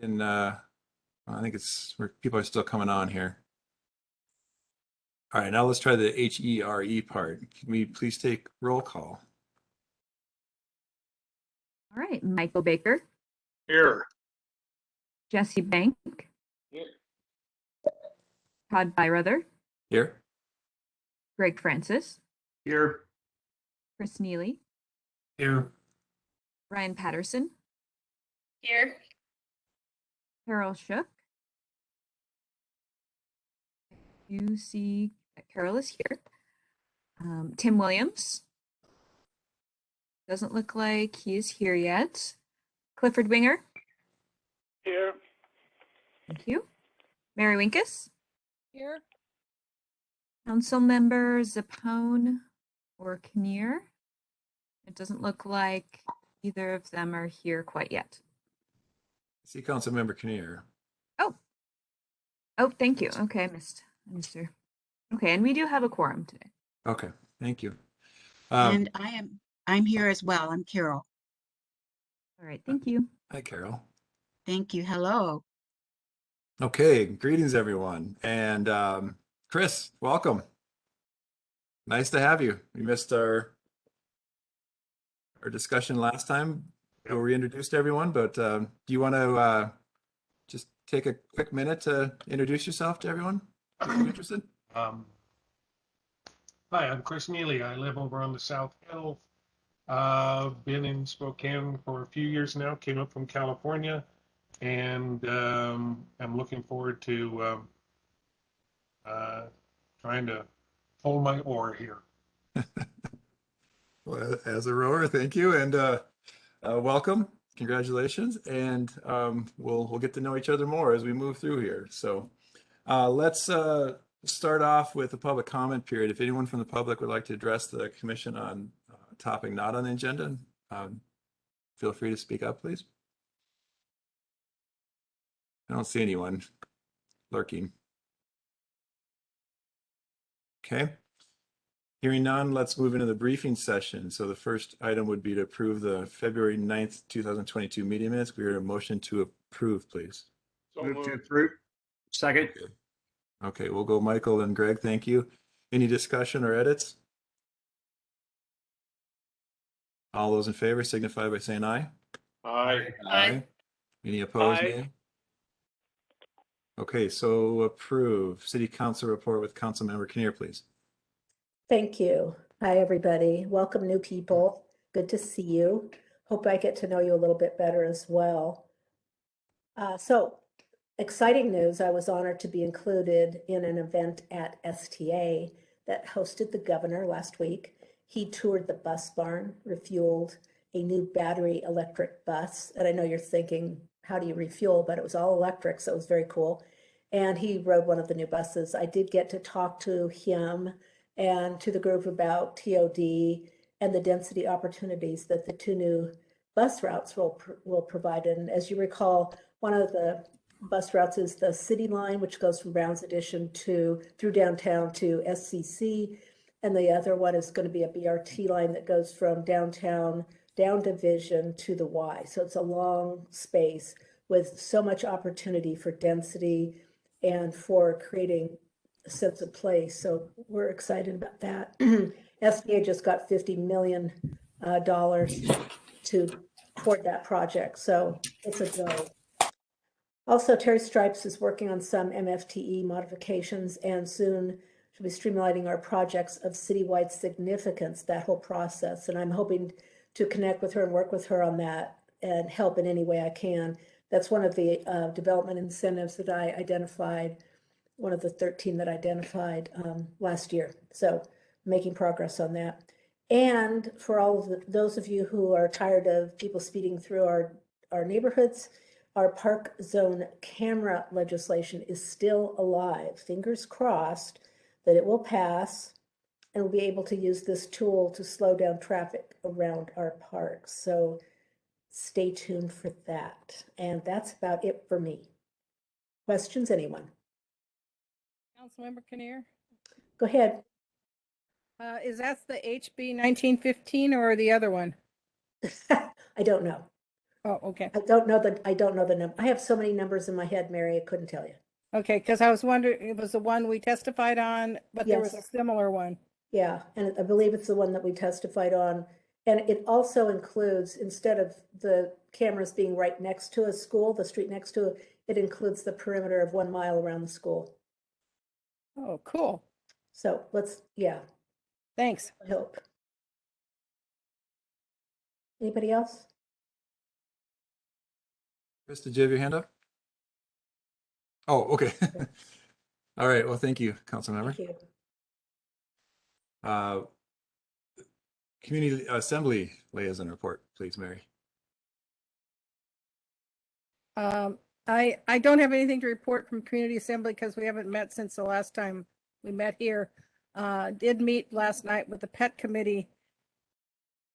And I think people are still coming on here. All right, now let's try the HERE part. Can we please take roll call? All right, Michael Baker, Here. Jesse Bank, Here. Todd Byrather, Here. Greg Francis, Here. Chris Neely, Here. Ryan Patterson, Here. Carol Shook. You see that Carol is here. Tim Williams. Doesn't look like he is here yet. Clifford Winger. Here. Thank you. Mary Winkus. Here. Council member Zapone or Kinnear. It doesn't look like either of them are here quite yet. See Councilmember Kinnear. Oh, thank you. Okay, I missed her. Okay, and we do have a quorum today. Okay, thank you. And I'm here as well. I'm Carol. All right, thank you. Hi, Carol. Thank you. Hello. Okay, greetings, everyone. And Chris, welcome. Nice to have you. We missed our discussion last time where we introduced everyone, but do you want to just take a quick minute to introduce yourself to everyone who's interested? Hi, I'm Chris Neely. I live over on the South Hill. Been in Spokane for a few years now. Came up from California, and I'm looking forward to trying to hold my oar here. Well, as a rower, thank you, and welcome. Congratulations, and we'll get to know each other more as we move through here. So let's start off with a public comment period. If anyone from the public would like to address the commission on a topic not on the agenda, feel free to speak up, please. I don't see anyone lurking. Okay. Hearing none, let's move into the briefing session. So the first item would be to approve the February 9th, 2022 meeting minutes. We heard a motion to approve, please. Move to approve. Second. Okay, we'll go Michael and Greg. Thank you. Any discussion or edits? All those in favor signify by saying aye. Aye. Aye. Any opposed? Aye. Nay? Okay, so approve. City Council report with Councilmember Kinnear, please. Thank you. Hi, everybody. Welcome, new people. Good to see you. Hope I get to know you a little bit better as well. So exciting news. I was honored to be included in an event at STA that hosted the governor last week. He toured the bus barn, refueled a new battery electric bus. And I know you're thinking, how do you refuel? But it was all electric, so it was very cool. And he rode one of the new buses. I did get to talk to him and to the group about TOD and the density opportunities that the two new bus routes will provide. And as you recall, one of the bus routes is the City Line, which goes from Brown's Addition through downtown to SCC. And the other one is going to be a BRT line that goes from downtown down Division to the Y. So it's a long space with so much opportunity for density and for creating a sense of place. So we're excited about that. SBA just got $50 million toward that project. So it's a go. Also, Terry Stripes is working on some MFTE modifications and soon she'll be streamlining our projects of citywide significance, that whole process. And I'm hoping to connect with her and work with her on that and help in any way I can. That's one of the development incentives that I identified, one of the 13 that I identified last year. So making progress on that. And for all of those of you who are tired of people speeding through our neighborhoods, our park zone camera legislation is still alive. Fingers crossed that it will pass and we'll be able to use this tool to slow down traffic around our parks. So stay tuned for that. And that's about it for me. Questions, anyone? Councilmember Kinnear, Go ahead. is that the HB 1915 or the other one? I don't know. Oh, okay. I don't know the number. I have so many numbers in my head, Mary, I couldn't tell you. Okay, because I was wondering, it was the one we testified on, but there was a Yes. similar one. Yeah, and I believe it's the one that we testified on. And it also includes, instead of the cameras being right next to a school, the street next to it, it includes the perimeter of 1 mile around the school. Oh, cool. So yeah, Thanks. I hope. Anybody else? Chris, did you have your hand up? Oh, okay. All right. Well, thank you, Councilmember. Thank you. Uh, Community Assembly Liaison Report, please, Mary. I don't have anything to report from Community Assembly because we haven't met since the last time we met here. Did meet last night with the Pet Committee,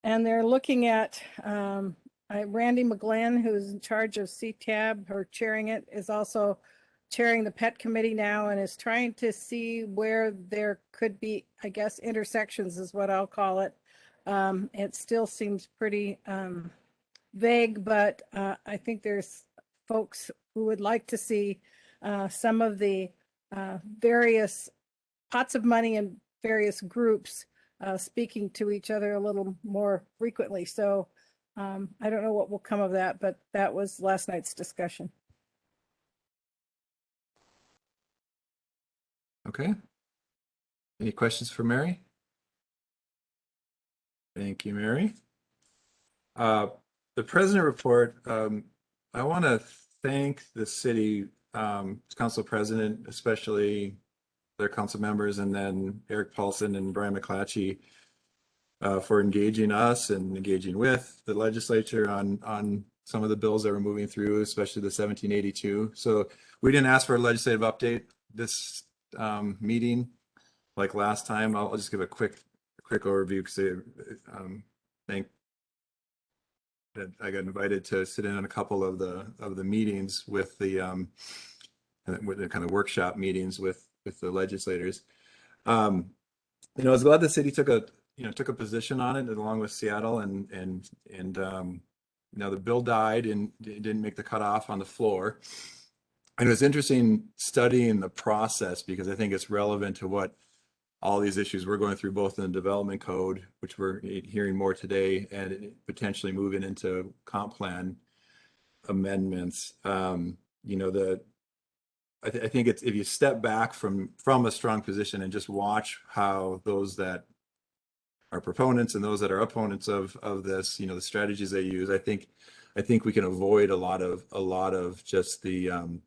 and they're looking at Randy McGlynn, who's in charge of CTAB or chairing it, is also chairing the Pet Committee now and is trying to see where there could be, I guess, intersections is what I'll call it. It still seems pretty vague, but I think there's folks who would like to see some of the various pots of money and various groups speaking to each other a little more frequently. So I don't know what will come of that, but that was last night's discussion. Okay. Any questions for Mary? Thank you, Mary. The president report, I want to thank the city council president, especially their council members, and then Eric Paulson and Brian McClatchy for engaging us and engaging with the legislature on some of the bills that we're moving through, especially the 1782. So we didn't ask for a legislative update this meeting like last time. I'll just give a quick overview because thank that I got invited to sit in on a couple of the meetings with the kind of workshop meetings with the legislators. I was glad the city took a position on it along with Seattle, and the bill died and it didn't make the cutoff on the floor. And it was interesting studying the process because I think it's relevant to what all these issues we're going through, both in the development code, which we're hearing more today, and potentially moving into comp plan amendments. I think it's, if you step back from a strong position and just watch how those that are proponents and those that are opponents of this, the strategies they use, I think we can avoid a lot of just the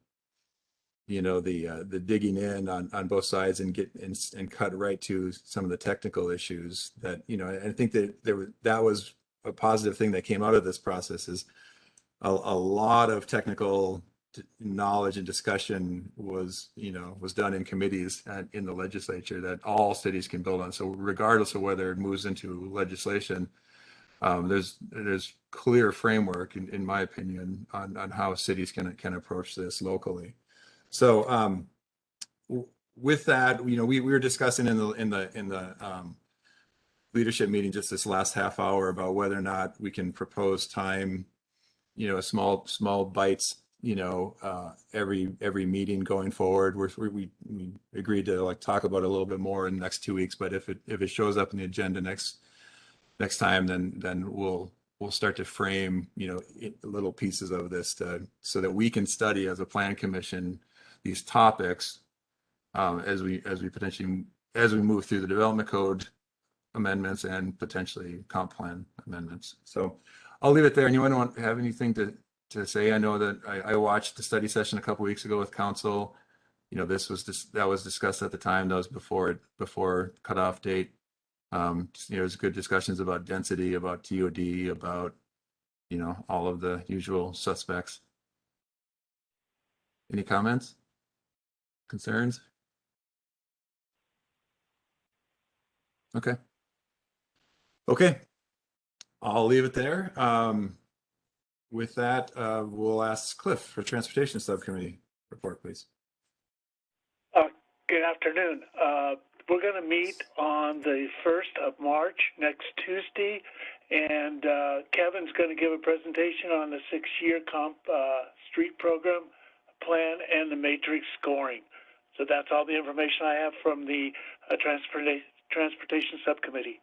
the digging in on both sides and get and cut right to some of the technical issues that, I think that was a positive thing that came out of this process is a lot of technical knowledge and discussion was done in committees and in the legislature that all cities can build on. So regardless of whether it moves into legislation, there's clear framework in my opinion on how cities can approach this locally. So with that, we were discussing in the leadership meeting just this last half hour about whether or not we can propose time, small bites, every meeting going forward. We agreed to talk about it a little bit more in the next 2 weeks, but if it shows up in the agenda next time, then we'll start to frame, little pieces of this so that we can study as a plan commission these topics as we move through the development code amendments and potentially comp plan amendments. So I'll leave it there. Anyone have anything to say? I know that I watched the study session a couple weeks ago with council. That was discussed at the time. That was before cutoff date. There's good discussions about density, about TOD, about all of the usual suspects. Any comments? Concerns? Okay. I'll leave it there. With that, we'll ask Cliff for Transportation Subcommittee report, please. Good afternoon. We're going to meet on the 1st of March, next Tuesday, And Kevin's going to give a presentation on the 6-year comp street program plan and the matrix scoring. So that's all the information I have from the transportation subcommittee.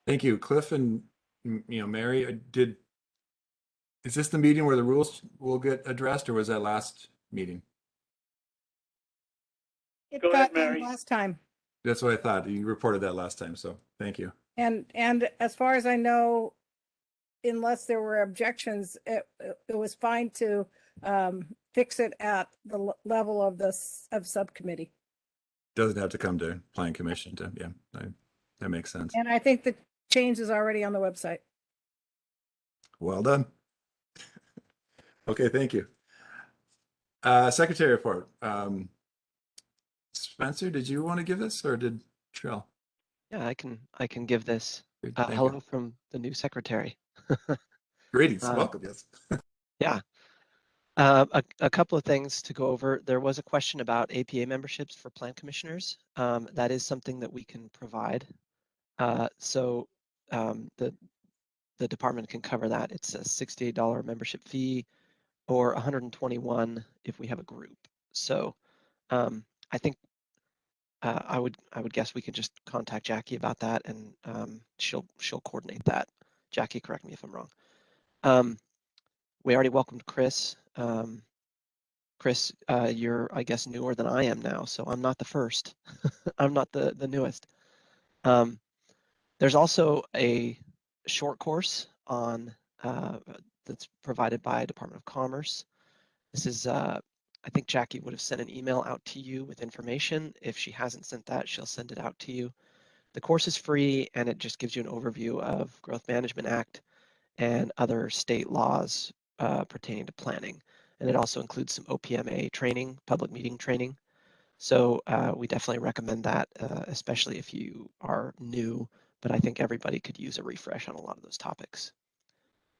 Thank you, Cliff and Mary. Is this the meeting where the rules will get addressed, or was that last meeting? It Go got ahead, done Mary. last time. That's what I thought. You reported that last time, so thank you. And as far as I know, unless there were objections, it was fine to fix it at the level of of subcommittee. Doesn't have to come to Plan Commission to, that makes sense. And I think the change is already on the website. Well done. Okay, thank you. Secretary report. Spencer, did you want to give this, or did Trill? Yeah, I can give this. Great, thank Hello you. from the new secretary. Greetings, Uh, welcome, yes. Yeah. A couple of things to go over. There was a question about APA memberships for plan commissioners. That is something that we can provide. So the department can cover that. It's a $68 membership fee, or $121 if we have a group. So I think I would guess we could just contact Jackie about that, and she'll coordinate that. Jackie, correct me if I'm wrong. We already welcomed Chris. Chris, you're, I guess, newer than I am now, so I'm not the first. I'm not the newest. There's also a short course on that's provided by Department of Commerce. This is, I think Jackie would have sent an email out to you with information. If she hasn't sent that, she'll send it out to you. The course is free, and it just gives you an overview of Growth Management Act and other state laws pertaining to planning. And it also includes some OPMA training, public meeting training. So we definitely recommend that, especially if you are new, but I think everybody could use a refresh on a lot of those topics.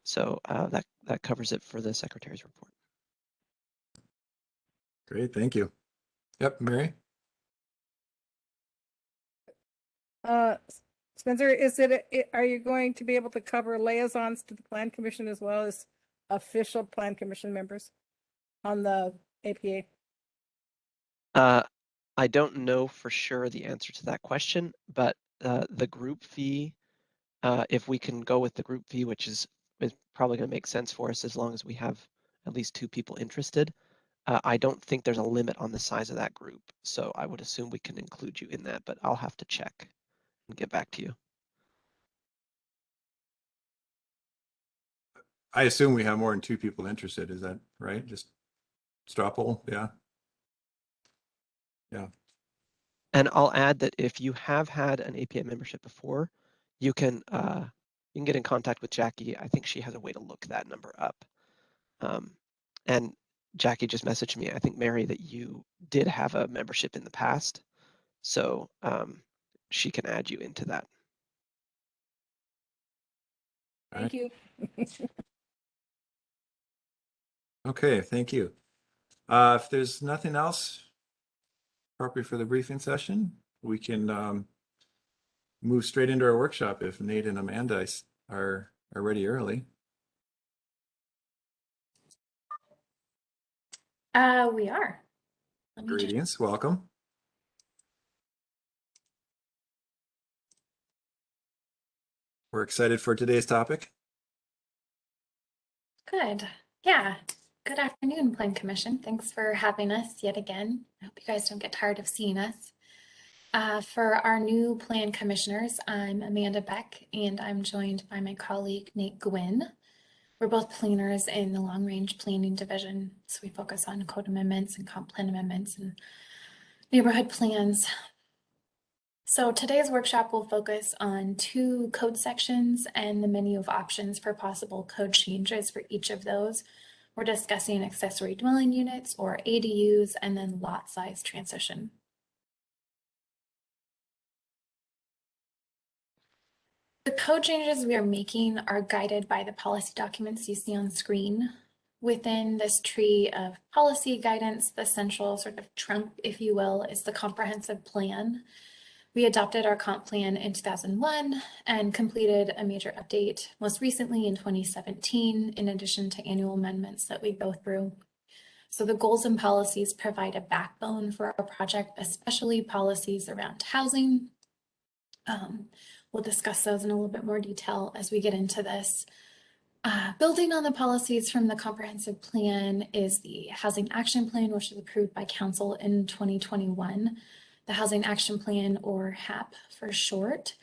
So that covers it for the Secretary's report. Great, thank you. Yep, Mary? Spencer, are you going to be able to cover liaisons to the Plan Commission as well as official Plan Commission members on the APA? I don't know for sure the answer to that question, but the group fee, if we can go with the group fee, which is probably going to make sense for us as long as we have at least 2 people interested, I don't think there's a limit on the size of that group. So I would assume we can include you in that, but I'll have to check and get back to you. I assume we have more than 2 people interested. Is that right? Just straw poll? Yeah. Yeah. And I'll add that if you have had an APA membership before, you can get in contact with Jackie. I think she has a way to look that number up. And Jackie just messaged me, I think, Mary, that you did have a membership in the past. So she can add you into that. Thank you. Okay, thank you. If there's nothing else appropriate for the briefing session, we can move straight into our workshop if Nate and Amanda are ready early. We are. Let me just- Greetings, welcome. We're excited for today's topic. Good. Yeah. Good afternoon, Plan Commission. Thanks for having us yet again. I hope you guys don't get tired of seeing us. For our new Plan Commissioners, I'm Amanda Beck, and I'm joined by my colleague, Nate Gwynn. We're both planners in the Long Range Planning Division, so we focus on code amendments and comp plan amendments and neighborhood plans. So today's workshop will focus on 2 code sections and the menu of options for possible code changes for each of those. We're discussing accessory dwelling units, or ADUs, and then lot size transition. The code changes we are making are guided by the policy documents you see on screen. Within this tree of policy guidance, the central sort of trunk, if you will, is the comprehensive plan. We adopted our comp plan in 2001 and completed a major update most recently in 2017, in addition to annual amendments that we go through. So the goals and policies provide a backbone for our project, especially policies around housing. We'll discuss those in a little bit more detail as we get into this. Building on the policies from the comprehensive plan is the Housing Action Plan, which was approved by Council in 2021. The Housing Action Plan, or HAP for short,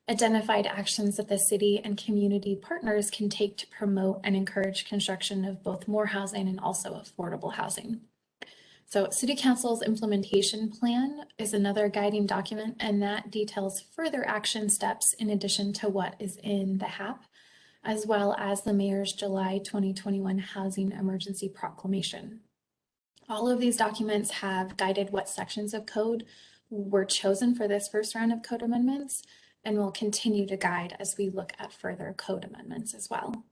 identified actions that the city and community partners can take to promote and encourage construction of both more housing and also affordable housing. So City Council's implementation plan is another guiding document, and that details further action steps in addition to what is in the HAP, as well as the Mayor's July 2021 Housing Emergency Proclamation. All of these documents have guided what sections of code were chosen for this first round of code amendments, and will continue to guide as we look at further code amendments as well.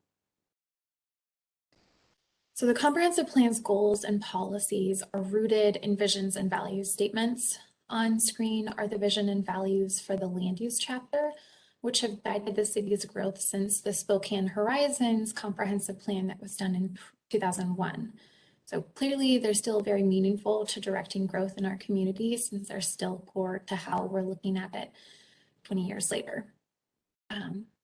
So the comprehensive plan's goals and policies are rooted in visions and values statements. On screen are the vision and values for the land use chapter, which have guided the city's growth since the Spokane Horizons comprehensive plan that was done in 2001. So clearly they're still very meaningful to directing growth in our community, since they're still core to how we're looking at it 20 years later.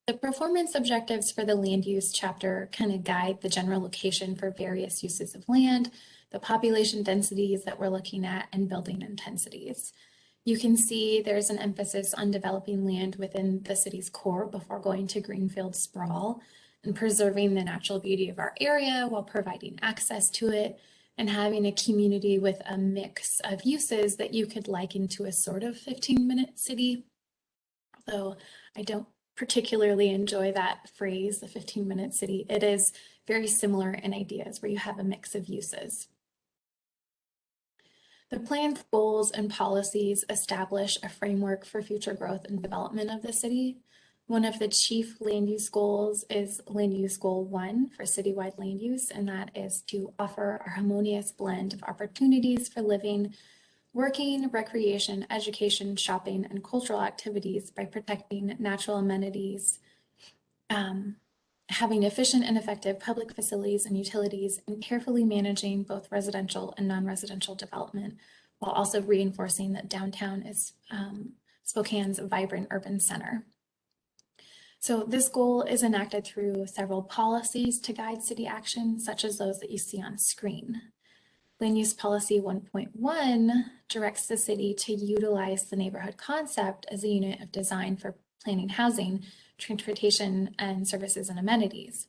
The performance objectives for the land use chapter kind of guide the general location for various uses of land, the population densities that we're looking at, and building intensities. You can see there's an emphasis on developing land within the city's core before going to greenfield sprawl, and preserving the natural beauty of our area while providing access to it, and having a community with a mix of uses that you could liken to a sort of 15-minute city. Although I don't particularly enjoy that phrase, the 15-minute city. It is very similar in ideas where you have a mix of uses. The plan's goals and policies establish a framework for future growth and development of the city. One of the chief land use goals is Land Use Goal 1 for citywide land use, and that is to offer a harmonious blend of opportunities for living, working, recreation, education, shopping, and cultural activities by protecting natural amenities, having efficient and effective public facilities and utilities, and carefully managing both residential and non-residential development, while also reinforcing that downtown is Spokane's vibrant urban center. So this goal is enacted through several policies to guide city action, such as those that you see on screen. Land Use Policy 1.1 directs the city to utilize the neighborhood concept as a unit of design for planning housing, transportation, and services and amenities.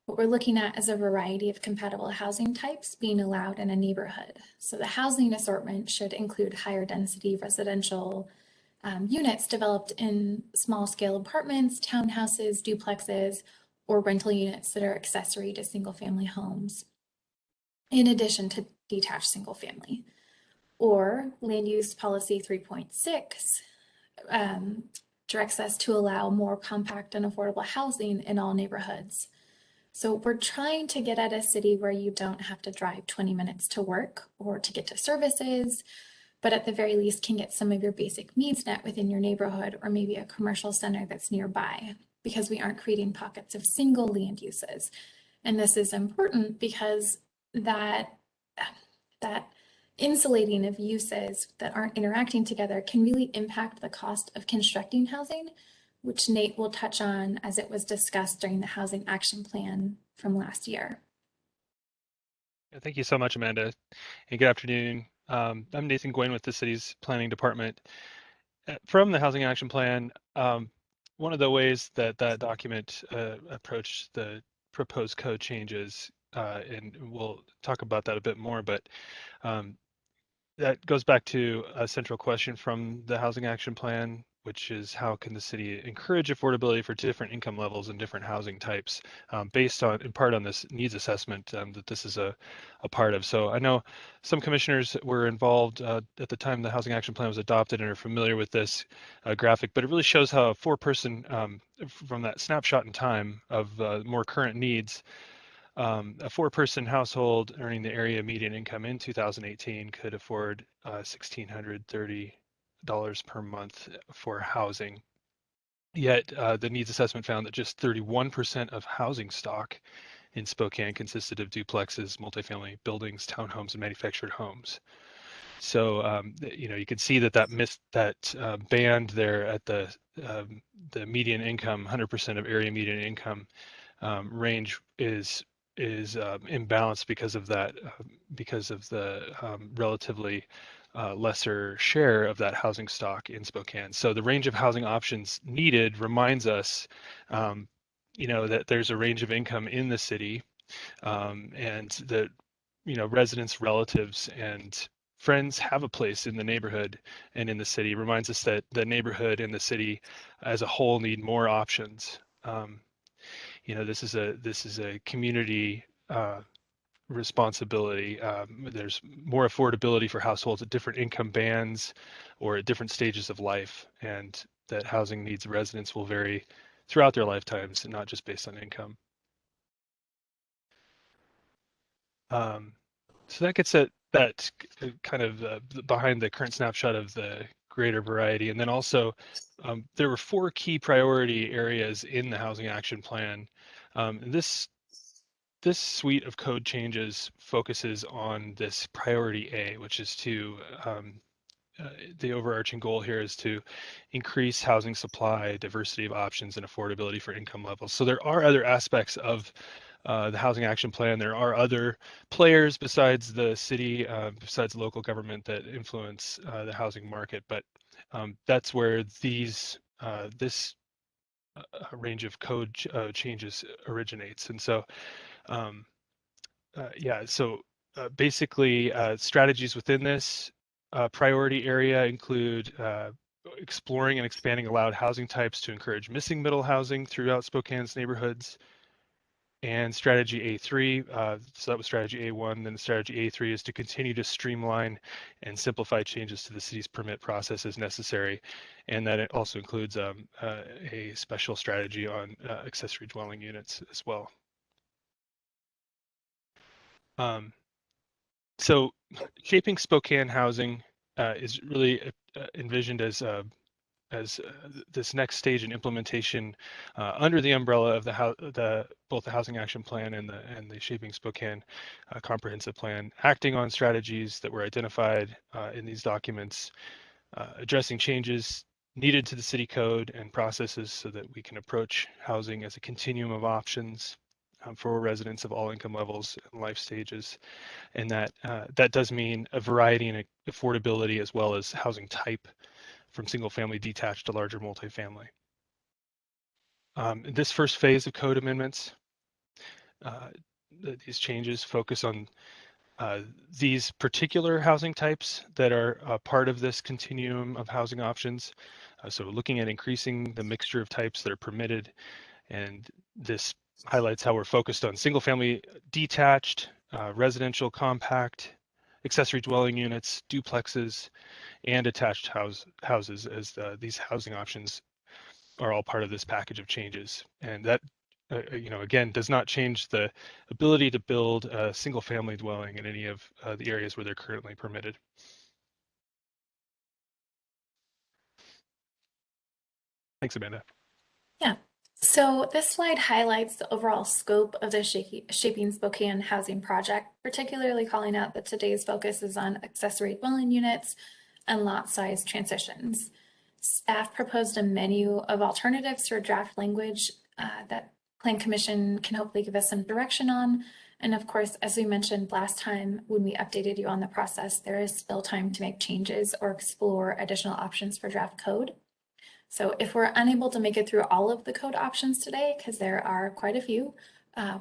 What we're looking at is a variety of compatible housing types being allowed in a neighborhood. So the housing assortment should include higher density residential units developed in small scale apartments, townhouses, duplexes, or rental units that are accessory to single family homes, in addition to detached single family. Or Land Use Policy 3.6 directs us to allow more compact and affordable housing in all neighborhoods. So we're trying to get at a city where you don't have to drive 20 minutes to work or to get to services, but at the very least can get some of your basic needs met within your neighborhood, or maybe a commercial center that's nearby, because we aren't creating pockets of single land uses. And this is important because that insulating of uses that aren't interacting together can really impact the cost of constructing housing, which Nate will touch on as it was discussed during the Housing Action Plan from last year. Thank you so much, Amanda, and good afternoon. I'm Nathan Gwynn with the city's planning department. From the Housing Action Plan, one of the ways that that document approached the proposed code changes, and we'll talk about that a bit more, but that goes back to a central question from the Housing Action Plan, which is how can the city encourage affordability for different income levels and different housing types, based on, in part, on this needs assessment that this is a part of. So I know some commissioners were involved at the time the Housing Action Plan was adopted and are familiar with this graphic, but it really shows how a four-person, from that snapshot in time of more current needs, a four-person household earning the area median income in 2018 could afford $1,630 $1,000 per month for housing. Yet the needs assessment found that just 31% of housing stock in Spokane consisted of duplexes, multifamily buildings, townhomes, and manufactured homes. So you can see that band there at the median income, 100% of area median income range is imbalanced because of that, because of the relatively lesser share of that housing stock in Spokane. So the range of housing options needed reminds us, that there's a range of income in the city, and that residents, relatives, and friends have a place in the neighborhood and in the city. It reminds us that the neighborhood and the city as a whole need more options. This is a community responsibility. There's more affordability for households at different income bands or at different stages of life, and that housing needs of residents will vary throughout their lifetimes and not just based on income. So that gets at that kind of behind the current snapshot of the greater variety. And then also there were 4 key priority areas in the Housing Action Plan. This suite of code changes focuses on this priority A, which is to the overarching goal here is to increase housing supply, diversity of options, and affordability for income levels. So there are other aspects of the Housing Action Plan. There are other players besides the city, besides local government, that influence the housing market. But that's where this range of code changes originates. And so, basically, strategies within this priority area include exploring and expanding allowed housing types to encourage missing middle housing throughout Spokane's neighborhoods. And strategy A3, so that was strategy A1, then strategy A3 is to continue to streamline and simplify changes to the city's permit process as necessary. And that it also includes a special strategy on accessory dwelling units as well. So shaping Spokane housing is really envisioned as this next stage in implementation under the umbrella of both the Housing Action Plan and the Shaping Spokane Comprehensive Plan, acting on strategies that were identified in these documents, addressing changes needed to the city code and processes so that we can approach housing as a continuum of options for residents of all income levels and life stages. And that does mean a variety and affordability as well as housing type, from single family detached to larger multifamily. This first phase of code amendments, these changes focus on these particular housing types that are part of this continuum of housing options. So looking at increasing the mixture of types that are permitted, and this highlights how we're focused on single family detached, residential compact, accessory dwelling units, duplexes, and attached houses, as these housing options are all part of this package of changes. And that, again, does not change the ability to build a single family dwelling in any of the areas where they're currently permitted. Thanks, Amanda. Yeah. So this slide highlights the overall scope of the Shaping Spokane housing project, particularly calling out that today's focus is on accessory dwelling units and lot size transitions. Staff proposed a menu of alternatives for draft language that Plan Commission can hopefully give us some direction on. And of course, as we mentioned last time when we updated you on the process, there is still time to make changes or explore additional options for draft code. So if we're unable to make it through all of the code options today, because there are quite a few,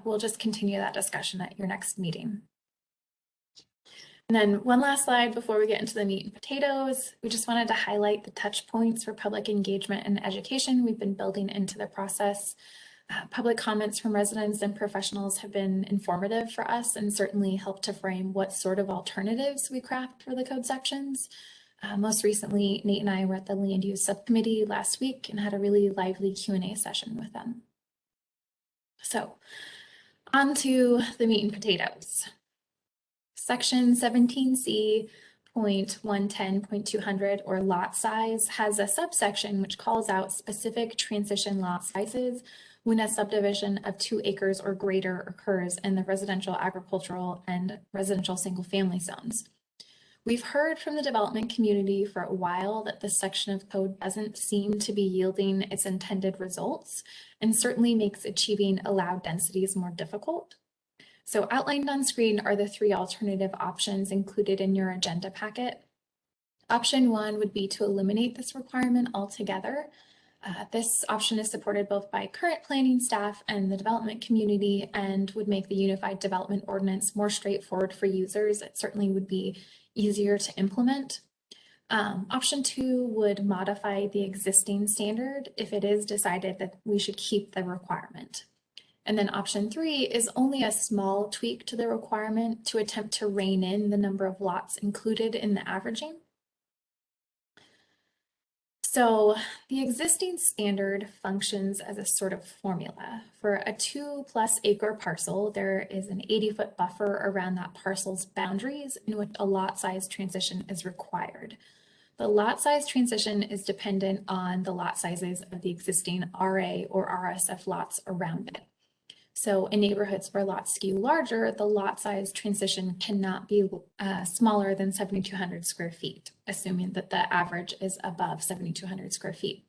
we'll just continue that discussion at your next meeting. And then one last slide before we get into the meat and potatoes. We just wanted to highlight the touch points for public engagement and education we've been building into the process. Public comments from residents and professionals have been informative for us and certainly helped to frame what sort of alternatives we craft for the code sections. Most recently, Nate and I were at the Land Use Subcommittee last week and had a really lively Q&A session with them. So, on to the meat and potatoes. Section 17C 6.110.200 or lot size has a subsection which calls out specific transition lot sizes when a subdivision of 2 acres or greater occurs in the residential, agricultural, and residential single-family zones. We've heard from the development community for a while that this section of code doesn't seem to be yielding its intended results and certainly makes achieving allowed densities more difficult. So outlined on screen are the 3 alternative options included in your agenda packet. Option 1 would be to eliminate this requirement altogether. This option is supported both by current planning staff and the development community and would make the Unified Development Ordinance more straightforward for users. It certainly would be easier to implement. Option 2 would modify the existing standard if it is decided that we should keep the requirement. And then option 3 is only a small tweak to the requirement to attempt to rein in the number of lots included in the averaging. So the existing standard functions as a sort of formula. For a 2+ acre parcel, there is an 80-foot buffer around that parcel's boundaries in which a lot size transition is required. The lot size transition is dependent on the lot sizes of the existing RA or RSF lots around it. So in neighborhoods where lots skew larger, the lot size transition cannot be smaller than 7,200 square feet, assuming that the average is above 7,200 square feet.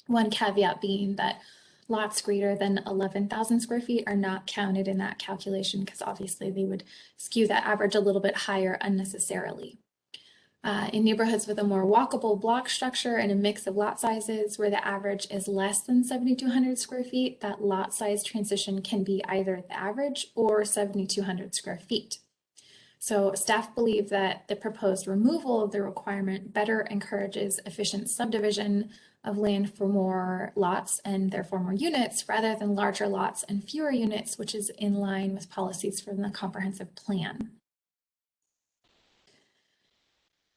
One caveat being that lots greater than 11,000 square feet are not counted in that calculation because obviously they would skew that average a little bit higher unnecessarily. In neighborhoods with a more walkable block structure and a mix of lot sizes where the average is less than 7,200 square feet, that lot size transition can be either the average or 7,200 square feet. So staff believe that the proposed removal of the requirement better encourages efficient subdivision of land for more lots and therefore more units rather than larger lots and fewer units, which is in line with policies from the comprehensive plan.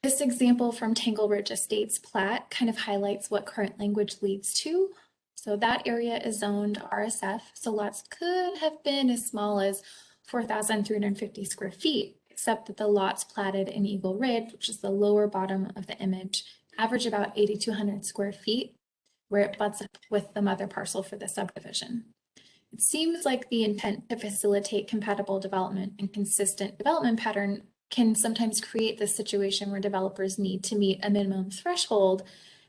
This example from Tangle Ridge Estates plat kind of highlights what current language leads to. So that area is zoned RSF, so lots could have been as small as 4,350 square feet, except that the lots platted in Eagle Ridge, which is the lower bottom of the image, average about 8,200 square feet, where it butts up with the mother parcel for the subdivision. It seems like the intent to facilitate compatible development and consistent development pattern can sometimes create this situation where developers need to meet a minimum threshold,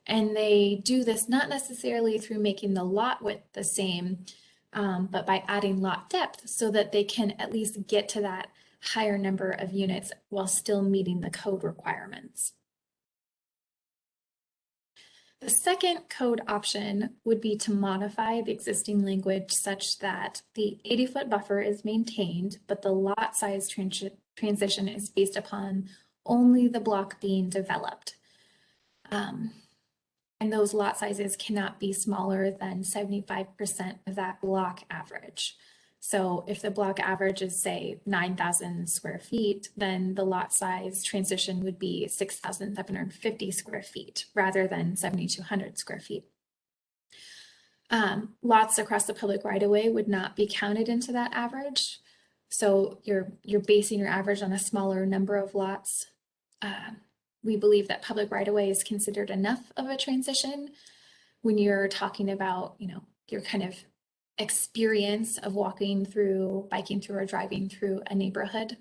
and they do this not necessarily through making the lot width the same, but by adding lot depth so that they can at least get to that higher number of units while still meeting the code requirements. The second code option would be to modify the existing language such that the 80-foot buffer is maintained, but the lot size transition is based upon only the block being developed. And those lot sizes cannot be smaller than 75% of that block average. So if the block average is, say, 9,000 square feet, then the lot size transition would be 6,750 square feet rather than 7,200 square feet. Lots across the public right-of-way would not be counted into that average. So you're basing your average on a smaller number of lots. We believe that public right-of-way is considered enough of a transition when you're talking about, your kind of experience of walking through, biking through, or driving through a neighborhood.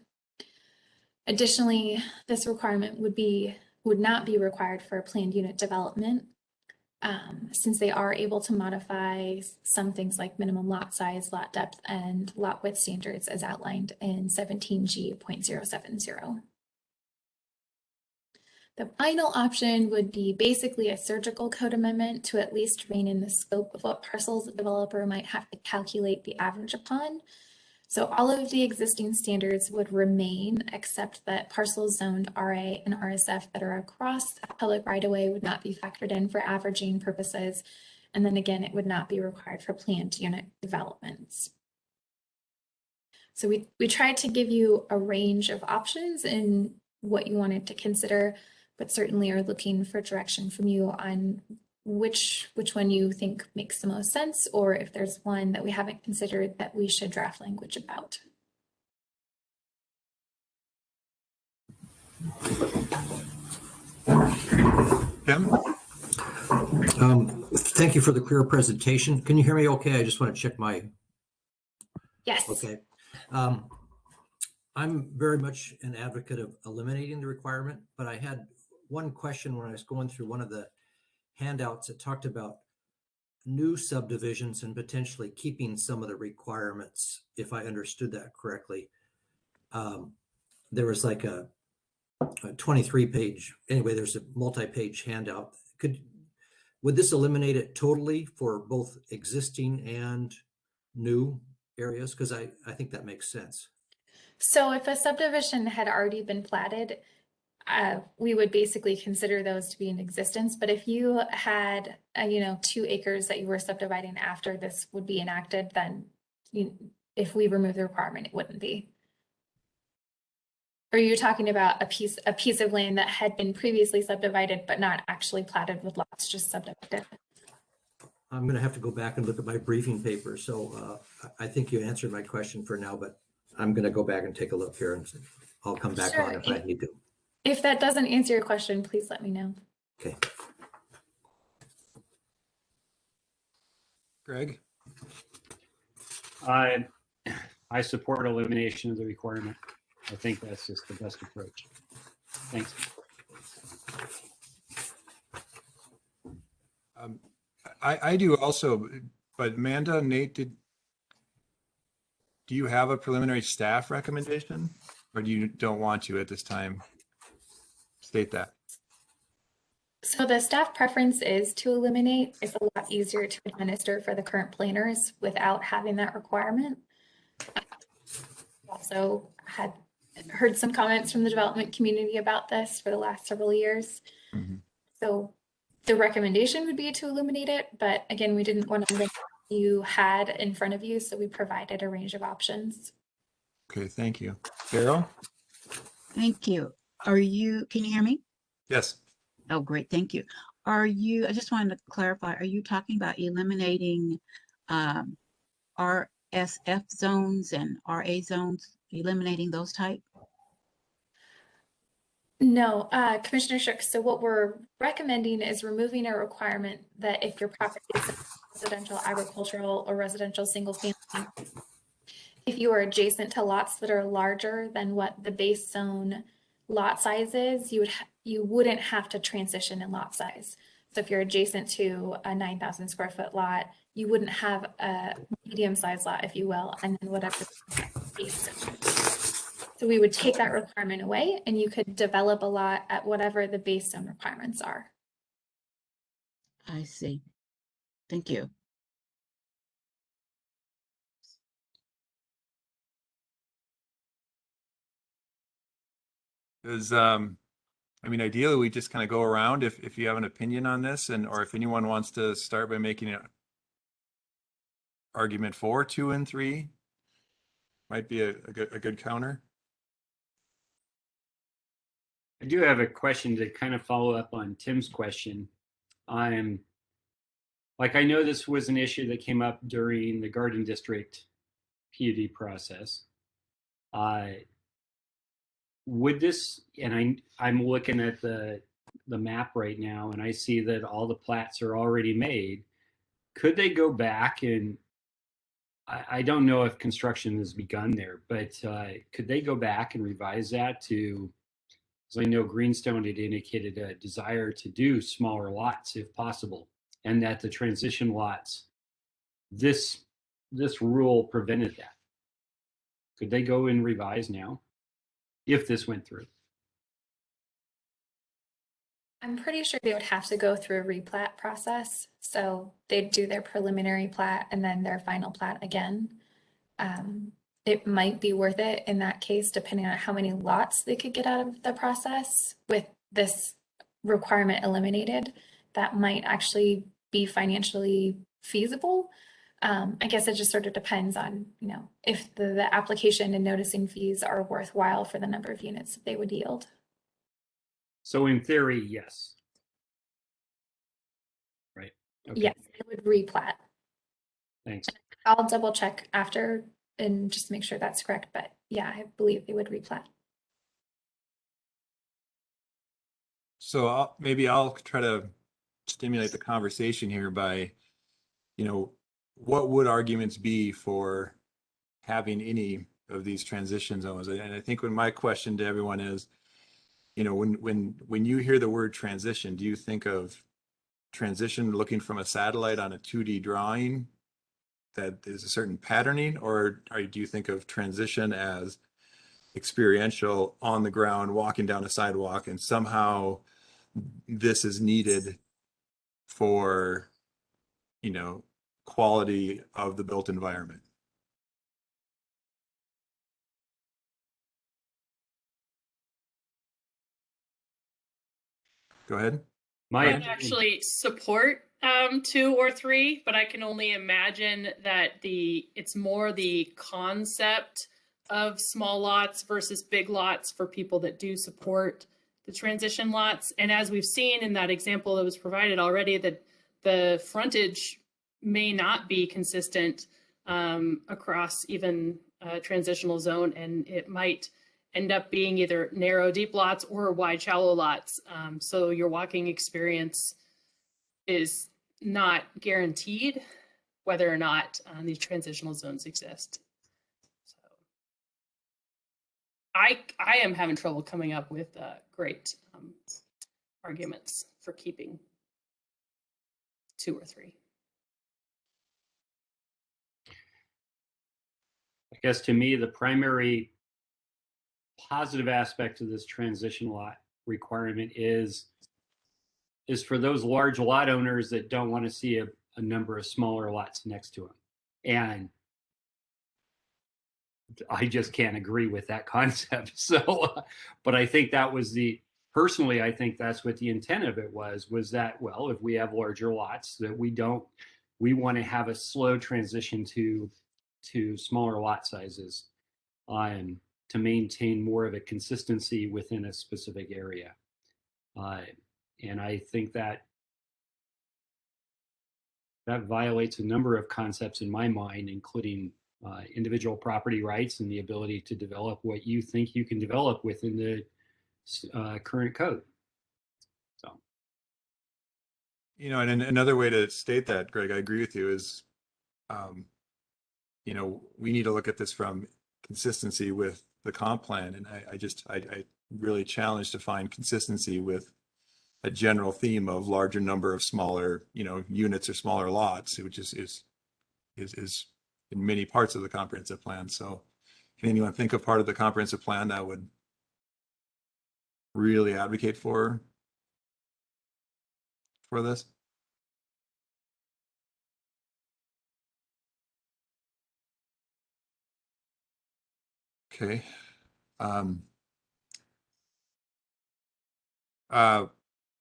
Additionally, this requirement would not be required for planned unit development, since they are able to modify some things like minimum lot size, lot depth, and lot width standards as outlined in 17G.070. The final option would be basically a surgical code amendment to at least rein in the scope of what parcels the developer might have to calculate the average upon. So all of the existing standards would remain, except that parcels zoned RA and RSF that are across the public right-of-way would not be factored in for averaging purposes. And then again, it would not be required for planned unit developments. So we tried to give you a range of options in what you wanted to consider, but certainly are looking for direction from you on which one you think makes the most sense, or if there's one that we haven't considered that we should draft language about. Tim? Thank you for the clear presentation. Can you hear me okay? I just want to check my, Yes. okay. I'm very much an advocate of eliminating the requirement, but I had one question when I was going through one of the handouts that talked about new subdivisions and potentially keeping some of the requirements, if I understood that correctly. There was like a 23-page, anyway, there's a multi-page handout. Would this eliminate it totally for both existing and new areas? Because I think that makes sense. So if a subdivision had already been platted, we would basically consider those to be in existence. But if you had, 2 acres that you were subdividing after this would be enacted, then if we remove the requirement, it wouldn't be. Or you're talking about a piece of land that had been previously subdivided, but not actually platted with lots, just subdivided. I'm going to have to go back and look at my briefing paper. So I think you answered my question for now, but I'm going to go back and take a look here and I'll come back Sure. on if I need to. If that doesn't answer your question, please let me know. Okay. Greg? I support elimination of the requirement. I think that's just the best approach. Thanks. I do also, but Amanda, Nate, do you have a preliminary staff recommendation, or do you don't want to at this time state that? So the staff preference is to eliminate. It's a lot easier to administer for the current planners without having that requirement. Also had heard some comments from the development community about this for the last several years. Mm-hmm. So the recommendation would be to eliminate it, but again, we didn't want to limit what you had in front of you, so we provided a range of options. Okay, thank you. Carol? Thank you. Can you hear me? Yes. Oh, great. Thank you. I just wanted to clarify, are you talking about eliminating RSF zones and RA zones, eliminating those type? No, Commissioner Shook, so what we're recommending is removing a requirement that if your property is residential, agricultural, or residential single family, if you are adjacent to lots that are larger than what the base zone lot size is, you wouldn't have to transition in lot size. So if you're adjacent to a 9,000 square foot lot, you wouldn't have a medium-sized lot, if you will, and then whatever base zone. So we would take that requirement away and you could develop a lot at whatever the base zone requirements are. I see. Thank you. Ideally, we just kind of go around if you have an opinion on this, or if anyone wants to start by making an argument for 2 and 3, might be a good counter. I do have a question to kind of follow up on Tim's question. I know this was an issue that came up during the Garden District PUD process. Would this, and I'm looking at the map right now, and I see that all the plats are already made. Could they go back and, I don't know if construction has begun there, but could they go back and revise that to, as I know Greenstone had indicated a desire to do smaller lots if possible, and that the transition lots, this rule prevented that. Could they go and revise now if this went through? I'm pretty sure they would have to go through a replat process. So they'd do their preliminary plat and then their final plat again. It might be worth it in that case, depending on how many lots they could get out of the process with this requirement eliminated. That might actually be financially feasible. I guess it just sort of depends on, if the application and noticing fees are worthwhile for the number of units that they would yield. So in theory, yes. Right. Okay. Yes, it would replat. Thanks. I'll double check after and just make sure that's correct. But yeah, I believe they would replat. So maybe I'll try to stimulate the conversation here by, what would arguments be for having any of these transition zones? And I think when my question to everyone is, when you hear the word transition, do you think of transition looking from a satellite on a 2D drawing that is a certain patterning, or do you think of transition as experiential, on the ground, walking down a sidewalk, and somehow this is needed for, quality of the built environment? Go ahead. My I would actually support 2 or 3, but I can only imagine that it's more the concept of small lots versus big lots for people that do support the transition lots. And as we've seen in that example that was provided already, that the frontage may not be consistent across even a transitional zone, and it might end up being either narrow, deep lots or wide, shallow lots. So your walking experience is not guaranteed whether or not these transitional zones exist. So I am having trouble coming up with great arguments for keeping 2 or 3. I guess to me, the primary positive aspect of this transition lot requirement is for those large lot owners that don't want to see a number of smaller lots next to them. And I just can't agree with that concept. So, but I think that was personally, I think that's what the intent of it was that, well, if we have larger lots, that we want to have a slow transition to smaller lot sizes to maintain more of a consistency within a specific area. And I think that violates a number of concepts in my mind, including individual property rights and the ability to develop what you think you can develop within the current code. So, And another way to state that, Greg, I agree with you, is, we need to look at this from consistency with the comp plan. And I really challenge to find consistency with a general theme of larger number of smaller, units or smaller lots, which is in many parts of the comprehensive plan. So can anyone think of part of the comprehensive plan that would really advocate for this? Okay.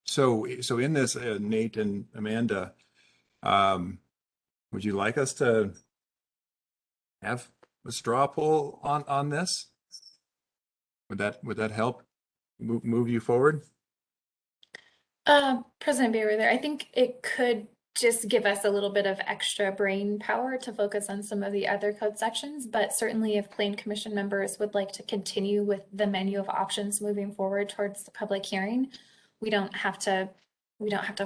So in this, Nate and Amanda, would you like us to have a straw poll on this? Would that help move you forward? President Bayreuther, I think it could just give us a little bit of extra brain power to focus on some of the other code sections, but certainly if Plan Commission members would like to continue with the menu of options moving forward towards the public hearing, we don't have to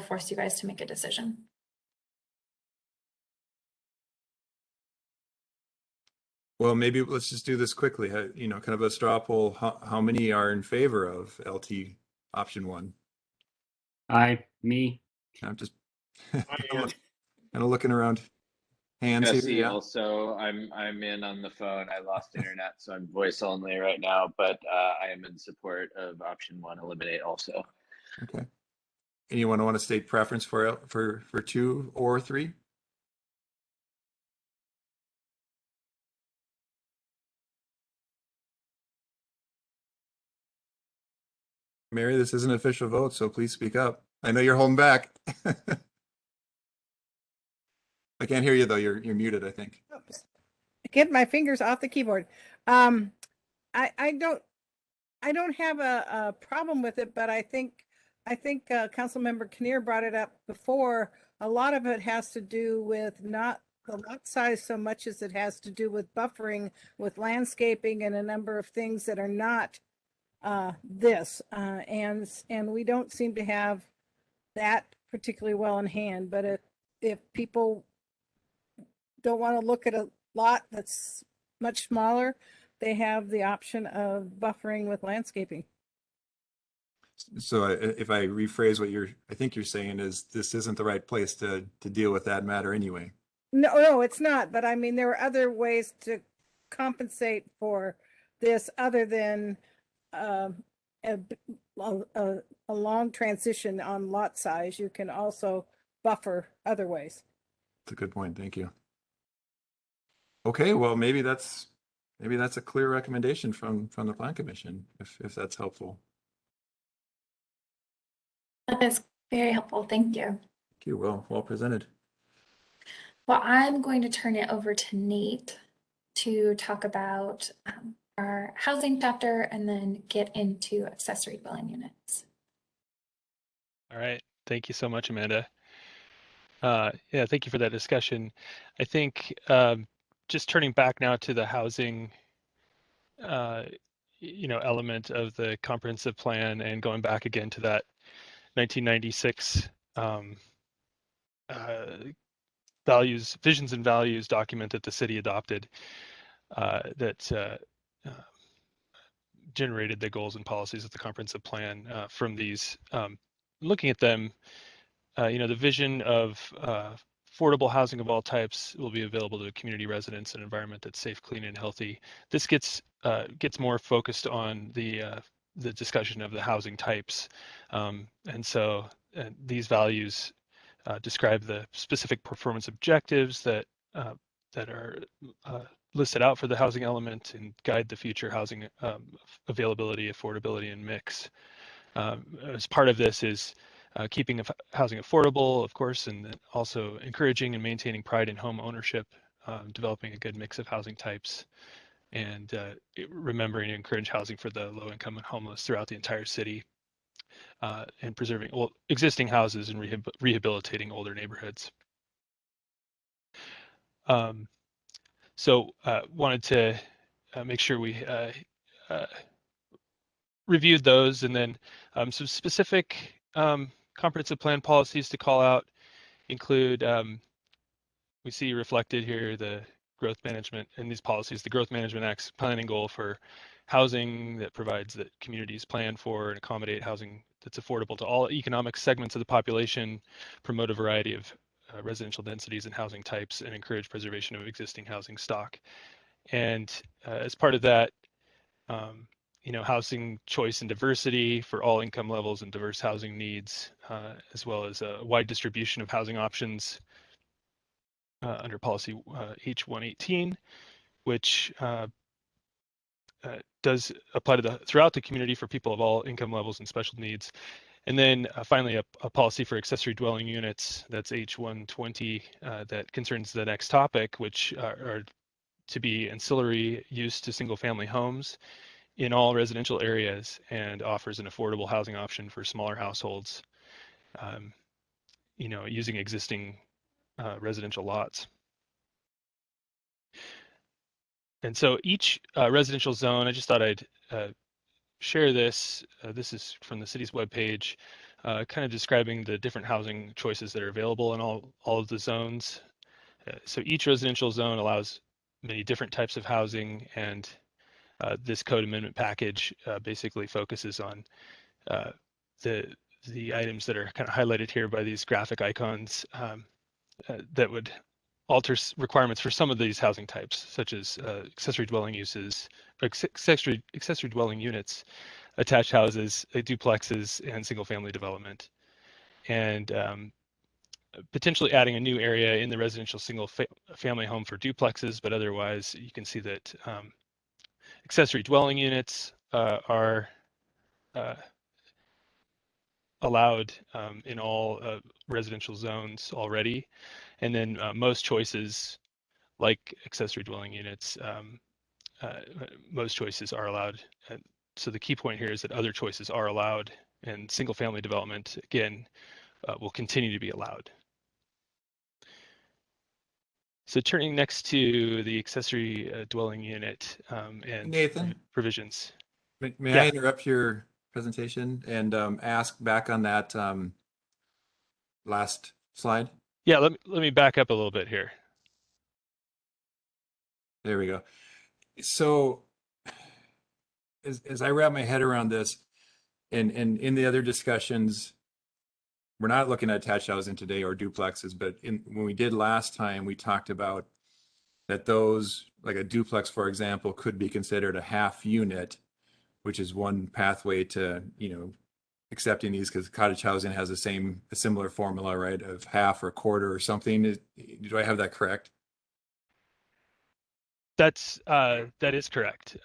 force you guys to make a decision. Well, maybe let's just do this quickly. Kind of a straw poll. How many are in favor of LT option 1? Me. I'm just kind of looking around. Hands Jesse, here. Yeah. also, I'm in on the phone. I lost internet, so I'm voice only right now. But I am in support of option 1, eliminate also. Okay. Anyone want to state preference for 2 or 3? Mary, this is an official vote, so please speak up. I know you're holding back. I can't hear you though. You're muted, I think. Get my fingers off the keyboard. I don't have a problem with it, but I think Councilmember Kinnear brought it up before. A lot of it has to do with not the lot size so much as it has to do with buffering, with landscaping, and a number of things that are not this, and we don't seem to have that particularly well in hand. But if people don't want to look at a lot that's much smaller, they have the option of buffering with landscaping. So if I rephrase what I think you're saying is this isn't the right place to deal with that matter anyway. No, it's not. But I mean, there are other ways to compensate for this other than a long transition on lot size. You can also buffer other ways. That's a good point. Thank you. Okay, well, maybe that's a clear recommendation from the Plan Commission, if that's helpful. That is very helpful. Thank you. Thank you. Well presented. Well, I'm going to turn it over to Nate to talk about our housing chapter and then get into accessory dwelling units. All right. Thank you so much, Amanda. Yeah, thank you for that discussion. I think just turning back now to the housing, element of the comprehensive plan and going back again to that 1996 visions and values document that the city adopted that generated the goals and policies of the comprehensive plan from these. Looking at them, the vision of affordable housing of all types will be available to community residents in an environment that's safe, clean, and healthy. This gets more focused on the discussion of the housing types, and so these values describe the specific performance objectives that are listed out for the housing element and guide the future housing availability, affordability, and mix. As part of this is keeping housing affordable, of course, and then also encouraging and maintaining pride in home ownership, developing a good mix of housing types, and remembering to encourage housing for the low income and homeless throughout the entire city, and preserving existing houses and rehabilitating older neighborhoods. So wanted to make sure we reviewed those, and then some specific comprehensive plan policies to call out include, we see reflected here the growth management in these policies, the Growth Management Act's planning goal for housing that provides that communities plan for and accommodate housing that's affordable to all economic segments of the population, promote a variety of residential densities and housing types, and encourage preservation of existing housing stock. And as part of that, housing choice and diversity for all income levels and diverse housing needs, as well as a wide distribution of housing options under policy H118, which does apply to throughout the community for people of all income levels and special needs. And then finally, a policy for accessory dwelling units, that's H120, that concerns the next topic, which are to be ancillary use to single family homes in all residential areas and offers an affordable housing option for smaller households, using existing residential lots. And so each residential zone, I just thought I'd share this. This is from the city's webpage, kind of describing the different housing choices that are available in all of the zones. So each residential zone allows many different types of housing, and this code amendment package basically focuses on the items that are kind of highlighted here by these graphic icons that would alter requirements for some of these housing types, such as accessory dwelling uses, accessory dwelling units, attached houses, duplexes, and single family development. And potentially adding a new area in the residential single family home for duplexes, but otherwise you can see that accessory dwelling units are allowed in all residential zones already. And then most choices, like accessory dwelling units, most choices are allowed. So the key point here is that other choices are allowed, and single family development, again, will continue to be allowed. So turning next to the accessory dwelling unit and Nathan, provisions. May Yeah. I interrupt your presentation and ask back on that last slide? Yeah, let me back up a little bit here. There we go. So as I wrap my head around this, and in the other discussions, we're not looking at attached housing today or duplexes, but when we did last time, we talked about that those, like a duplex, for example, could be considered a half unit, which is one pathway to, accepting these, because cottage housing has a similar formula, right, of half or quarter or something. Do I have that correct? That is correct.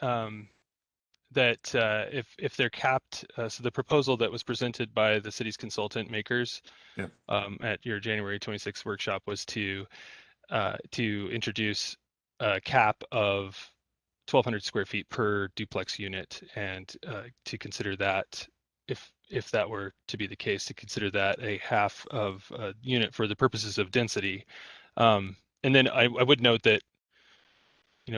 That if they're capped, so the proposal that was presented by the city's consultant makers Yeah. at your January 26th workshop was to introduce a cap of 1,200 square feet per duplex unit, and to consider that, if that were to be the case, to consider that a half of a unit for the purposes of density. And then I would note that,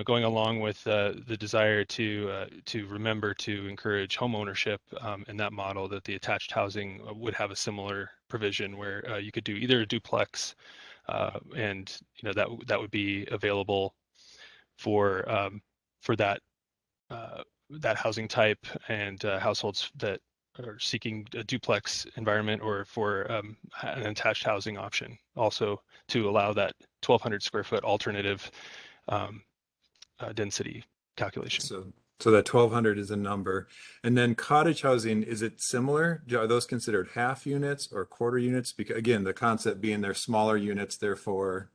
going along with the desire to remember to encourage home ownership in that model, that the attached housing would have a similar provision where you could do either a duplex, and that would be available for that housing type, and households that are seeking a duplex environment, or for an attached housing option, also to allow that 1,200 square foot alternative density calculation. So that 1,200 is a number. And then cottage housing, is it similar? Are those considered half units or quarter units? Because again, the concept being they're smaller units, therefore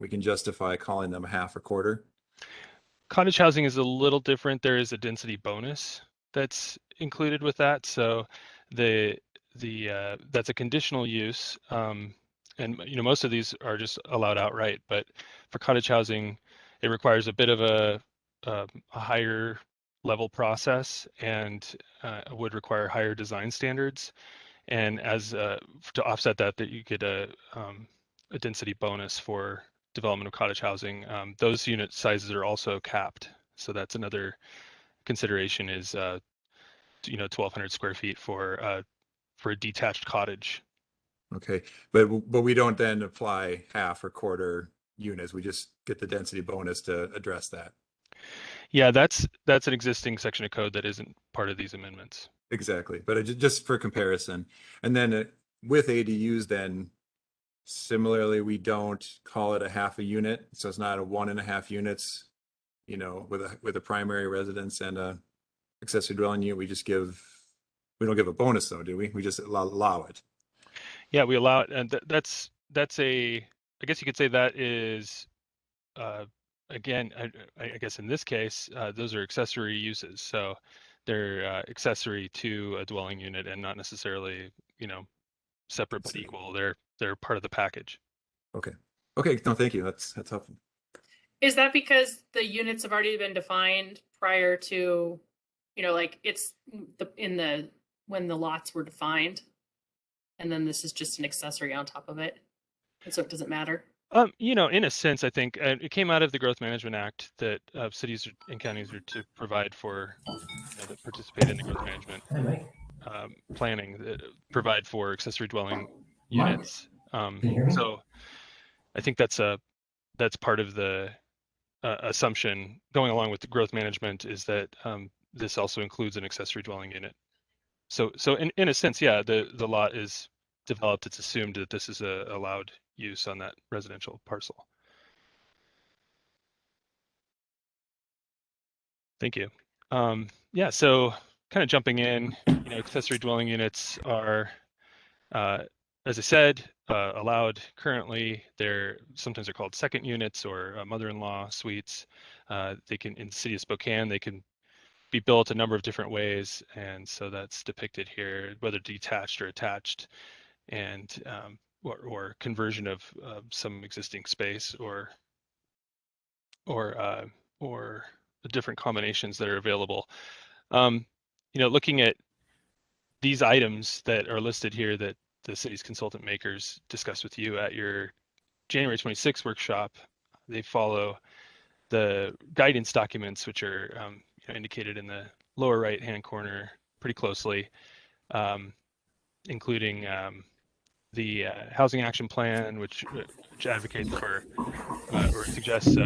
we can justify calling them half or quarter. Cottage housing is a little different. There is a density bonus that's included with that. So that's a conditional use. And most of these are just allowed outright, but for cottage housing, it requires a bit of a higher level process, and would require higher design standards. And as to offset that you get a density bonus for development of cottage housing. Those unit sizes are also capped, so that's another consideration, is 1,200 square feet for a detached cottage. Okay, but we don't then apply half or quarter units. We just get the density bonus to address that. Yeah, that's an existing section of code that isn't part of these amendments. Exactly, but just for comparison. And then with ADUs, then similarly, we don't call it a half a unit, so it's not a 1.5 units, with a primary residence and a accessory dwelling unit. We don't give a bonus though, do we? We just allow it. Yeah, we allow it, and that's I guess you could say that is, again, I guess in this case, those are accessory uses, so they're accessory to a dwelling unit, and not necessarily, separate but equal. They're part of the package. Okay. No, thank you. That's helpful. Is that because the units have already been defined prior to, like it's when the lots were defined, and then this is just an accessory on top of it, and so it doesn't matter? In a sense, I think it came out of the Growth Management Act that cities and counties are to provide for, that participate in the growth management planning, that provide for accessory dwelling units. So I think that's part of the assumption going along with the growth management, is that this also includes an accessory dwelling unit. So in a sense, yeah, the lot is developed. It's assumed that this is a allowed use on that residential parcel. Thank you. Yeah, so kind of jumping in, accessory dwelling units are, as I said, allowed currently. Sometimes they're called second units, or mother-in-law suites. They can, in the city of Spokane, they can be built a number of different ways, and so that's depicted here, whether detached or attached, and or conversion of some existing space, or the different combinations that are available. Looking at these items that are listed here that the city's consultant makers discussed with you at your January 26th workshop, they follow the guidance documents, which are indicated in the lower right-hand corner pretty closely, including the Housing Action Plan, which advocates for or suggests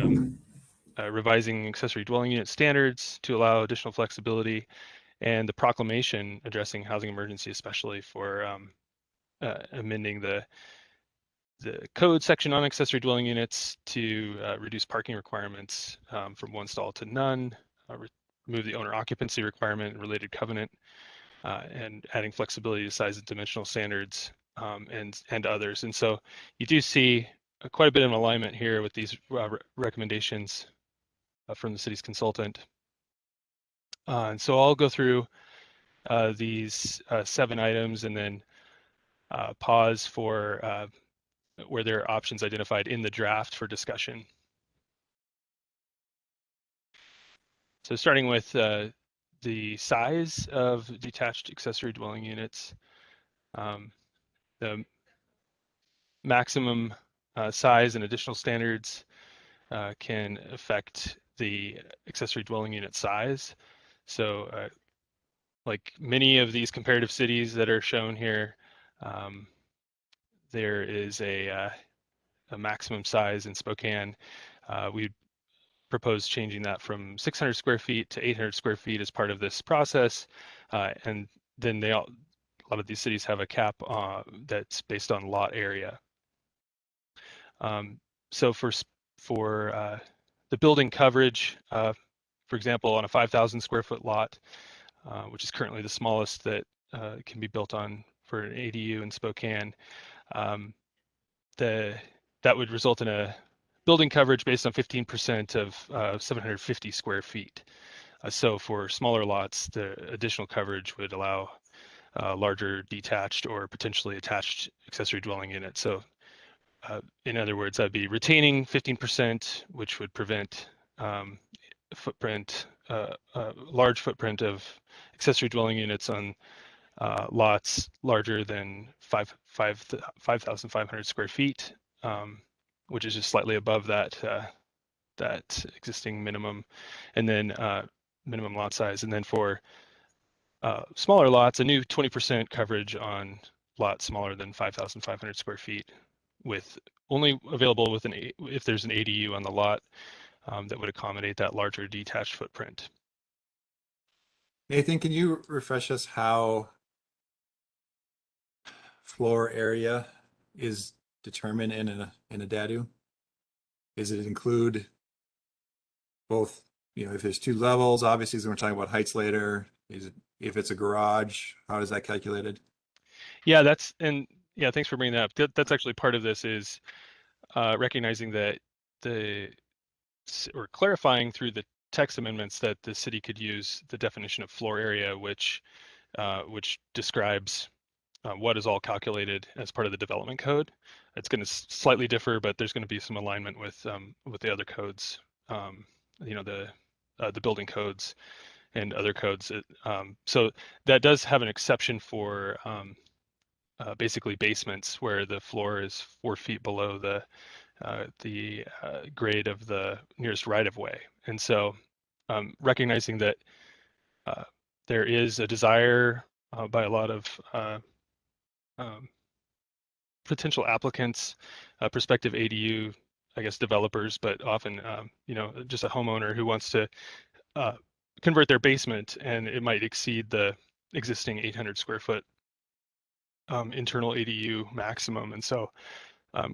revising accessory dwelling unit standards to allow additional flexibility, and the proclamation addressing housing emergency, especially for amending the code section on accessory dwelling units to reduce parking requirements from 1 stall to none, remove the owner occupancy requirement and related covenant, and adding flexibility to size and dimensional standards, and others. And so you do see quite a bit of alignment here with these recommendations from the city's consultant. And so I'll go through these 7 items and then pause for where there are options identified in the draft for discussion. So starting with the size of detached accessory dwelling units, the maximum size and additional standards can affect the accessory dwelling unit size. So like many of these comparative cities that are shown here, there is a maximum size in Spokane. We propose changing that from 600 square feet to 800 square feet as part of this process. And then a lot of these cities have a cap that's based on lot area. So for the building coverage, for example, on a 5,000 square foot lot, which is currently the smallest that can be built on for an ADU in Spokane, that would result in a building coverage based on 15% of 750 square feet. So for smaller lots, the additional coverage would allow larger detached or potentially attached accessory dwelling units. So in other words, I'd be retaining 15%, which would prevent large footprint of accessory dwelling units on lots larger than 5,500 square feet, which is just slightly above that existing minimum, and then minimum lot size. And then for smaller lots, a new 20% coverage on lots smaller than 5,500 square feet, with only available with if there's an ADU on the lot that would accommodate that larger detached footprint. Nathan, can you refresh us how floor area is determined in a DADU? Does it include both, if there's 2 levels, obviously, we're talking about heights later, if it's a garage, how is that calculated? Yeah, thanks for bringing that up. That's actually part of this, is recognizing that or clarifying through the text amendments that the city could use the definition of floor area, which describes what is all calculated as part of the development code. It's going to slightly differ, but there's going to be some alignment with the other codes, the building codes and other codes. So that does have an exception for basically basements, where the floor is 4 feet below the grade of the nearest right-of-way. And so recognizing that there is a desire by a lot of potential applicants, prospective ADU, I guess, developers, but often, just a homeowner who wants to convert their basement, and it might exceed the existing 800 square foot internal ADU maximum. And so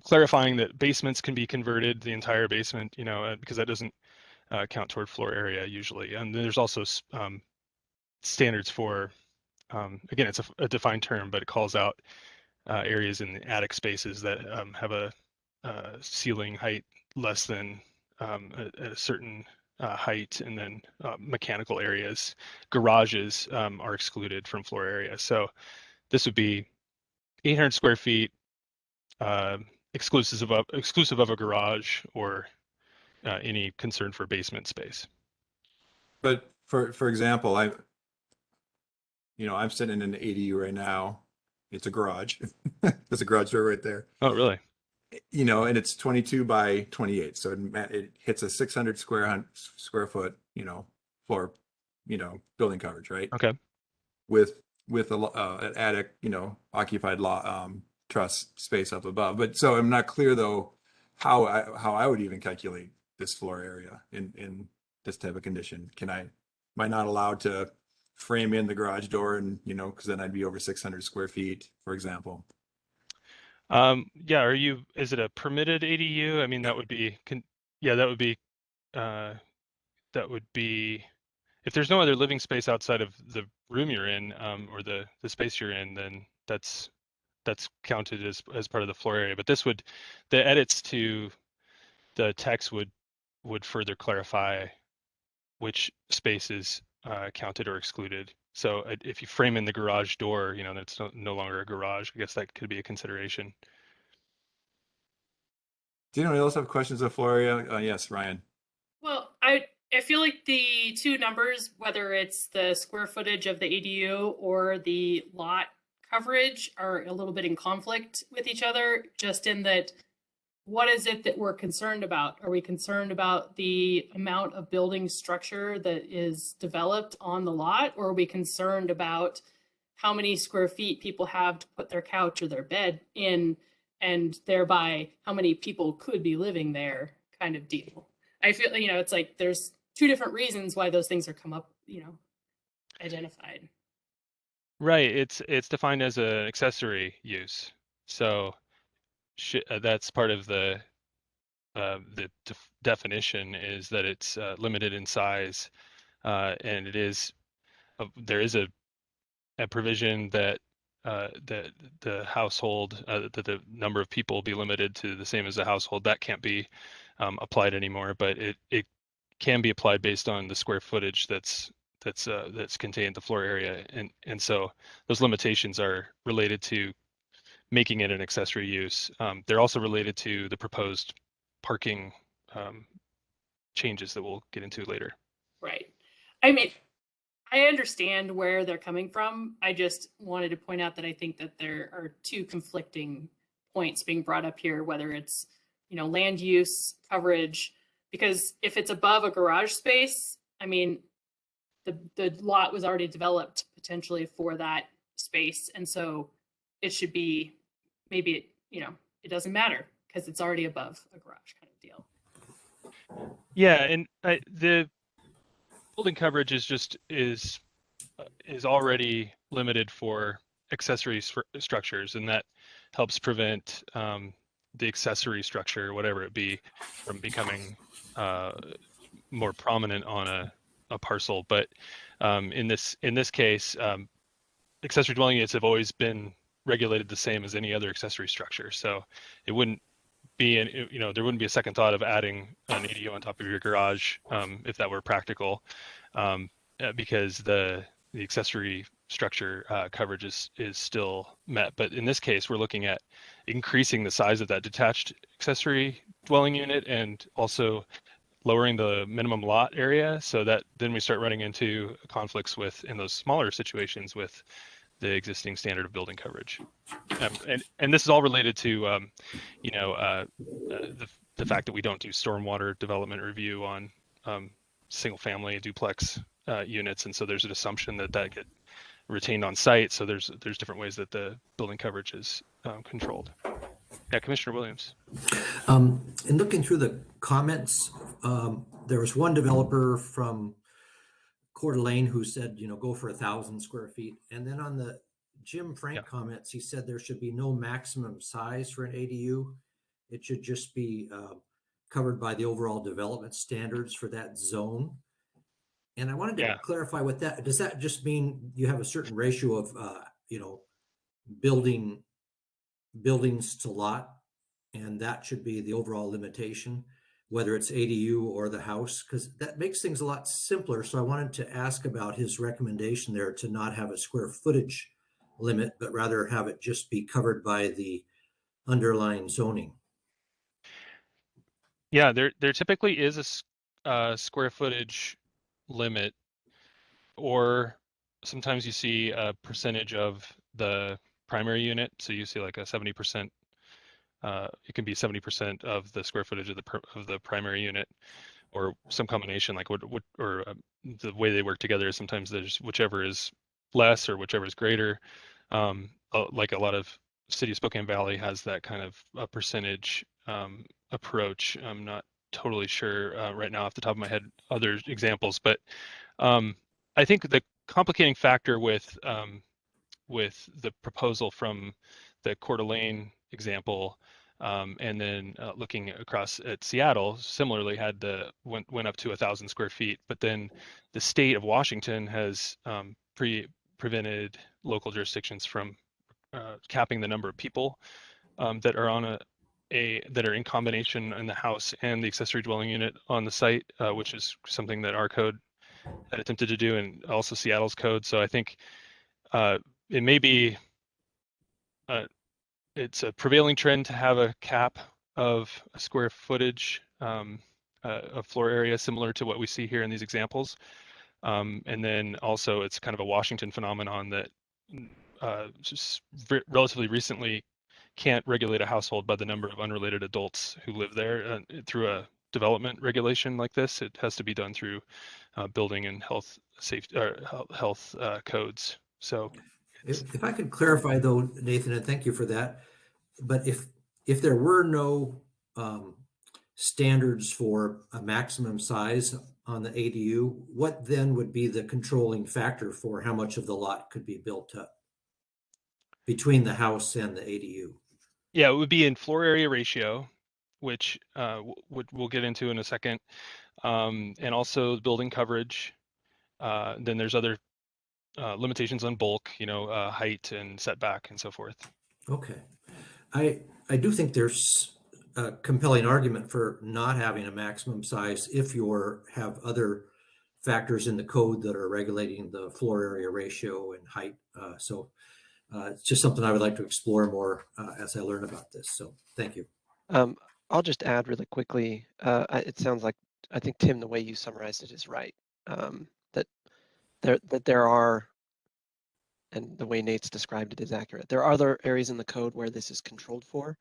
clarifying that basements can be converted, the entire basement, because that doesn't count toward floor area usually. And then there's also standards for, again, it's a defined term, but it calls out areas in the attic spaces that have a ceiling height less than a certain height, and then mechanical areas. Garages are excluded from floor area. So this would be 800 square feet, exclusive of a garage or any concern for basement space. But for example, I'm sitting in an ADU right now. It's a garage. There's a garage door right there. Oh, really? And it's 22 by 28, so it hits a 600 square foot, floor building coverage, right? Okay. With an attic, occupied truss space up above. But so I'm not clear though how I would even calculate this floor area in this type of condition. Am I not allowed to frame in the garage door and, because then I'd be over 600 square feet, for example. Yeah, is it a permitted ADU? I mean, that would be, that would be, if there's no other living space outside of the room you're in, or the space you're in, then that's counted as part of the floor area. But the edits to the text would further clarify which spaces counted or excluded. So if you frame in the garage door, that's no longer a garage. I guess that could be a consideration. Do anyone else have questions of floor area? Yes, Ryan. Well, I feel like the two numbers, whether it's the square footage of the ADU or the lot coverage, are a little bit in conflict with each other, just in that what is it that we're concerned about? Are we concerned about the amount of building structure that is developed on the lot, or are we concerned about how many square feet people have to put their couch or their bed in, and thereby how many people could be living there, kind of deal? I feel, it's like there's two different reasons why those things are come up, identified. Right. It's defined as an accessory use. So that's part of the definition, is that it's limited in size, and there is a provision that the household, that the number of people be limited to the same as the household. That can't be applied anymore, but it can be applied based on the square footage that's contained in the floor area, and so those limitations are related to making it an accessory use. They're also related to the proposed parking changes that we'll get into later. Right. I mean, I understand where they're coming from. I just wanted to point out that I think that there are two conflicting points being brought up here, whether it's, land use, coverage, because if it's above a garage space, I mean, the lot was already developed potentially for that space. And so it should be, maybe it doesn't matter because it's already above a garage kind of deal. Yeah, and the building coverage is already limited for accessory structures, and that helps prevent the accessory structure, whatever it be, from becoming more prominent on a parcel. But in this case, accessory dwelling units have always been regulated the same as any other accessory structure. So it wouldn't be, there wouldn't be a second thought of adding an ADU on top of your garage if that were practical, because the accessory structure coverage is still met. But in this case, we're looking at increasing the size of that detached accessory dwelling unit and also lowering the minimum lot area, so that then we start running into conflicts in those smaller situations with the existing standard of building coverage. And this is all related to the fact that we don't do stormwater development review on single family duplex units, and so there's an assumption that get retained on site. So there's different ways that the building coverage is controlled. Yeah, Commissioner Williams. In looking through the comments, there was one developer from Coeur d'Alene who said, go for 1,000 square feet. And then on the Jim Frank comments, he said there should be no maximum size for an ADU. It should just be covered by the overall development standards for that zone. And I wanted to clarify with that. Does that just mean you have a certain ratio of, buildings to lot, and that should be the overall limitation, whether it's ADU or the house? Because that makes things a lot simpler. So I wanted to ask about his recommendation there to not have a square footage limit, but rather have it just be covered by the underlying zoning. Yeah, there typically is a square footage limit, or sometimes you see a percentage of the primary unit. So you see like a 70%. It can be 70% of the square footage of the primary unit, or some combination, like the way they work together is sometimes there's whichever is less or whichever is greater. Like a lot of City of Spokane Valley has that kind of a percentage approach. I'm not totally sure right now off the top of my head other examples, but I think the complicating factor with the proposal from the Coeur d'Alene example, and then looking across at Seattle, similarly went up to 1,000 square feet, but then the state of Washington has prevented local jurisdictions from capping the number of people that are on that are in combination in the house and the accessory dwelling unit on the site, which is something that our code had attempted to do, and also Seattle's code. So I think it may be it's a prevailing trend to have a cap of a square footage of floor area similar to what we see here in these examples. And then also it's kind of a Washington phenomenon that just relatively recently can't regulate a household by the number of unrelated adults who live there through a development regulation like this. It has to be done through building and health safety or health codes. So if I could clarify though, Nathan, and thank you for that, but if there were no standards for a maximum size on the ADU, what then would be the controlling factor for how much of the lot could be built up between the house and the ADU? Yeah, it would be in floor area ratio, which we'll get into in a second, and also building coverage. Then there's other limitations on bulk, height and setback and so forth. Okay. I do think there's a compelling argument for not having a maximum size if you have other factors in the code that are regulating the floor area ratio and height. So it's just something I would like to explore more as I learn about this. So thank you. I'll just add really quickly. It sounds like, I think, Tim, the way you summarized it is right. That there are, and the way Nate's described it is accurate. There are other areas in the code where this is controlled for.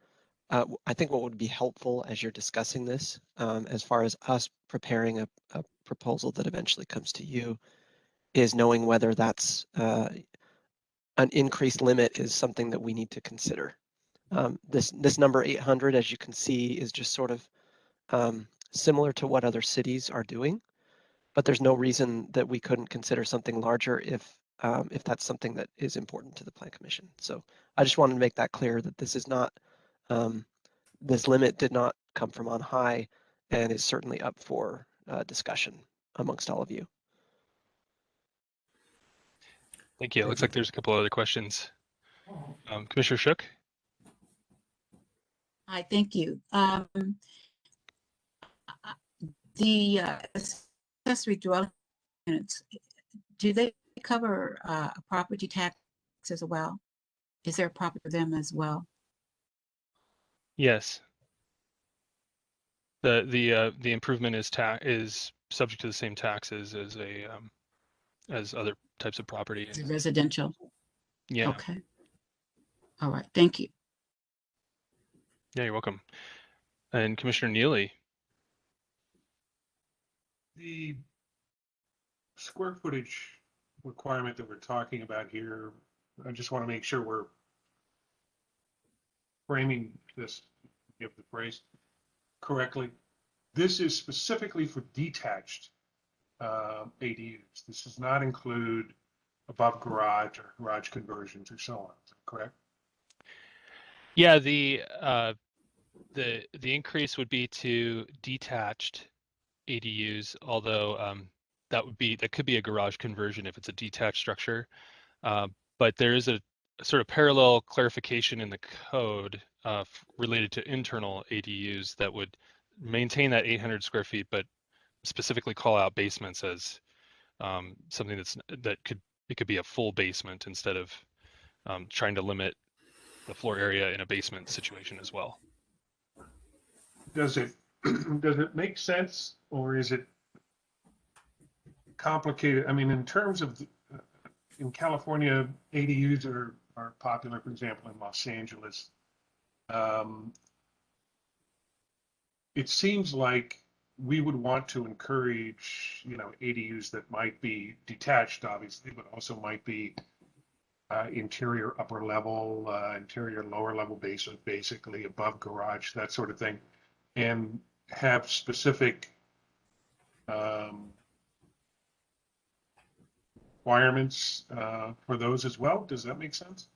I think what would be helpful as you're discussing this, as far as us preparing a proposal that eventually comes to you, is knowing whether that's an increased limit is something that we need to consider. This number 800, as you can see, is just sort of similar to what other cities are doing, but there's no reason that we couldn't consider something larger if that's something that is important to the Plan Commission. So I just wanted to make that clear that this is not, this limit did not come from on high and is certainly up for discussion amongst all of you. Thank you. It looks like there's a couple other questions. Commissioner Shook? Hi, thank you. The accessory dwelling units, do they cover property tax as well? Is there a property for them as well? Yes. The improvement is subject to the same taxes as other types of property. Is it residential? Yeah. Okay. All right. Thank you. Yeah, you're welcome. And Commissioner Neely? The square footage requirement that we're talking about here, I just want to make sure we're framing this, give the phrase correctly. This is specifically for detached ADUs. This does not include above garage or garage conversions or so on. Is that correct? Yeah, the increase would be to detached ADUs, although that could be a garage conversion if it's a detached structure. But there is a sort of parallel clarification in the code related to internal ADUs that would maintain that 800 square feet, but specifically call out basements as something that could be a full basement instead of trying to limit the floor area in a basement situation as well. Does it make sense, or is it complicated? I mean, in terms of in California, ADUs are popular, for example, in Los Angeles. It seems like we would want to encourage, ADUs that might be detached, obviously, but also might be interior upper level, interior lower level basically above garage, that sort of thing, and have specific requirements for those as well. Does that make sense?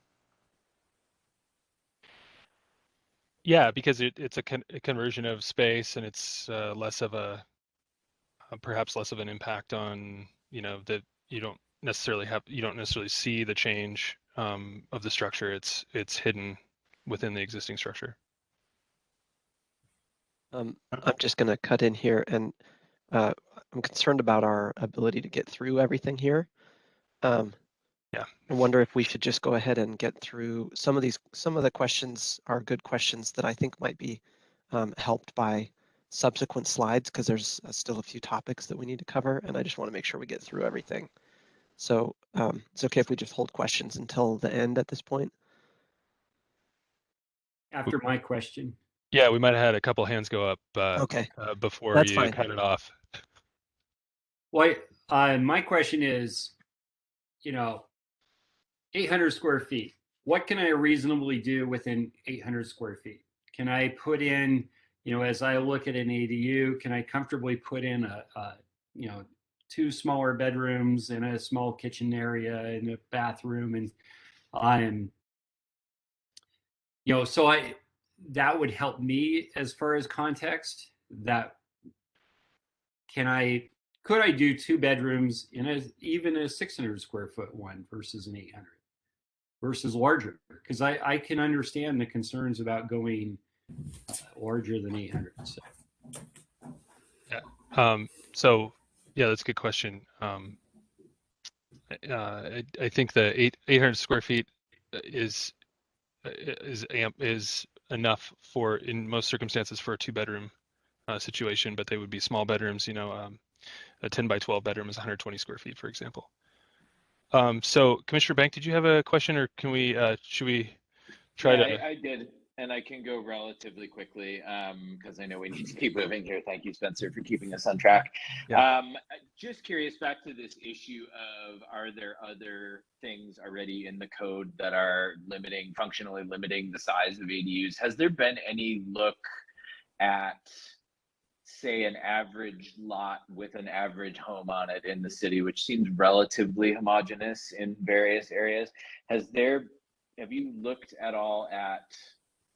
Yeah, because it's a conversion of space, and it's perhaps less of an impact on, that you don't necessarily see the change of the structure. It's hidden within the existing structure. I'm just going to cut in here, and I'm concerned about our ability to get through everything here. Yeah. I wonder if we should just go ahead and get through some of the questions are good questions that I think might be helped by subsequent slides, because there's still a few topics that we need to cover, and I just want to make sure we get through everything. So it's okay if we just hold questions until the end at this point. After my question. Yeah, we might have had a couple hands go up Okay. Before That's you fine. cut it off. Well, my question is, 800 square feet. What can I reasonably do within 800 square feet? Can I put in, as I look at an ADU, can I comfortably put in a 2 smaller bedrooms and a small kitchen area and a bathroom, and that would help me as far as context. That could I do 2 bedrooms in even a 600 square foot one versus an 800 versus larger? Because I can understand the concerns about going larger than 800. So. Yeah. That's a good question. I think the 800 square feet is enough in most circumstances for a 2-bedroom situation, but they would be small bedrooms. A 10 by 12 bedroom is 120 square feet, for example. So Commissioner Bank, did you have a question, or should we try to? I did, and I can go relatively quickly because I know we need to keep moving here. Thank you, Spencer, for keeping us on track. Yeah. Just curious, back to this issue of, are there other things already in the code that are functionally limiting the size of ADUs? Has there been any look at, say, an average lot with an average home on it in the city, which seems relatively homogeneous in various areas? Have you looked at all at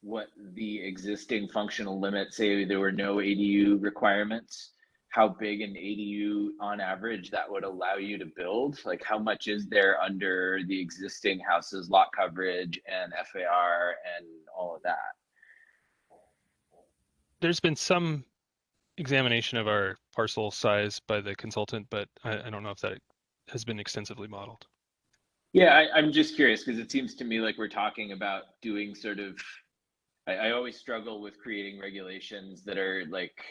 what the existing functional limits, say there were no ADU requirements, how big an ADU on average that would allow you to build? Like, how much is there under the existing houses, lot coverage and FAR and all of that? There's been some examination of our parcel size by the consultant, but I don't know if that has been extensively modeled. Yeah, I'm just curious, because it seems to me like we're talking about doing I always struggle with creating regulations that are like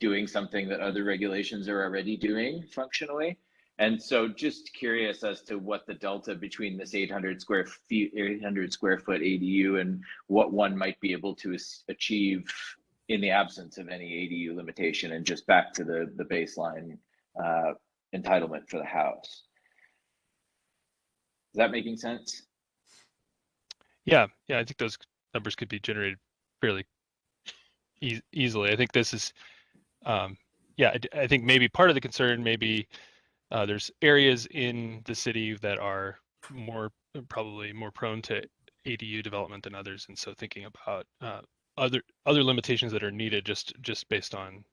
doing something that other regulations are already doing functionally. And so just curious as to what the delta between this 800 square foot ADU and what one might be able to achieve in the absence of any ADU limitation, and just back to the baseline entitlement for the house. Is that making sense? Yeah, I think those numbers could be generated fairly easily. I think this is, I think maybe part of the concern, maybe there's areas in the city that are probably more prone to ADU development than others, and so thinking about other limitations that are needed just based on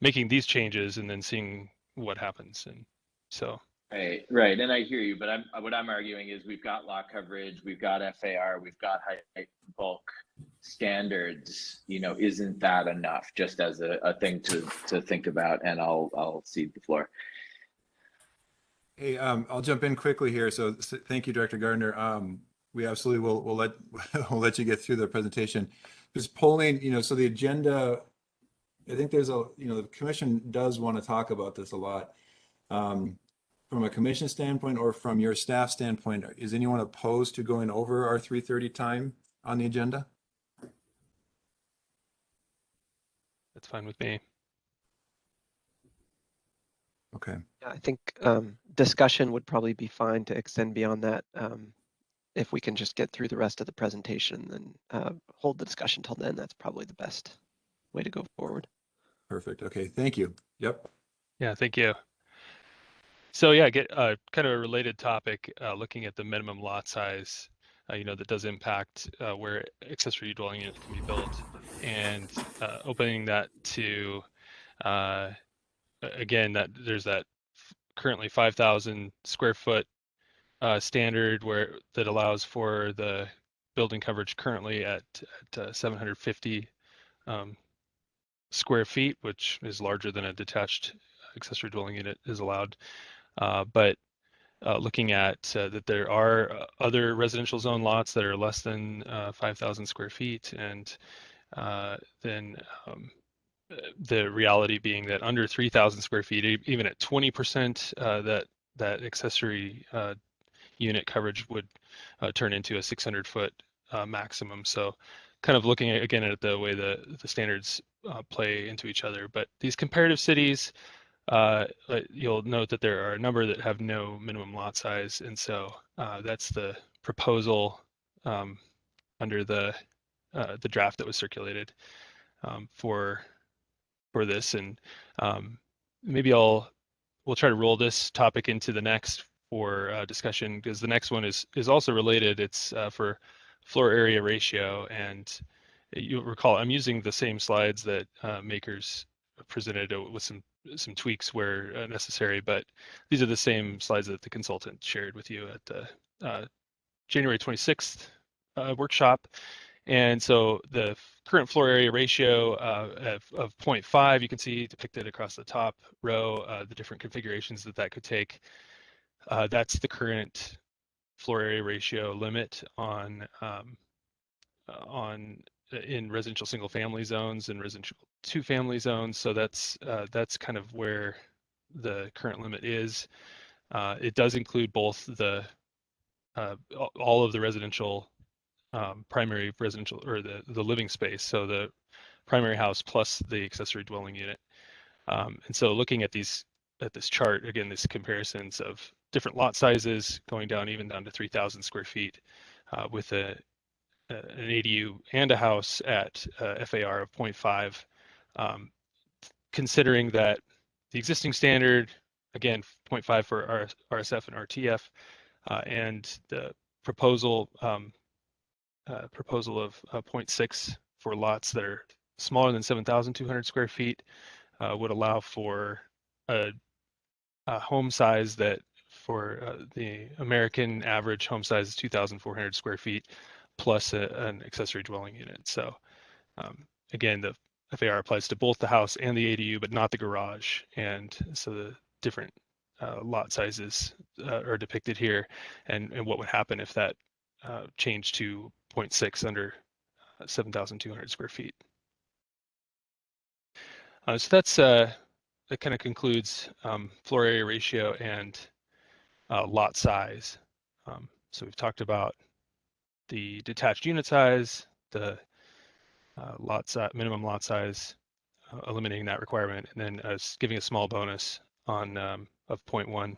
making these changes and then seeing what happens. And so right, and I hear you, but what I'm arguing is we've got lot coverage, we've got FAR, we've got height bulk standards. Isn't that enough, just as a thing to think about? And I'll cede the floor. Hey, I'll jump in quickly here. So thank you, Director Gardner. We absolutely will we'll let you get through the presentation. Just polling, so the agenda, I think there's the commission does want to talk about this a lot. From a commission standpoint or from your staff standpoint, is anyone opposed to going over our 3:30 time on the agenda? that's fine with me. Okay. Yeah, I think discussion would probably be fine to extend beyond that. If we can just get through the rest of the presentation, then hold the discussion till then. That's probably the best way to go forward. Perfect. Okay. Thank you. Yep. Yeah, thank you. So yeah, get kind of a related topic, looking at the minimum lot size, that does impact where accessory dwelling units can be built, and opening that to, again, that there's that currently 5,000 square foot standard that allows for the building coverage currently at 750 square feet, which is larger than a detached accessory dwelling unit is allowed. But looking at that there are other residential zone lots that are less than 5,000 square feet, and then the reality being that under 3,000 square feet, even at 20%, that accessory unit coverage would turn into a 600-foot maximum. So kind of looking at, again, at the way the standards play into each other. But these comparative cities, you'll note that there are a number that have no minimum lot size, and so that's the proposal under the draft that was circulated for this. And maybe we'll try to roll this topic into the next for discussion, because the next one is also related. It's for floor area ratio, and you'll recall I'm using the same slides that makers presented with some tweaks where necessary, but these are the same slides that the consultant shared with you at the January 26th workshop. And so the current floor area ratio of 0.5, you can see depicted across the top row, the different configurations that could take. That's the current floor area ratio limit in residential single family zones and residential 2-family zones. So that's kind of where the current limit is. It does include both all of the residential primary residential, or the living space, so the primary house plus the accessory dwelling unit. And so looking at this chart, again, this comparisons of different lot sizes going down even down to 3,000 square feet with an ADU and a house at FAR of 0.5, considering that the existing standard, again, 0.5 for RSF and RTF, and the proposal of 0.6 for lots that are smaller than 7,200 square feet would allow for a home size that for the American average home size is 2,400 square feet plus an accessory dwelling unit. So again, the FAR applies to both the house and the ADU, but not the garage. And so the different lot sizes are depicted here, and what would happen if that changed to 0.6 under 7,200 square feet. So that kind of concludes floor area ratio and lot size. So we've talked about the detached unit size, the minimum lot size, eliminating that requirement, and then giving a small bonus on of 0.1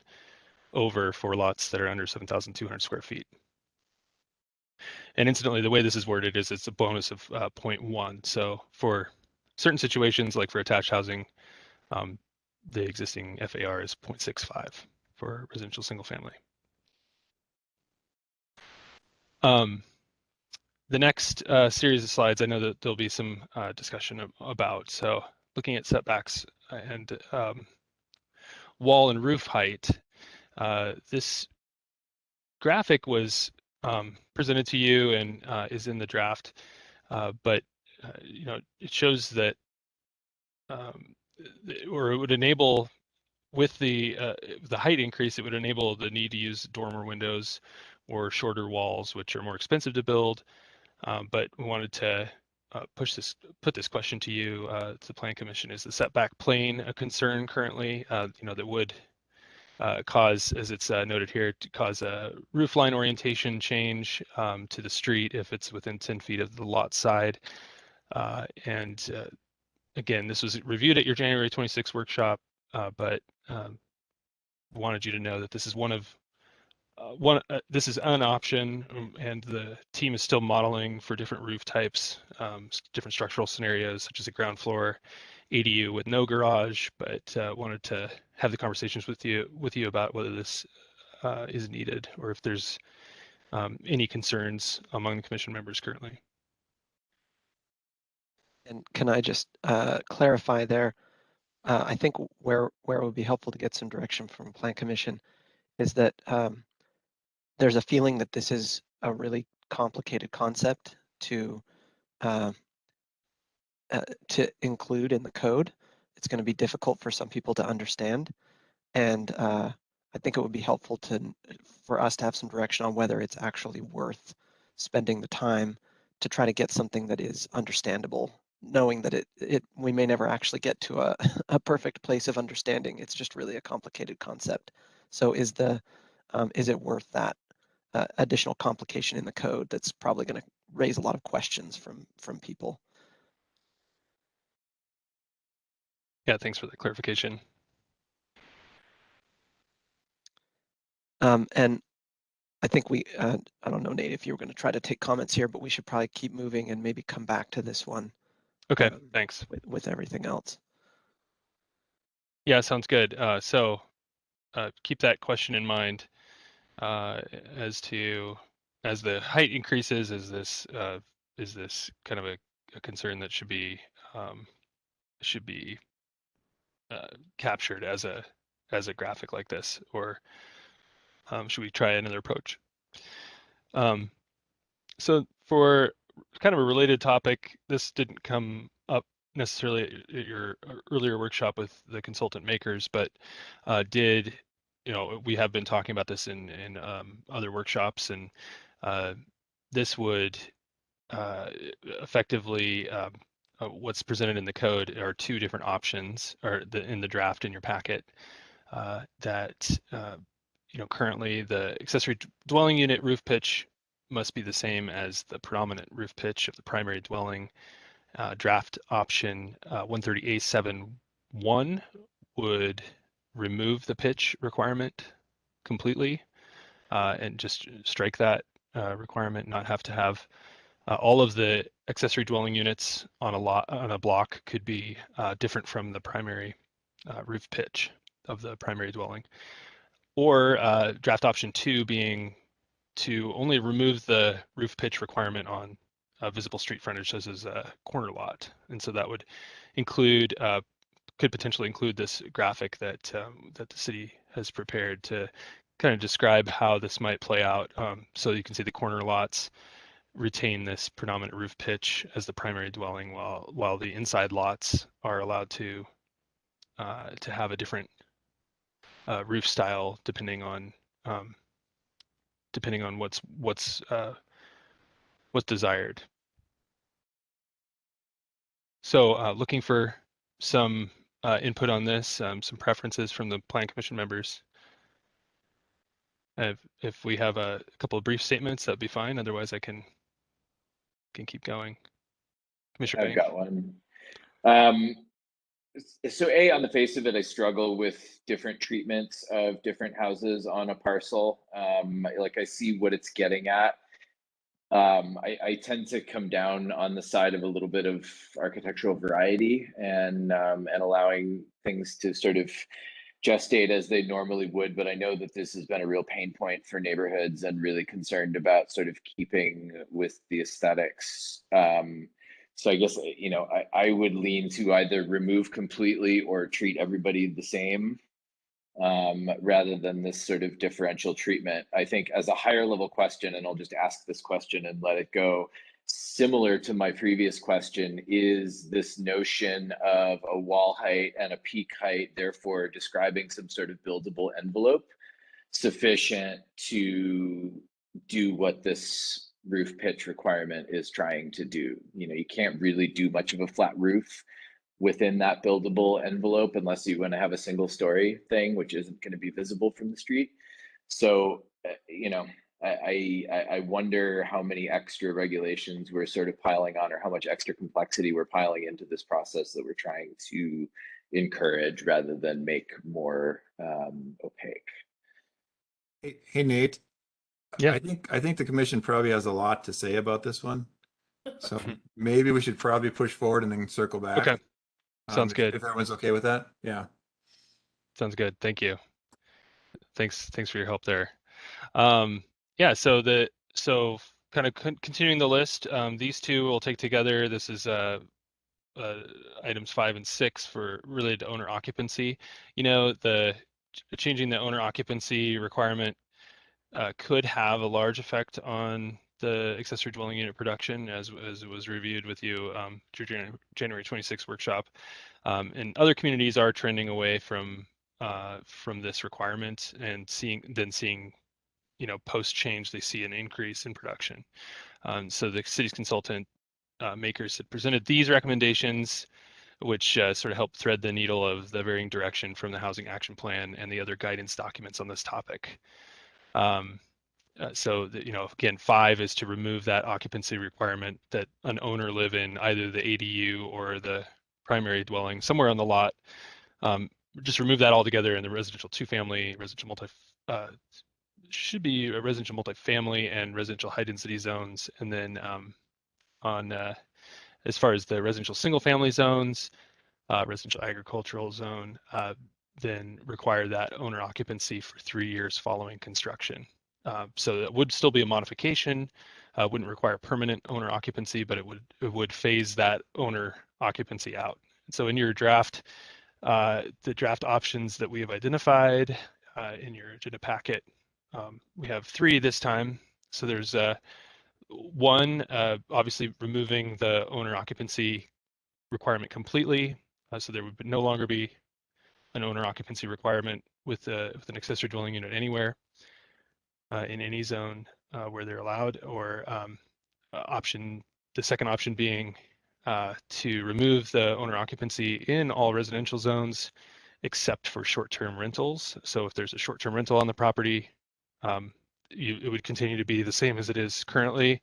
over for lots that are under 7,200 square feet. And incidentally, the way this is worded is it's a bonus of 0.1. So for certain situations, like for attached housing, the existing FAR is 0.65 for residential single family. The next series of slides, I know that there'll be some discussion about. So looking at setbacks and wall and roof height, this graphic was presented to you and is in the draft, but it shows that, or it would enable, with the height increase, it would enable the need to use dormer windows or shorter walls, which are more expensive to build. But we wanted to put this question to you, to the Plan Commission: is the setback plane a concern currently? That would cause, as it's noted here, to cause a roof line orientation change to the street if it's within 10 feet of the lot side. And again, this was reviewed at your January 26th workshop, but wanted you to know that this is this is an option, and the team is still modeling for different roof types, different structural scenarios, such as a ground floor ADU with no garage. But wanted to have the conversations with you about whether this is needed, or if there's any concerns among the commission members currently. And can I just clarify there? I think where it would be helpful to get some direction from Plan Commission is that there's a feeling that this is a really complicated concept to include in the code. It's going to be difficult for some people to understand, and I think it would be helpful for us to have some direction on whether it's actually worth spending the time to try to get something that is understandable, knowing that we may never actually get to a perfect place of understanding. It's just really a complicated concept. So is it worth that additional complication in the code that's probably going to raise a lot of questions from people? Yeah, thanks for the clarification. And I think I don't know, Nate, if you were going to try to take comments here, but we should probably keep moving and maybe come back to this one. Okay, thanks. With everything else. Yeah, sounds good. So keep that question in mind as the height increases. Is this kind of a concern that should be captured as a graphic like this, or should we try another approach? So for kind of a related topic, this didn't come up necessarily at your earlier workshop with the consultant makers, but we have been talking about this in other workshops, and this would effectively what's presented in the code are two different options, or in the draft in your packet, that currently the accessory dwelling unit roof pitch must be the same as the predominant roof pitch of the primary dwelling. Draft option 130A7.1 would remove the pitch requirement completely, and just strike that requirement, not have to have all of the accessory dwelling units on a block could be different from the primary roof pitch of the primary dwelling. Or draft option 2 being to only remove the roof pitch requirement on visible street frontage, such as a corner lot. And so that would could potentially include this graphic that the city has prepared to kind of describe how this might play out. So you can see the corner lots retain this predominant roof pitch as the primary dwelling, while the inside lots are allowed to have a different roof style depending on what's desired. So looking for some input on this, some preferences from the Plan Commission members. If we have a couple of brief statements, that'd be fine. Otherwise, I can keep going. Commissioner I've Banks. got one. So on the face of it, I struggle with different treatments of different houses on a parcel. Like I see what it's getting at. I tend to come down on the side of a little bit of architectural variety and allowing things to sort of gestate as they normally would. But I know that this has been a real pain point for neighborhoods, and really concerned about sort of keeping with the aesthetics. So I guess, I would lean to either remove completely or treat everybody the same, rather than this sort of differential treatment. I think as a higher level question, and I'll just ask this question and let it go, similar to my previous question, is this notion of a wall height and a peak height, therefore describing some sort of buildable envelope, sufficient to do what this roof pitch requirement is trying to do? You can't really do much of a flat roof within that buildable envelope unless you want to have a single story thing, which isn't going to be visible from the street. So, I wonder how many extra regulations we're sort of piling on, or how much extra complexity we're piling into this process that we're trying to encourage rather than make more opaque. Hey, Nate. Yeah. I think the commission probably has a lot to say about this one. So maybe we should probably push forward and then circle back. Okay. Sounds good. If everyone's okay with that. Yeah. Sounds good. Thank you. Thanks for your help there. Yeah, so kind of continuing the list, these two we'll take together. This is items 5 and 6 for related to owner occupancy. You know, changing the owner occupancy requirement could have a large effect on the accessory dwelling unit production, as it was reviewed with you through January 26th workshop. And other communities are trending away from this requirement, and seeing, you know, post change, they see an increase in production. So the city's consultant makers had presented these recommendations, which sort of help thread the needle of the varying direction from the Housing Action Plan and the other guidance documents on this topic. You know, again, 5 is to remove that occupancy requirement that an owner live in either the ADU or the primary dwelling somewhere on the lot. Just remove that altogether in the residential 2-family, residential should be a residential multifamily and residential high density zones. And then as far as the residential single family zones, residential agricultural zone, then require that owner occupancy for 3 years following construction. So that would still be a modification, wouldn't require permanent owner occupancy, but it would phase that owner occupancy out. So in your draft, the draft options that we have identified in your agenda packet, we have 3 this time. So there's 1, obviously removing the owner occupancy requirement completely. So there would no longer be an owner occupancy requirement with an accessory dwelling unit anywhere in any zone where they're allowed, or the second option being to remove the owner occupancy in all residential zones except for short-term rentals. So if there's a short-term rental on the property, it would continue to be the same as it is currently.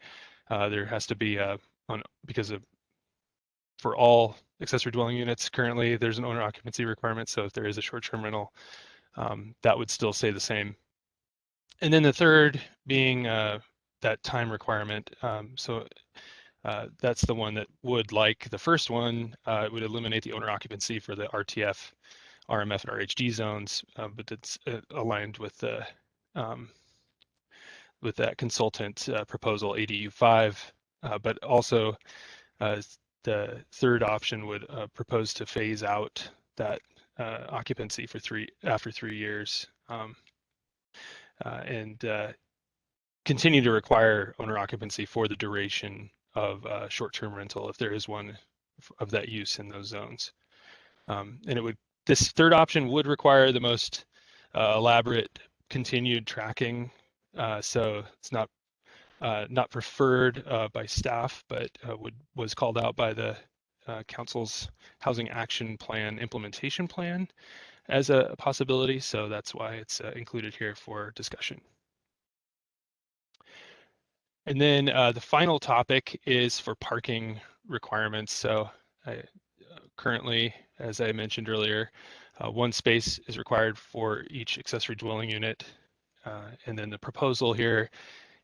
There has to be for all accessory dwelling units currently, there's an owner occupancy requirement. So if there is a short-term rental, that would still stay the same. And then the third being that time requirement. That's the one that would, like the first one, it would eliminate the owner occupancy for the RTF, RMF, and RHD zones, but it's aligned with that consultant proposal ADU 5. But also the third option would propose to phase out that occupancy for after 3 years. And continue to require owner occupancy for the duration of short-term rental if there is one of that use in those zones. And this third option would require the most elaborate continued tracking. So it's not preferred by staff, but was called out by the Council's Housing Action Plan implementation plan as a possibility. So that's why it's included here for discussion. And then the final topic is for parking requirements. So currently, as I mentioned earlier, 1 space is required for each accessory dwelling unit. And then the proposal here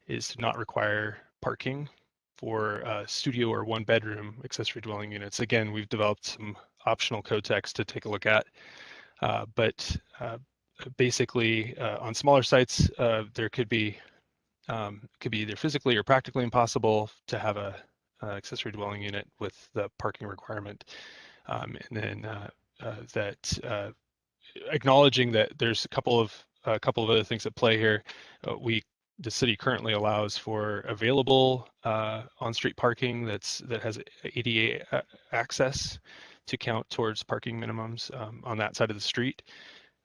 is to not require parking for studio or 1-bedroom accessory dwelling units. Again, we've developed some optional code text to take a look at. But basically, on smaller sites, there could be either physically or practically impossible to have a accessory dwelling unit with the parking requirement. And then acknowledging that there's a couple of other things at play here. The city currently allows for available on-street parking that has ADA access to count towards parking minimums on that side of the street.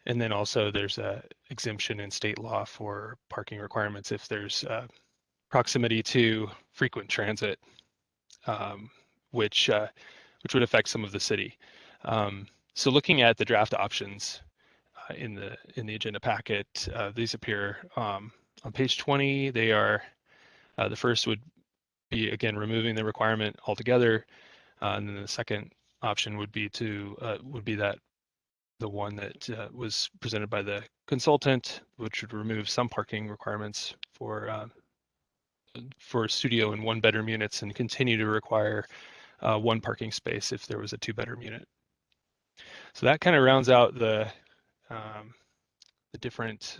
And then also there's a exemption in state law for parking requirements if there's proximity to frequent transit, which would affect some of the city. So looking at the draft options in the agenda packet, these appear On page 20, they are, the first would be, again, removing the requirement altogether. And then the second option would be that the one that was presented by the consultant, which would remove some parking requirements for studio and 1-bedroom units and continue to require one parking space if there was a 2-bedroom unit. So that kind of rounds out the different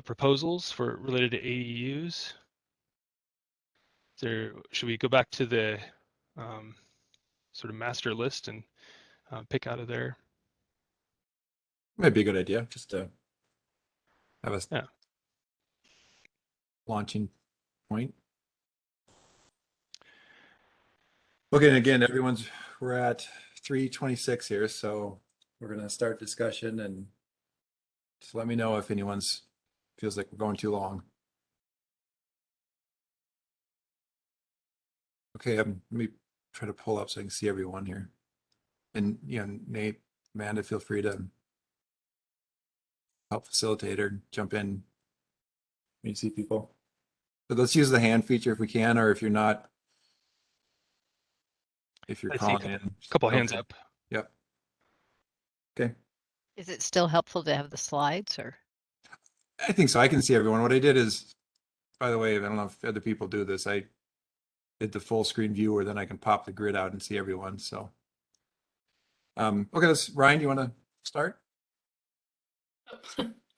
proposals related to ADUs. Should we go back to the sort of master list and pick out of there? Might be a good idea just to have a launching point. Okay, and again, we're at 3:26 here, so we're gonna start discussion, and just let me know if anyone's feels like we're going too long. Okay, let me try to pull up so I can see everyone here. And Nate, Amanda, feel free to help facilitate or jump in when you see people. So let's use the hand feature if we can, or if you're not, if you're calling in. A couple hands up. Yep. Okay. Is it still helpful to have the slides, or? I think so. I can see everyone. What I did is, by the way, I don't know if other people do this, I did the full screen view where then I can pop the grid out and see everyone. So, okay, Ryan, do you want to start?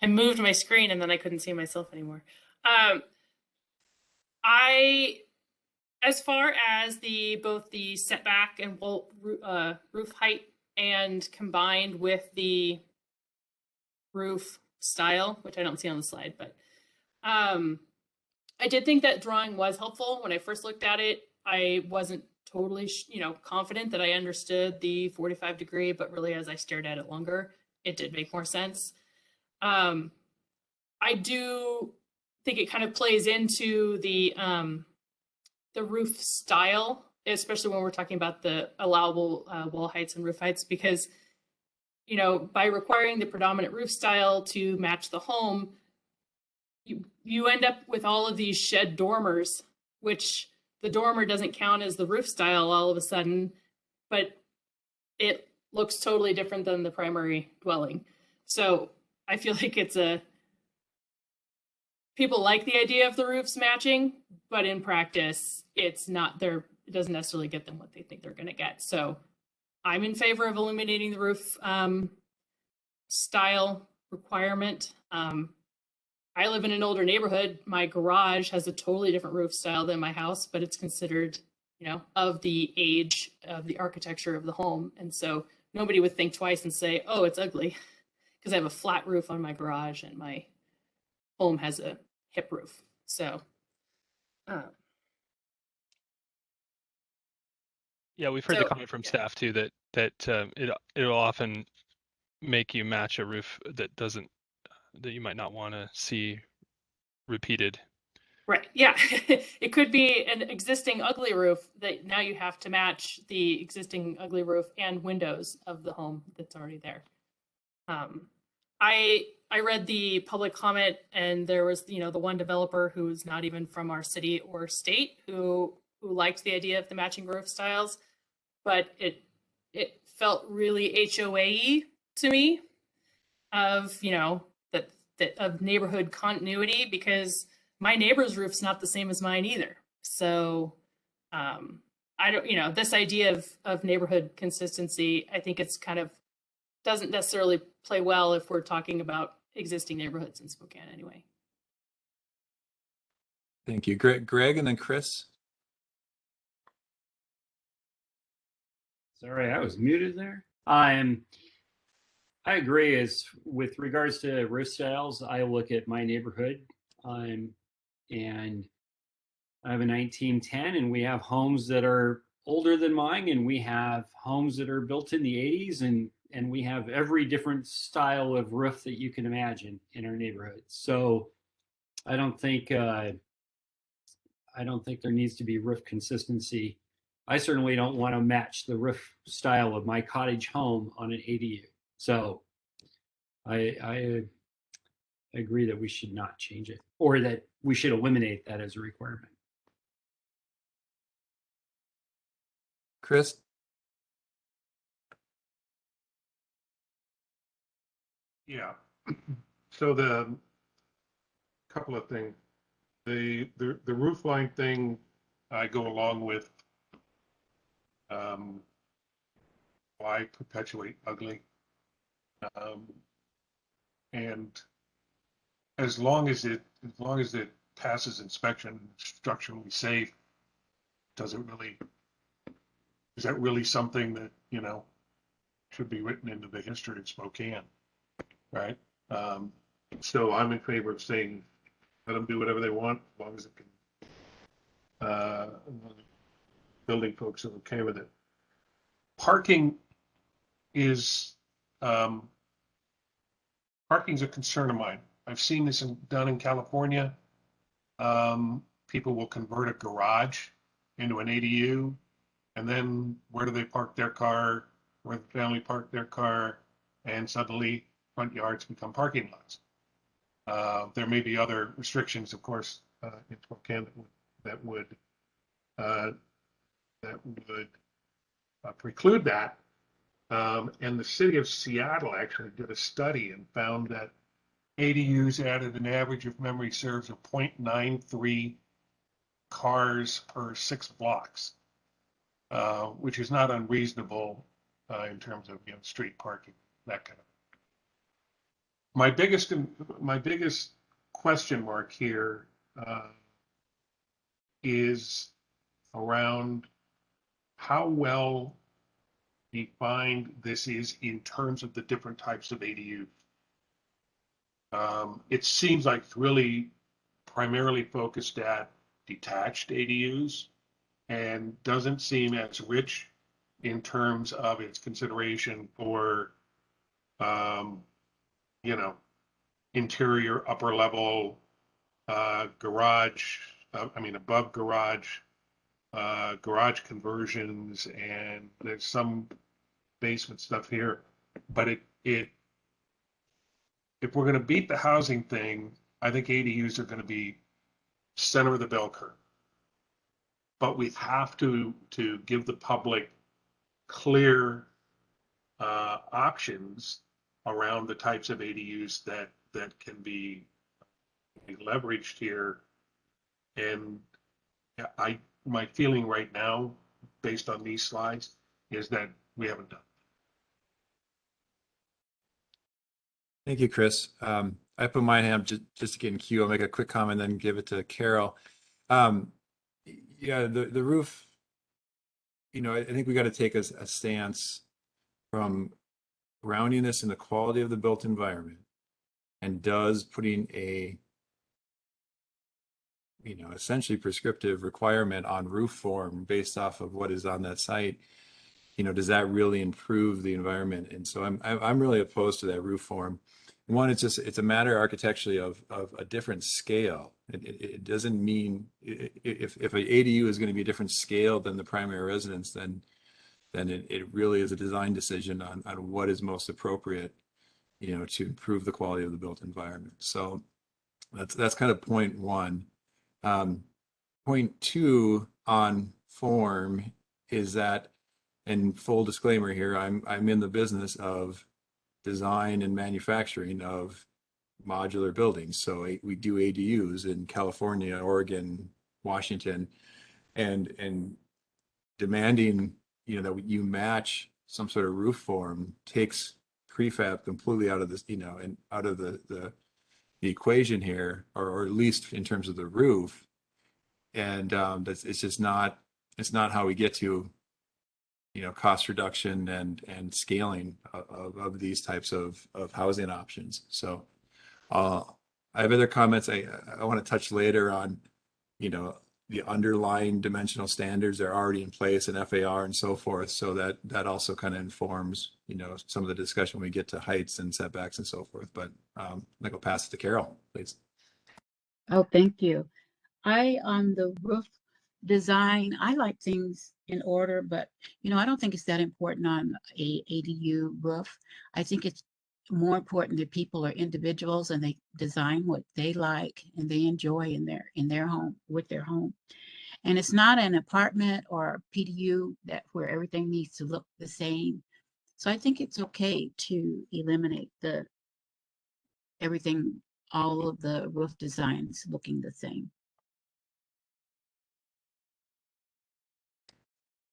I moved my screen and then I couldn't see myself anymore. As far as both the setback and roof height and combined with the roof style, which I don't see on the slide, but I did think that drawing was helpful. When I first looked at it, I wasn't totally, confident that I understood the 45-degree, but really as I stared at it longer, it did make more sense. I do think it kind of plays into the roof style, especially when we're talking about the allowable wall heights and roof heights, because, by requiring the predominant roof style to match the home, you end up with all of these shed dormers, which the dormer doesn't count as the roof style all of a sudden, but it looks totally different than the primary dwelling. So I feel like people like the idea of the roofs matching, but in practice, it's not there. It doesn't necessarily get them what they think they're going to get. So I'm in favor of eliminating the roof style requirement. I live in an older neighborhood. My garage has a totally different roof style than my house, but it's considered, of the age of the architecture of the home. And so nobody would think twice and say, oh, it's ugly, because I have a flat roof on my garage and my home has a hip roof. So, yeah, we've heard the comment from staff too that it'll often make you match a roof that you might not want to see repeated. Right. Yeah. It could be an existing ugly roof that now you have to match the existing ugly roof and windows of the home that's already there. I read the public comment, and there was, the one developer who's not even from our city or state who liked the idea of the matching roof styles, but it felt really HOA-y to me of, of neighborhood continuity, because my neighbor's roof's not the same as mine either. So I don't, this idea of neighborhood consistency, I think it's kind of doesn't necessarily play well if we're talking about existing neighborhoods in Spokane anyway. Thank you. Greg, and then Chris. Sorry, I was muted there. I agree. As with regards to roof styles, I look at my neighborhood, and I have a 1910, and we have homes that are older than mine, and we have homes that are built in the 80s, and we have every different style of roof that you can imagine in our neighborhood. So I don't think there needs to be roof consistency. I certainly don't want to match the roof style of my cottage home on an ADU. So I agree that we should not change it, or that we should eliminate that as a requirement. Chris? Yeah. So the couple of things, the roof line thing, I go along with. Why perpetuate ugly? And as long as it passes inspection, structurally safe, is that really something that, you know, should be written into the history of Spokane, right? So I'm in favor of saying, let them do whatever they want, as long as it can, building folks are okay with it. Parking is, parking's a concern of mine. I've seen this done in California. People will convert a garage into an ADU, and then where do they park their car? Where the family park their car, and suddenly front yards become parking lots. There may be other restrictions, of course, in Spokane that would preclude that. And the city of Seattle actually did a study and found that ADUs added an average, if memory serves, of 0.93 cars per 6 blocks, which is not unreasonable in terms of, you know, street parking, that kind of thing. My biggest question mark here is around how well defined this is in terms of the different types of ADUs. It seems like it's really primarily focused at detached ADUs and doesn't seem as rich in terms of its consideration for, you know, interior, upper level, garage, above garage, garage conversions, and there's some basement stuff here. But if we're going to beat the housing thing, I think ADUs are going to be center of the bell curve. But we have to give the public clear options around the types of ADUs that can be leveraged here. And my feeling right now, based on these slides, is that we haven't done. Thank you, Chris. I put my hand up just to get in queue. I'll make a quick comment, then give it to Carol. Yeah, the roof, you know, I think we got to take a stance from grounding this in the quality of the built environment, and does putting a, you know, essentially prescriptive requirement on roof form based off of what is on that site, you know, does that really improve the environment? And so I'm really opposed to that roof form. One, it's a matter architecturally of a different scale. It doesn't mean if an ADU is going to be a different scale than the primary residence, then it really is a design decision on what is most appropriate, you know, to improve the quality of the built environment. So that's kind of point one. Point two on form is that, and full disclaimer here, I'm in the business of design and manufacturing of modular buildings. So we do ADUs in California, Oregon, Washington, and demanding, you know, that you match some sort of roof form takes prefab completely out of this, you know, and out of the equation here, or at least in terms of the roof. And it's just not, it's not how we get to, you know, cost reduction and scaling of these types of housing options. So I have other comments I want to touch later on, you know, the underlying dimensional standards are already in place in FAR and so forth. So that also kind of informs, you know, some of the discussion when we get to heights and setbacks and so forth. But I'm going to pass it to Carol, please. Oh, thank you. On the roof design, I like things in order, but, you know, I don't think it's that important on a ADU roof. I think it's more important that people are individuals and they design what they like and they enjoy in their home with their home. And it's not an apartment or a PDU that where everything needs to look the same. So I think it's okay to eliminate everything, all of the roof designs looking the same.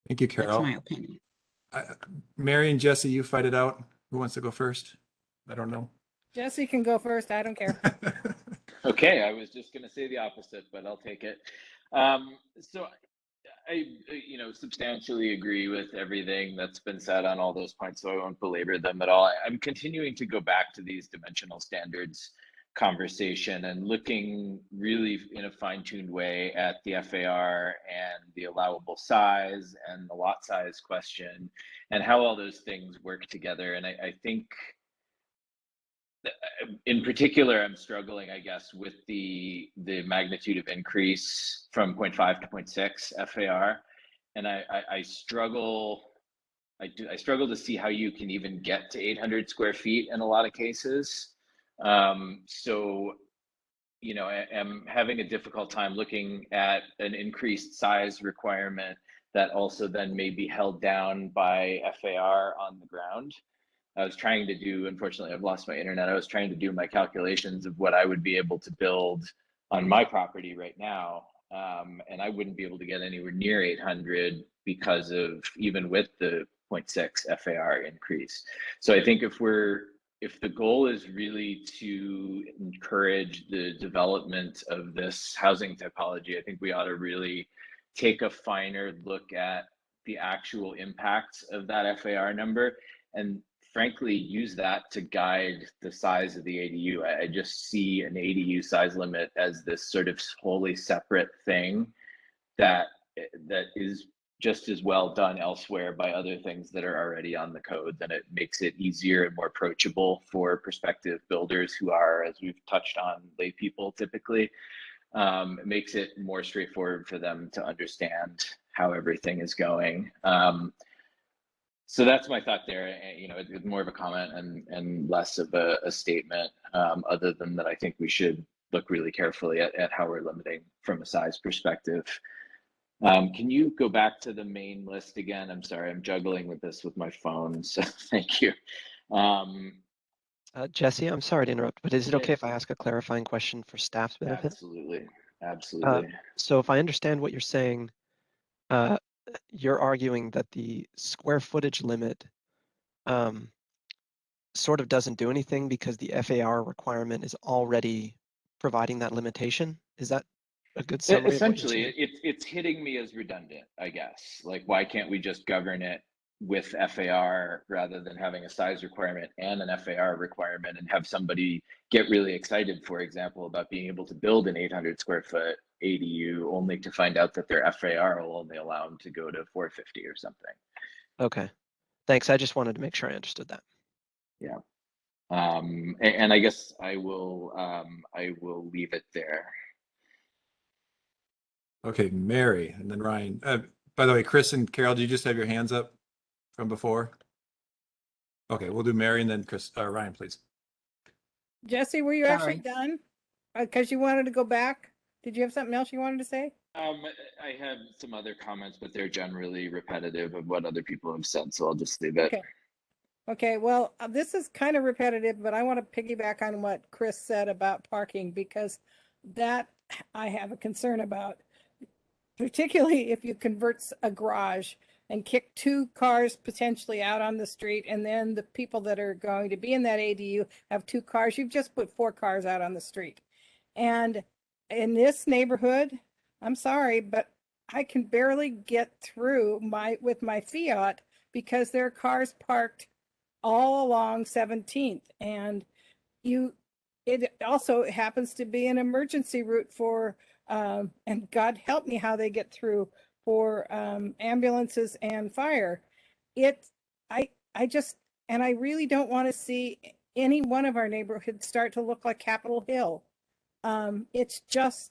Thank you, That's Carol. my opinion. Mary and Jesse, you fight it out. Who wants to go first? I don't know. Jesse can go first. I don't care. Okay, I was just going to say the opposite, but I'll take it. So I, substantially agree with everything that's been said on all those points, so I won't belabor them at all. I'm continuing to go back to these dimensional standards conversation and looking really in a fine-tuned way at the FAR and the allowable size and the lot size question and how all those things work together. And I think in particular, I'm struggling, I guess, with the magnitude of increase from 0.5 to 0.6 FAR, and I struggle. I struggle to see how you can even get to 800 square feet in a lot of cases. So, I am having a difficult time looking at an increased size requirement that also then may be held down by FAR on the ground. I was trying to do, unfortunately, I've lost my internet. I was trying to do my calculations of what I would be able to build on my property right now. And I wouldn't be able to get anywhere near 800 because of even with the 0.6 FAR increase. So I think if the goal is really to encourage the development of this housing typology, I think we ought to really take a finer look at the actual impacts of that FAR number and frankly use that to guide the size of the ADU. I just see an ADU size limit as this sort of wholly separate thing that is just as well done elsewhere by other things that are already on the code. Then it makes it easier and more approachable for prospective builders who are, as we've touched on, lay people typically. It makes it more straightforward for them to understand how everything is going. So that's my thought there. It's more of a comment and less of a statement, other than that I think we should look really carefully at how we're limiting from a size perspective. Can you go back to the main list again? I'm sorry, I'm juggling with this with my phone, so thank you. Jesse, I'm sorry to interrupt, but is it okay if I ask a clarifying question for staff's benefit? Absolutely, absolutely. So if I understand what you're saying, you're arguing that the square footage limit sort of doesn't do anything because the FAR requirement is already providing that limitation. Is that a good summary? Essentially, it's hitting me as redundant, I guess. Like, why can't we just govern it with FAR rather than having a size requirement and an FAR requirement and have somebody get really excited, for example, about being able to build an 800 square foot ADU only to find out that their FAR will only allow them to go to 450 or something. Okay, thanks. I just wanted to make sure I understood that. Yeah. And I guess I will leave it there. Okay, Mary, and then Ryan. By the way, Chris and Carol, do you just have your hands up from before? Okay, we'll do Mary and then Chris. Ryan, please. Jesse, were you actually done? Because you wanted to go back? Did you have something else you wanted to say? I have some other comments, but they're generally repetitive of what other people have said, so I'll just leave it. Okay, well, this is kind of repetitive, but I want to piggyback on what Chris said about parking because that I have a concern about, particularly if you convert a garage and kick 2 cars potentially out on the street, and then the people that are going to be in that ADU have 2 cars. You've just put 4 cars out on the street. And in this neighborhood, I'm sorry, but I can barely get through with my Fiat because there are cars parked all along 17th. And it also happens to be an emergency route for, and God help me how they get through for ambulances and fire. I really don't want to see any one of our neighborhoods start to look like Capitol Hill. It's just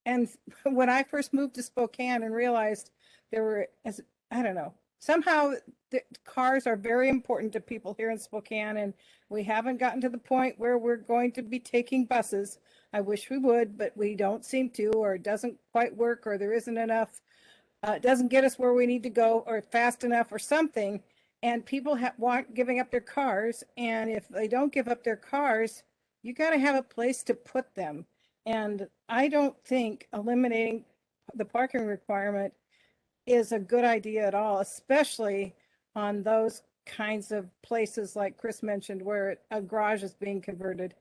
and when I first moved to Spokane and realized there were, I don't know, somehow the cars are very important to people here in Spokane, and we haven't gotten to the point where we're going to be taking buses. I wish we would, but we don't seem to, or it doesn't quite work, or there isn't enough. It doesn't get us where we need to go, or fast enough, or something. And people want giving up their cars, and if they don't give up their cars, you got to have a place to put them. And I don't think eliminating the parking requirement is a good idea at all, especially on those kinds of places like Chris mentioned, where a garage is being converted.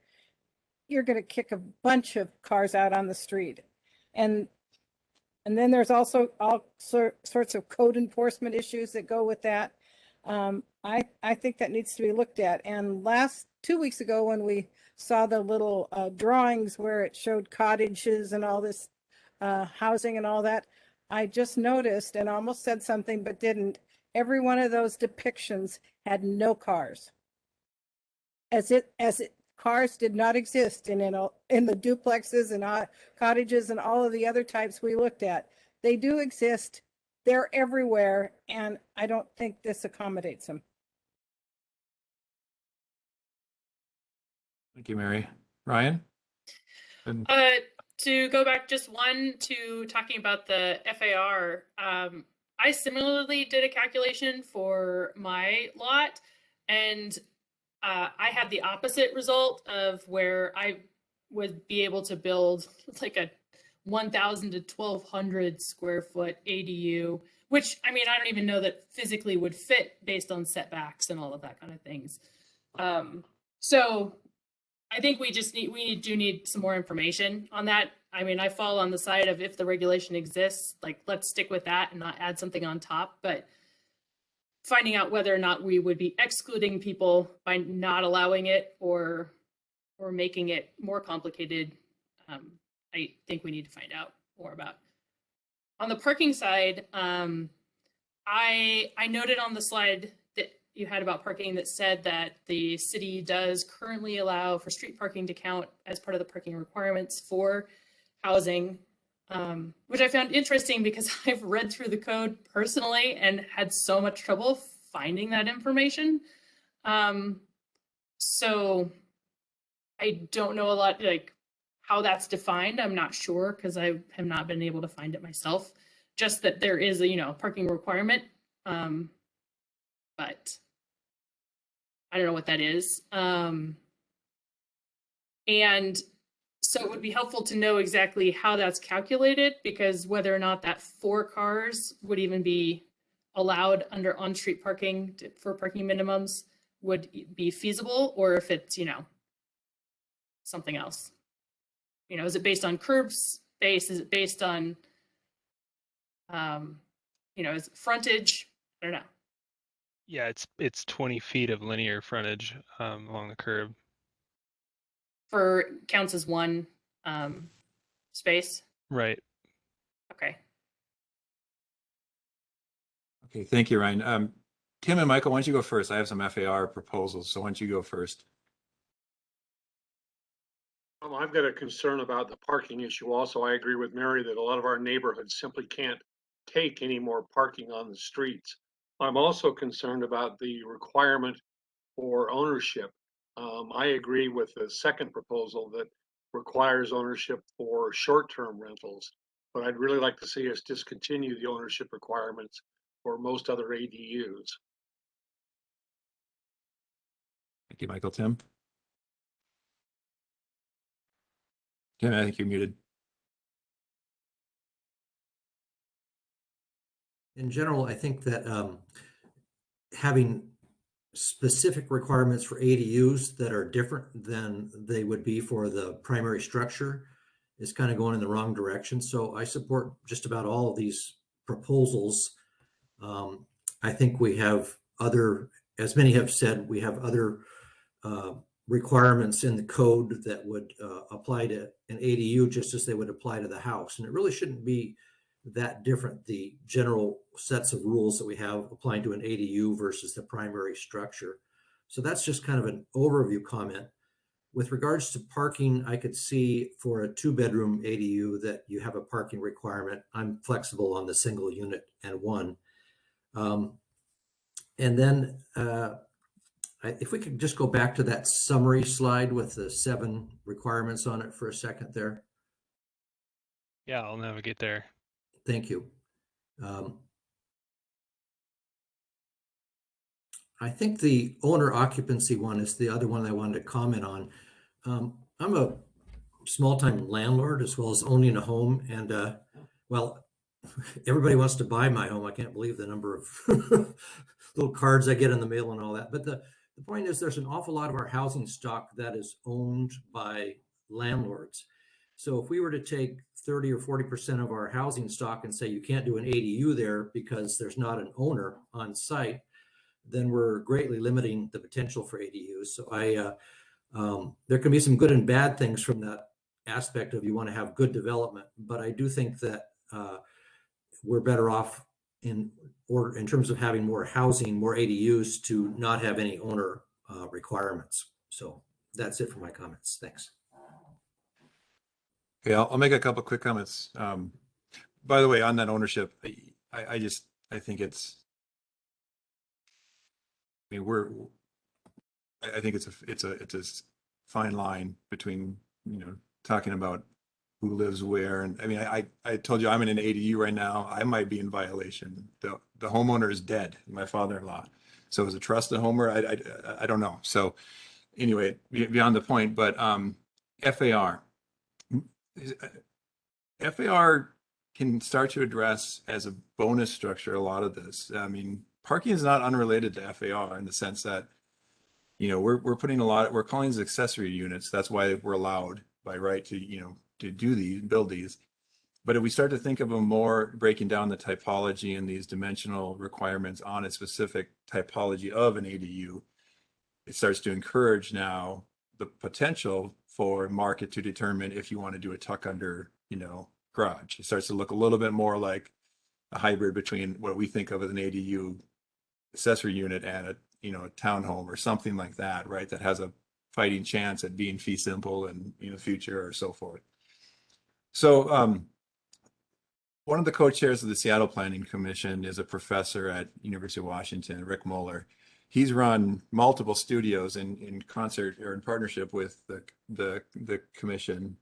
You're going to kick a bunch of cars out on the street. And then there's also all sorts of code enforcement issues that go with that. I think that needs to be looked at. And 2 weeks ago, when we saw the little drawings where it showed cottages and all this housing and all that, I just noticed and almost said something but didn't. Every one of those depictions had no cars. Cars did not exist in the duplexes and cottages and all of the other types we looked at. They do exist. They're everywhere, and I don't think this accommodates them. Thank you, Mary. Ryan? And To go back just one to talking about the FAR, I similarly did a calculation for my lot, and I had the opposite result of where I would be able to build like a 1,000 to 1,200 square foot ADU, which, I mean, I don't even know that physically would fit based on setbacks and all of that kind of things. So I think we do need some more information on that. I mean, I fall on the side of if the regulation exists, like let's stick with that and not add something on top, but finding out whether or not we would be excluding people by not allowing it or making it more complicated, I think we need to find out more about. On the parking side, I noted on the slide that you had about parking that said that the city does currently allow for street parking to count as part of the parking requirements for housing, which I found interesting because I've read through the code personally and had so much trouble finding that information. So I don't know a lot, like how that's defined. I'm not sure because I have not been able to find it myself. Just that there is a, parking requirement, but I don't know what that is. And so it would be helpful to know exactly how that's calculated, because whether or not that 4 cars would even be allowed under on-street parking for parking minimums would be feasible, or if it's, something else. Is it based on curb space? Is it based on, is it frontage? I don't know. Yeah, it's 20 feet of linear frontage along the curb. For counts as one space? Right. Okay. okay, thank you, Ryan. Tim and Michael, why don't you go first? I have some FAR proposals, so why don't you go first? I've got a concern about the parking issue also. I agree with Mary that a lot of our neighborhoods simply can't take any more parking on the streets. I'm also concerned about the requirement for ownership. I agree with the second proposal that requires ownership for short-term rentals, but I'd really like to see us discontinue the ownership requirements for most other ADUs. Thank you, Michael. Tim? Tim, I think you're muted. In general, I think that having specific requirements for ADUs that are different than they would be for the primary structure is kind of going in the wrong direction. So I support just about all of these proposals. I think we have other, as many have said, we have other requirements in the code that would apply to an ADU just as they would apply to the house. And it really shouldn't be that different, the general sets of rules that we have applying to an ADU versus the primary structure. So that's just kind of an overview comment. With regards to parking, I could see for a 2-bedroom ADU that you have a parking requirement. I'm flexible on the single unit and one. And then if we could just go back to that summary slide with the 7 requirements on it for a second there. Yeah, I'll navigate there. Thank you. I think the owner occupancy one is the other one I wanted to comment on. I'm a small-time landlord as well as owning a home, and well, everybody wants to buy my home. I can't believe the number of little cards I get in the mail and all that. But the point is, there's an awful lot of our housing stock that is owned by landlords. So if we were to take 30 or 40% of our housing stock and say you can't do an ADU there because there's not an owner on site, then we're greatly limiting the potential for ADUs. So there can be some good and bad things from that aspect of you want to have good development, but I do think that we're better off in terms of having more housing, more ADUs, to not have any owner requirements. So that's it for my comments. Thanks. Okay, I'll make a couple quick comments. By the way, on that ownership, I think it's, I mean, I think it's a fine line between, talking about who lives where. And I mean, I told you I'm in an ADU right now. I might be in violation. The homeowner is dead, my father-in-law. So is a trust a homeowner? I don't know. So anyway, beyond the point, but FAR can start to address as a bonus structure a lot of this. I mean, parking is not unrelated to FAR in the sense that, we're putting we're calling these accessory units. That's why we're allowed by right to, to do these, build these. But if we start to think of them more, breaking down the typology and these dimensional requirements on a specific typology of an ADU, it starts to encourage now the potential for market to determine if you want to do a tuck under, garage. It starts to look a little bit more like a hybrid between what we think of as an ADU accessory unit and a townhome or something like that, right? That has a fighting chance at being fee simple in the future or so forth. So one of the co-chairs of the Seattle Planning Commission is a professor at University of Washington, Rick Muller. He's run multiple studios in concert or in partnership with the commission,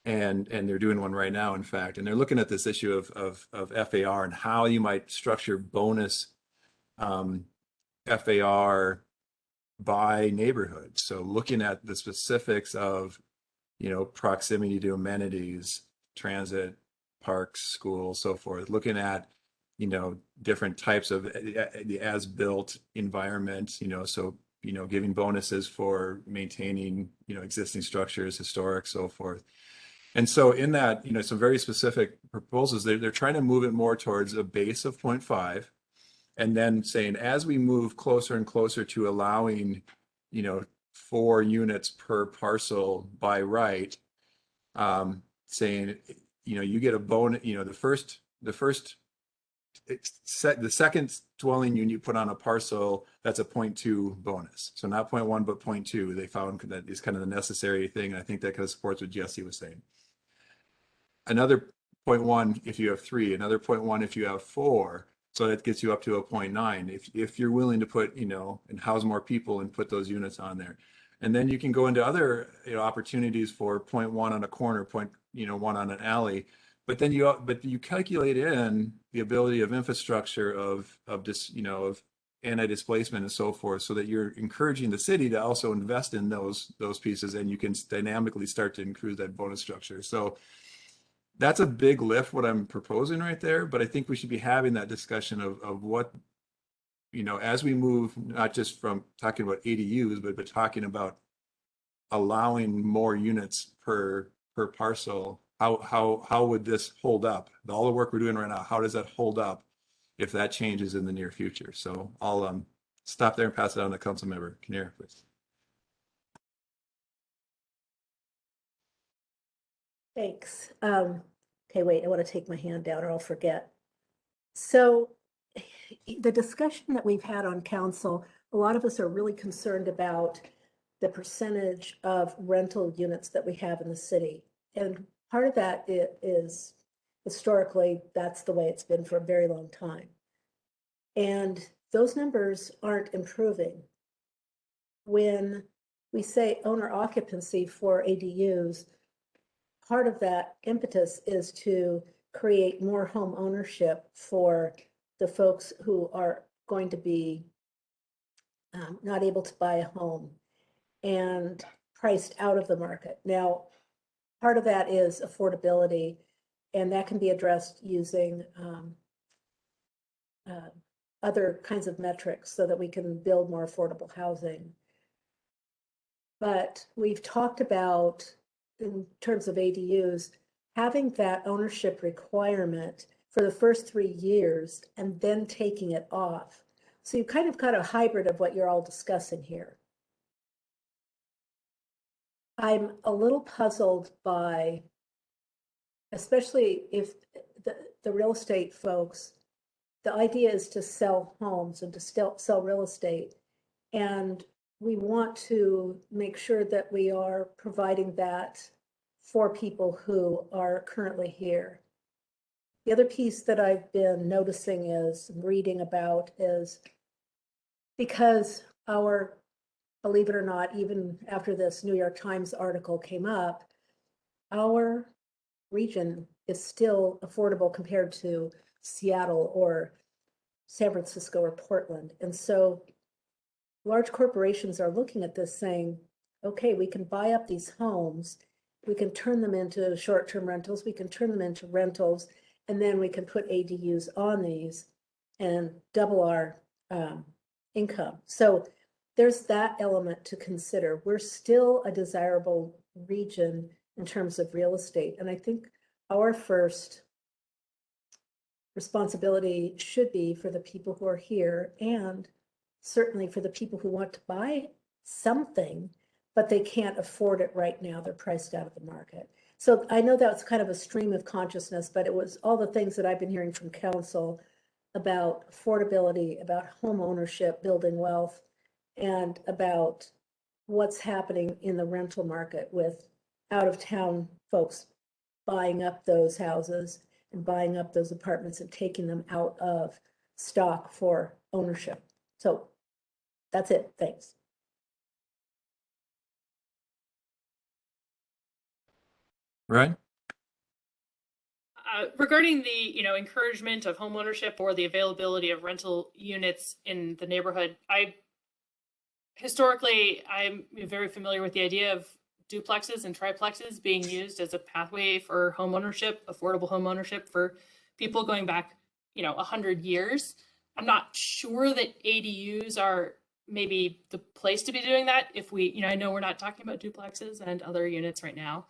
and they're doing one right now, in fact, and they're looking at this issue of FAR and how you might structure bonus FAR by neighborhood. So looking at the specifics of, proximity to amenities, transit, parks, schools, so forth, looking at, different types of the as-built environment, so, giving bonuses for maintaining, existing structures, historic, so forth. And so in that, some very specific proposals, they're trying to move it more towards a base of 0.5. And then saying, as we move closer and closer to allowing, 4 units per parcel by right, saying, you get a bonus, the second dwelling unit you put on a parcel, that's a 0.2 bonus. So not 0.1, but 0.2. They found that is kind of the necessary thing. And I think that kind of supports what Jesse was saying. Another 0.1 if you have 3, another 0.1 if you have 4. So that gets you up to a 0.9 if you're willing to put, and house more people and put those units on there. And then you can go into other opportunities for 0.1 on a corner, 1 on an alley. But then you calculate in the ability of infrastructure of anti-displacement and so forth, so that you're encouraging the city to also invest in those pieces, and you can dynamically start to increase that bonus structure. So that's a big lift, what I'm proposing right there, but I think we should be having that discussion of what, as we move, not just from talking about ADUs, but talking about allowing more units per parcel. How would this hold up? All the work we're doing right now, how does that hold up if that changes in the near future? So I'll stop there and pass it on to Councilmember Kinnear, please. Thanks. Okay, wait, I want to take my hand down or I'll forget. So the discussion that we've had on council, a lot of us are really concerned about the percentage of rental units that we have in the city. And part of that is historically, that's the way it's been for a very long time. And those numbers aren't improving. When we say owner occupancy for ADUs, part of that impetus is to create more home ownership for the folks who are going to be not able to buy a home and priced out of the market. Now, part of that is affordability, and that can be addressed using other kinds of metrics so that we can build more affordable housing. But we've talked about, in terms of ADUs, having that ownership requirement for the first 3 years and then taking it off. So you've kind of got a hybrid of what you're all discussing here. I'm a little puzzled by, especially if the real estate folks, the idea is to sell homes and to still sell real estate. And we want to make sure that we are providing that for people who are currently here. The other piece that I've been noticing is, reading about, is because our, believe it or not, even after this New York Times article came up, our region is still affordable compared to Seattle or San Francisco or Portland. And so large corporations are looking at this saying, okay, we can buy up these homes, we can turn them into short-term rentals, we can turn them into rentals, and then we can put ADUs on these and double our income. So there's that element to consider. We're still a desirable region in terms of real estate. And I think our first responsibility should be for the people who are here, and certainly for the people who want to buy something, but they can't afford it right now. They're priced out of the market. So I know that's kind of a stream of consciousness, but it was all the things that I've been hearing from council about affordability, about home ownership, building wealth, and about what's happening in the rental market with out-of-town folks buying up those houses and buying up those apartments and taking them out of stock for ownership. So that's it. Thanks. Right. Regarding the encouragement of homeownership or the availability of rental units in the neighborhood, I'm very familiar with the idea of duplexes and triplexes being used as a pathway for homeownership, affordable homeownership for people going back 100 years. I'm not sure that ADUs are maybe the place to be doing that. If we, I know we're not talking about duplexes and other units right now.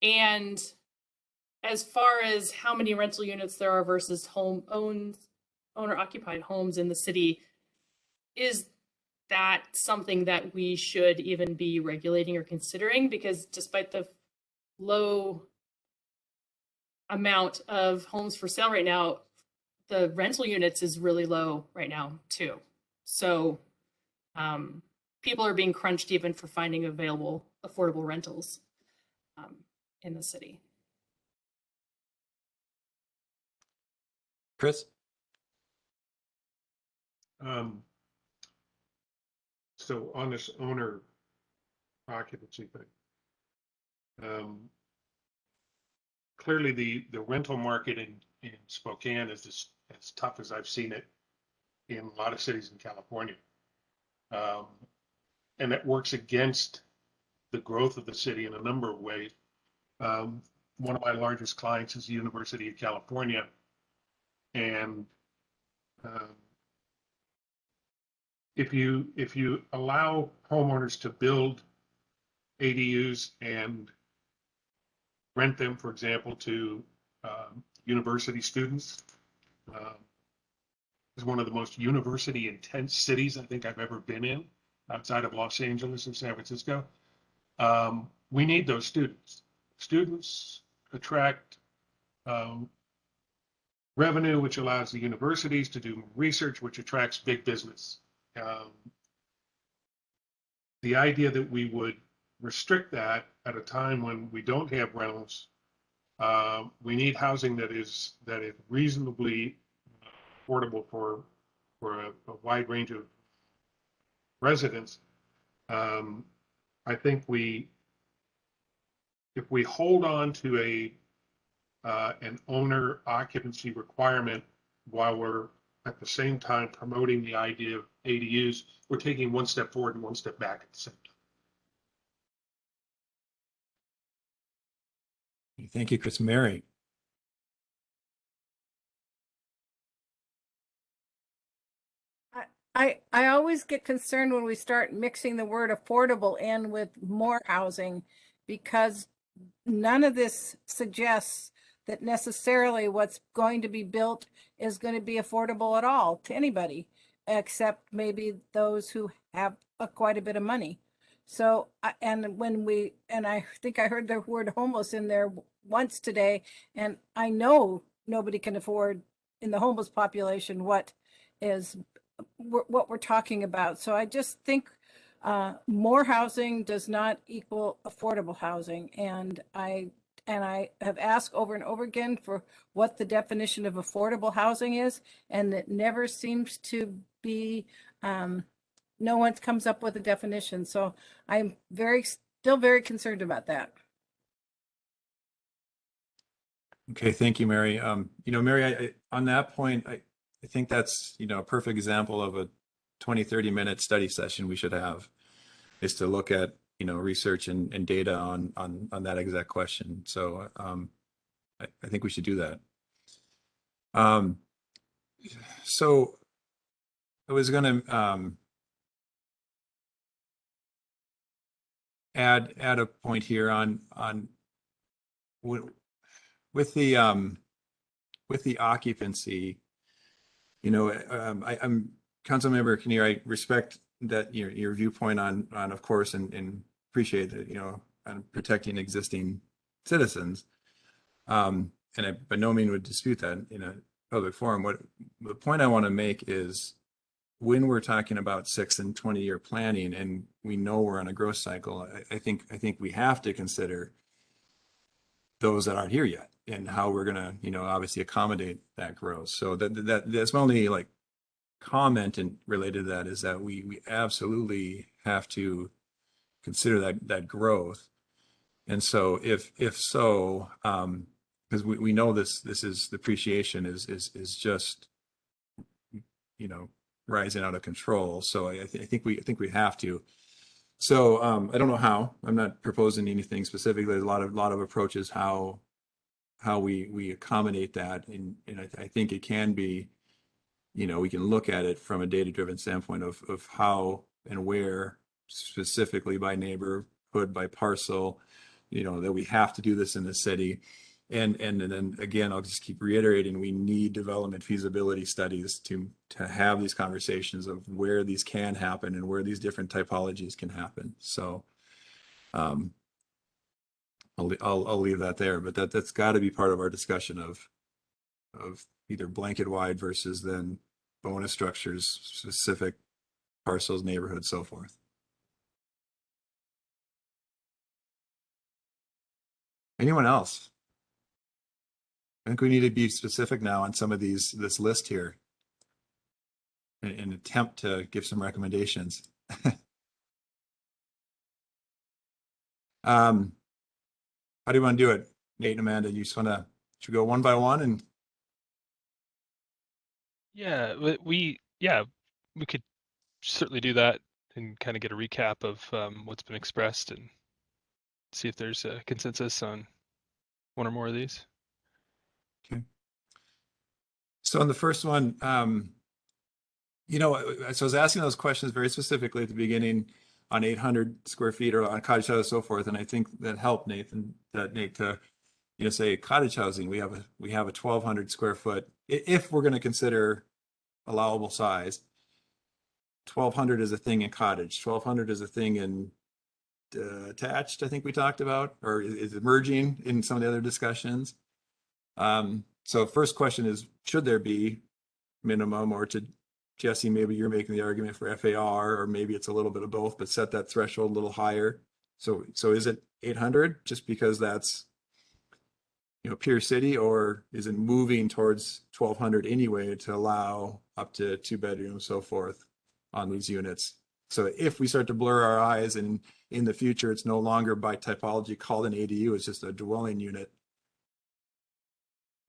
And as far as how many rental units there are versus owner-occupied homes in the city, is that something that we should even be regulating or considering? Because despite the low amount of homes for sale right now, the rental units is really low right now too. So people are being crunched even for finding available affordable rentals in the city. Chris? So on this owner occupancy thing, clearly the rental market in Spokane is as tough as I've seen it in a lot of cities in California. And that works against the growth of the city in a number of ways. One of my largest clients is the University of California. And if you allow homeowners to build ADUs and rent them, for example, to university students, is one of the most university intense cities I think I've ever been in, outside of Los Angeles and San Francisco. We need those students. Students attract revenue, which allows the universities to do research, which attracts big business. The idea that we would restrict that at a time when we don't have rentals, we need housing that is reasonably affordable for a wide range of residents. I think if we hold on to an owner occupancy requirement while we're at the same time promoting the idea of ADUs, we're taking one step forward and one step back at the same time. Thank you, Chris. Mary. I always get concerned when we start mixing the word affordable in with more housing, because none of this suggests that necessarily what's going to be built is going to be affordable at all to anybody, except maybe those who have quite a bit of money. So, and I think I heard the word homeless in there once today, and I know nobody can afford in the homeless population what we're talking about. So I just think more housing does not equal affordable housing. And I have asked over and over again for what the definition of affordable housing is, and it never seems to be, no one comes up with a definition. So I'm still very concerned about that. Okay, thank you, Mary. Mary, on that point, I think that's, a perfect example of a 20-30 minute study session we should have, is to look at, research and data on that exact question. So I think we should do that. So I was going to add a point here on with the occupancy. I'm Councilmember Kinnear. I respect that your viewpoint on of course, and appreciate that, on protecting existing citizens. And I by no means would dispute that in a public forum. What the point I want to make is, when we're talking about 6 and 20-year planning, and we know we're on a growth cycle, I think we have to consider those that aren't here yet, and how we're gonna, obviously accommodate that growth. So that's my only comment and related to that, is that we absolutely have to consider that growth. And so if so, because we know this is depreciation is just, rising out of control. So I think we have to. So I don't know how. I'm not proposing anything specifically. There's a lot of approaches how we accommodate that, and I think it can be, we can look at it from a data-driven standpoint of how and where, specifically by neighborhood, by parcel, that we have to do this in the city. And then again, I'll just keep reiterating, we need development feasibility studies to have these conversations of where these can happen and where these different typologies can happen. So I'll leave that there, but that's got to be part of our discussion of either blanket wide versus then bonus structures, specific parcels, neighborhoods, so forth. Anyone else? I think we need to be specific now on some of this list here, and attempt to give some recommendations. How do you want to do it, Nate and Amanda? You just should we go one by one? And Yeah, we could certainly do that and kind of get a recap of what's been expressed and see if there's a consensus on one or more of these. Okay. So on the first one, so I was asking those questions very specifically at the beginning on 800 square feet or on cottage house, so forth. And I think that helped Nate to, say cottage housing, we have a 1,200 square foot, if we're going to consider allowable size. 1,200 is a thing in cottage, 1,200 is a thing in attached, I think we talked about, or is emerging in some of the other discussions. So first question is, should there be minimum, or to Jesse, maybe you're making the argument for FAR, or maybe it's a little bit of both, but set that threshold a little higher. So is it 800 just because that's Pier City, or is it moving towards 1,200 anyway to allow up to 2 bedrooms, so forth on these units? So if we start to blur our eyes and in the future, it's no longer by typology called an ADU, it's just a dwelling unit,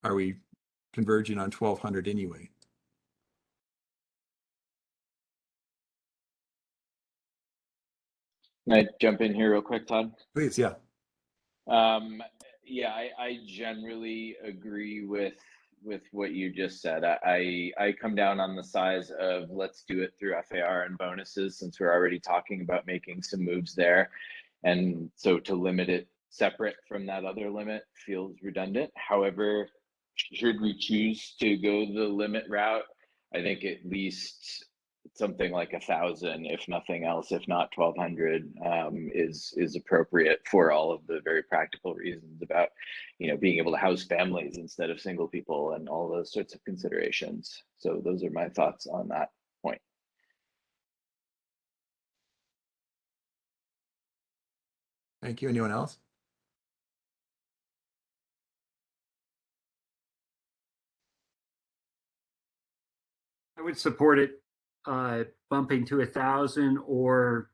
are we converging on 1,200 anyway? Can I jump in here real quick, Todd? Please, yeah. Yeah, I generally agree with what you just said. I come down on the size of let's do it through FAR and bonuses, since we're already talking about making some moves there. And so to limit it separate from that other limit feels redundant. However, should we choose to go the limit route, I think at least something like 1,000, if nothing else, if not 1,200, is appropriate for all of the very practical reasons about, being able to house families instead of single people and all those sorts of considerations. So those are my thoughts on that point. Thank you. Anyone else? I would support it bumping to 1,000, or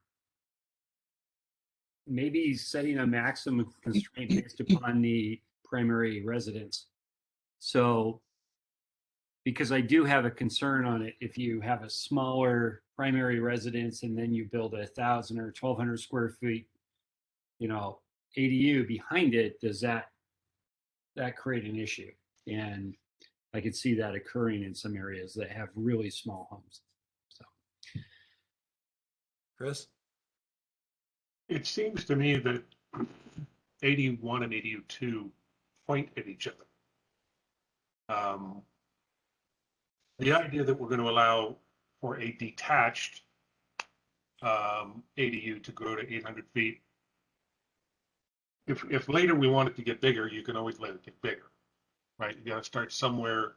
maybe setting a maximum constraint based upon the primary residence. So, because I do have a concern on it, if you have a smaller primary residence and then you build 1,000 or 1,200 square feet, ADU behind it, does that create an issue? And I could see that occurring in some areas that have really small homes. So, Chris? It seems to me that ADU1 and ADU2 point at each other. The idea that we're going to allow for a detached ADU to grow to 800 feet, if later we want it to get bigger, you can always let it get bigger, right? You got to start somewhere,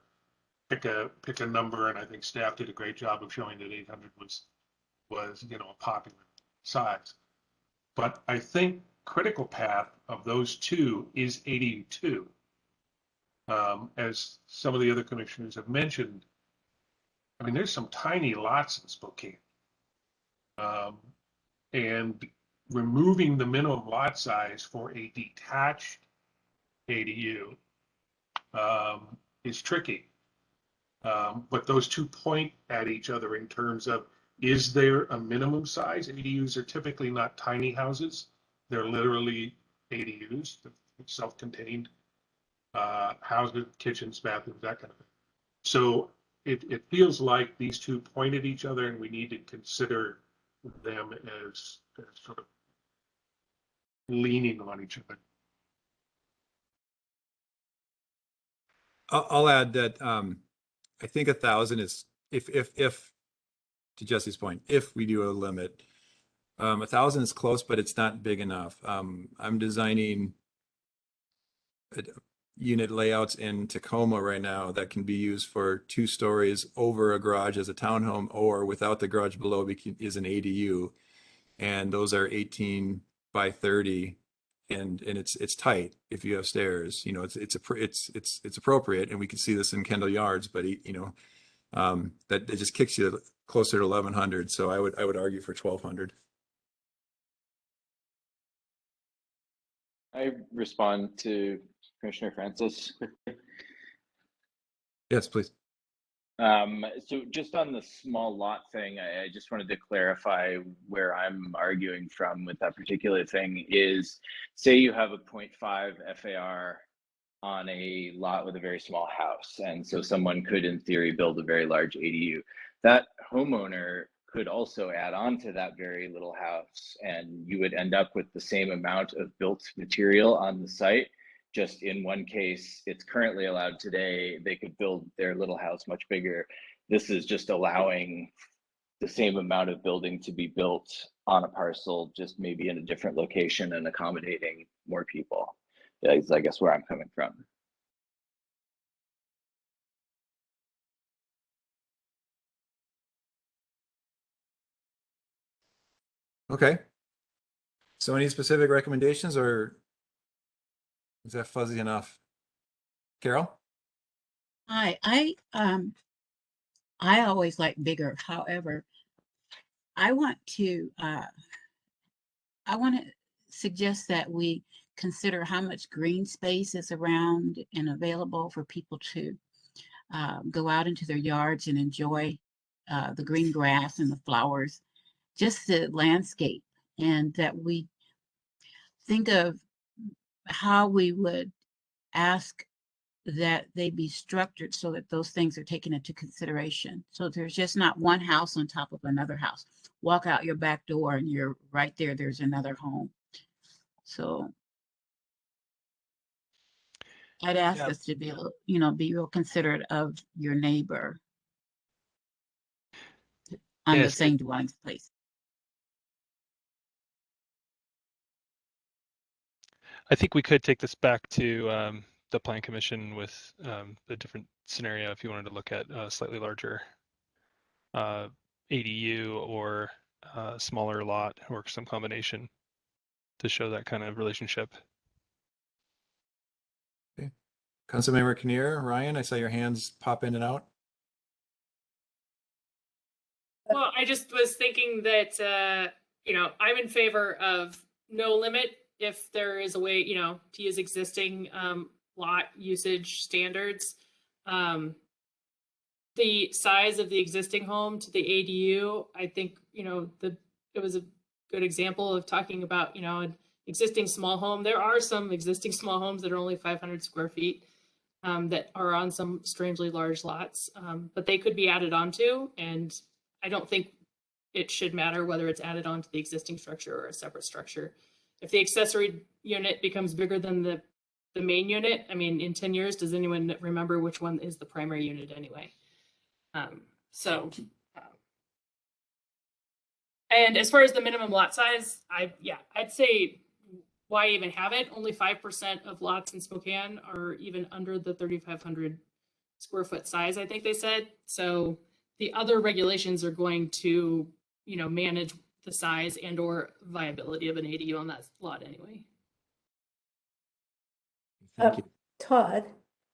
pick a number, and I think staff did a great job of showing that 800 was a popular size. But I think critical path of those two is ADU2. As some of the other commissioners have mentioned, I mean, there's some tiny lots in Spokane. And removing the minimum lot size for a detached ADU is tricky. But those two point at each other in terms of, is there a minimum size? ADUs are typically not tiny houses. They're literally ADUs, self-contained houses, kitchens, bathrooms, that kind of thing. So it feels like these two point at each other, and we need to consider them as sort of leaning on each other. I'll add that I think 1,000 is, if to Jesse's point, if we do a limit, 1,000 is close, but it's not big enough. I'm designing unit layouts in Tacoma right now that can be used for 2 stories over a garage as a townhome, or without the garage below is an ADU, and those are 18 by 30, and it's tight if you have stairs. It's appropriate, and we can see this in Kendall Yards, but that it just kicks you closer to 1,100. So I would argue for 1,200. I respond to Commissioner Francis. Yes, please. So just on the small lot thing, I just wanted to clarify where I'm arguing from with that particular thing is, say you have a 0.5 FAR on a lot with a very small house. And so someone could, in theory, build a very large ADU. That homeowner could also add on to that very little house, and you would end up with the same amount of built material on the site. Just in one case, it's currently allowed today, they could build their little house much bigger. This is just allowing the same amount of building to be built on a parcel, just maybe in a different location and accommodating more people. That's, I guess, where I'm coming from. Okay. So any specific recommendations, or is that fuzzy enough? Carol? Hi, I always like bigger. However, I want to suggest that we consider how much green space is around and available for people to go out into their yards and enjoy the green grass and the flowers, just the landscape, and that we think of how we would ask that they be structured so that those things are taken into consideration. So there's just not one house on top of another house. Walk out your back door and you're right there, there's another home. So I'd ask Yeah. us to be, be real considerate of your neighbor on the Yes, same dwelling place. I think we could take this back to the Plan Commission with a different scenario if you wanted to look at a slightly larger ADU or a smaller lot or some combination to show that kind of relationship. Okay. Councilmember Kinnear, Ryan, I saw your hands pop in and out. Well, I just was thinking that, I'm in favor of no limit if there is a way, to use existing lot usage standards. The size of the existing home to the ADU, I think, it was a good example of talking about, an existing small home. There are some existing small homes that are only 500 square feet that are on some strangely large lots, but they could be added onto, and I don't think it should matter whether it's added onto the existing structure or a separate structure. If the accessory unit becomes bigger than the main unit, I mean, in 10 years, does anyone remember which one is the primary unit anyway? And as far as the minimum lot size, I'd say why even have it? Only 5% of lots in Spokane are even under the 3,500 square foot size, I think they said. So the other regulations are going to, manage the size and or viability of an ADU on that lot anyway. Thank you. Todd,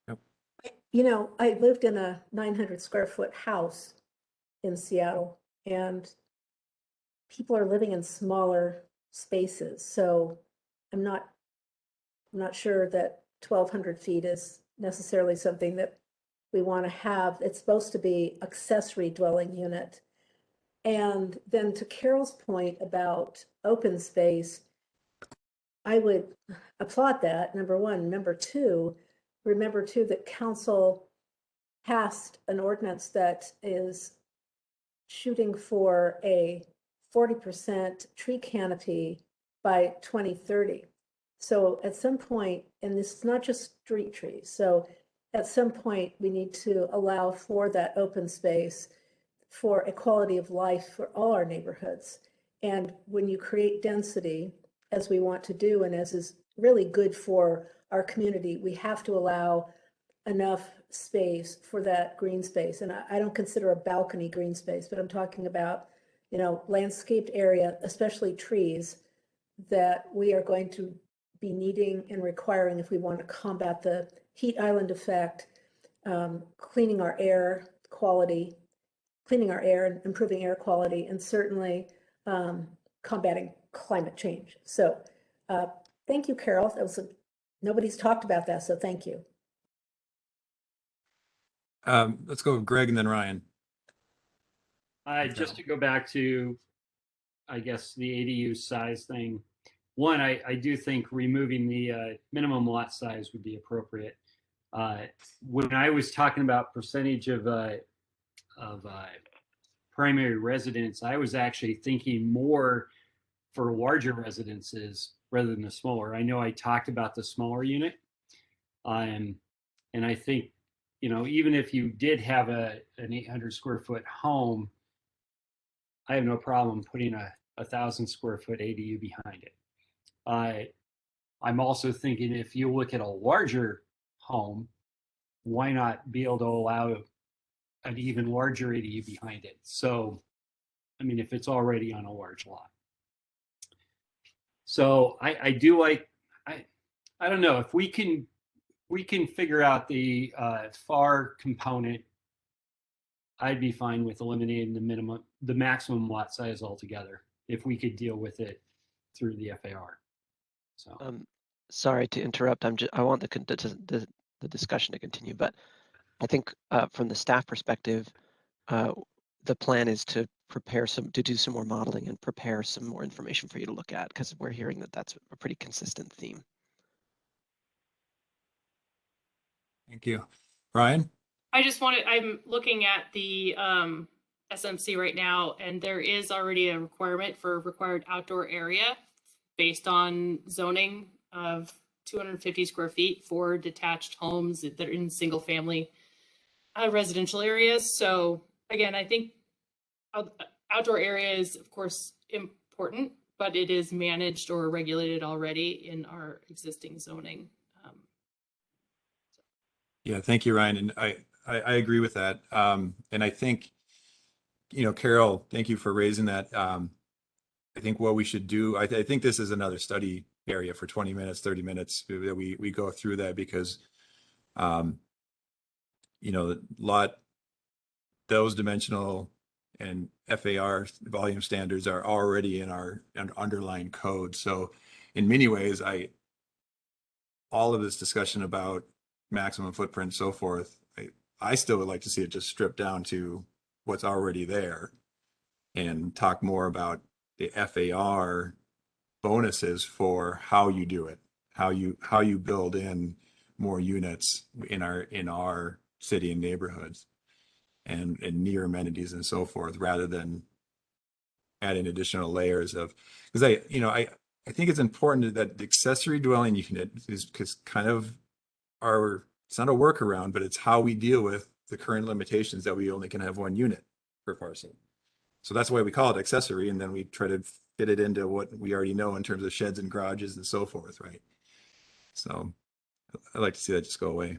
Yep. I lived in a 900 square foot house in Seattle, and people are living in smaller spaces. So I'm not sure that 1,200 feet is necessarily something that we want to have. It's supposed to be accessory dwelling unit. And then to Carol's point about open space, I would applaud that, number one. Number two, remember too that council passed an ordinance that is shooting for a 40% tree canopy by 2030. So at some point, and this is not just street trees, so at some point we need to allow for that open space for a quality of life for all our neighborhoods. And when you create density, as we want to do, and as is really good for our community, we have to allow enough space for that green space. And I don't consider a balcony green space, but I'm talking about, landscaped area, especially trees, that we are going to be needing and requiring if we want to combat the heat island effect, cleaning our air quality, cleaning our air and improving air quality, and certainly combating climate change. So thank you, Carol. Nobody's talked about that, so thank you. Let's go with Greg and then Ryan. Just to go back to, I guess, the ADU size thing. One, I do think removing the minimum lot size would be appropriate. When I was talking about percentage of primary residence, I was actually thinking more for larger residences rather than the smaller. I know I talked about the smaller unit, and I think, even if you did have an 800 square foot home, I have no problem putting a 1,000 square foot ADU behind it. I'm also thinking if you look at a larger home, why not be able to allow an even larger ADU behind it? So, I mean, if it's already on a large lot. So I do like, I don't know, if we can we can figure out the FAR component, I'd be fine with eliminating the maximum lot size altogether if we could deal with it through the FAR. So Sorry to interrupt. I want the discussion to continue, but I think from the staff perspective, the plan is to do some more modeling and prepare some more information for you to look at, because we're hearing that that's a pretty consistent theme. Thank you. Brian? I'm looking at the SMC right now, and there is already a requirement for required outdoor area based on zoning of 250 square feet for detached homes that are in single family residential areas. So again, I think outdoor area is of course important, but it is managed or regulated already in our existing zoning. Yeah, thank you, Ryan. And I agree with that. And I think, Carol, thank you for raising that. I think what we should do, I think this is another study area for 20 minutes, 30 minutes that we go through that, because, those dimensional and FAR volume standards are already in our underlying code. So in many ways, all of this discussion about maximum footprint and so forth, I still would like to see it just stripped down to what's already there and talk more about the FAR bonuses for how you do it, how you build in more units in our city and neighborhoods and near amenities and so forth, rather than adding additional layers of, because I think it's important that the accessory dwelling unit is kind of it's not a workaround, but it's how we deal with the current limitations that we only can have one unit per parcel. So that's why we call it accessory, and then we try to fit it into what we already know in terms of sheds and garages and so forth, right? So I'd like to see that just go away.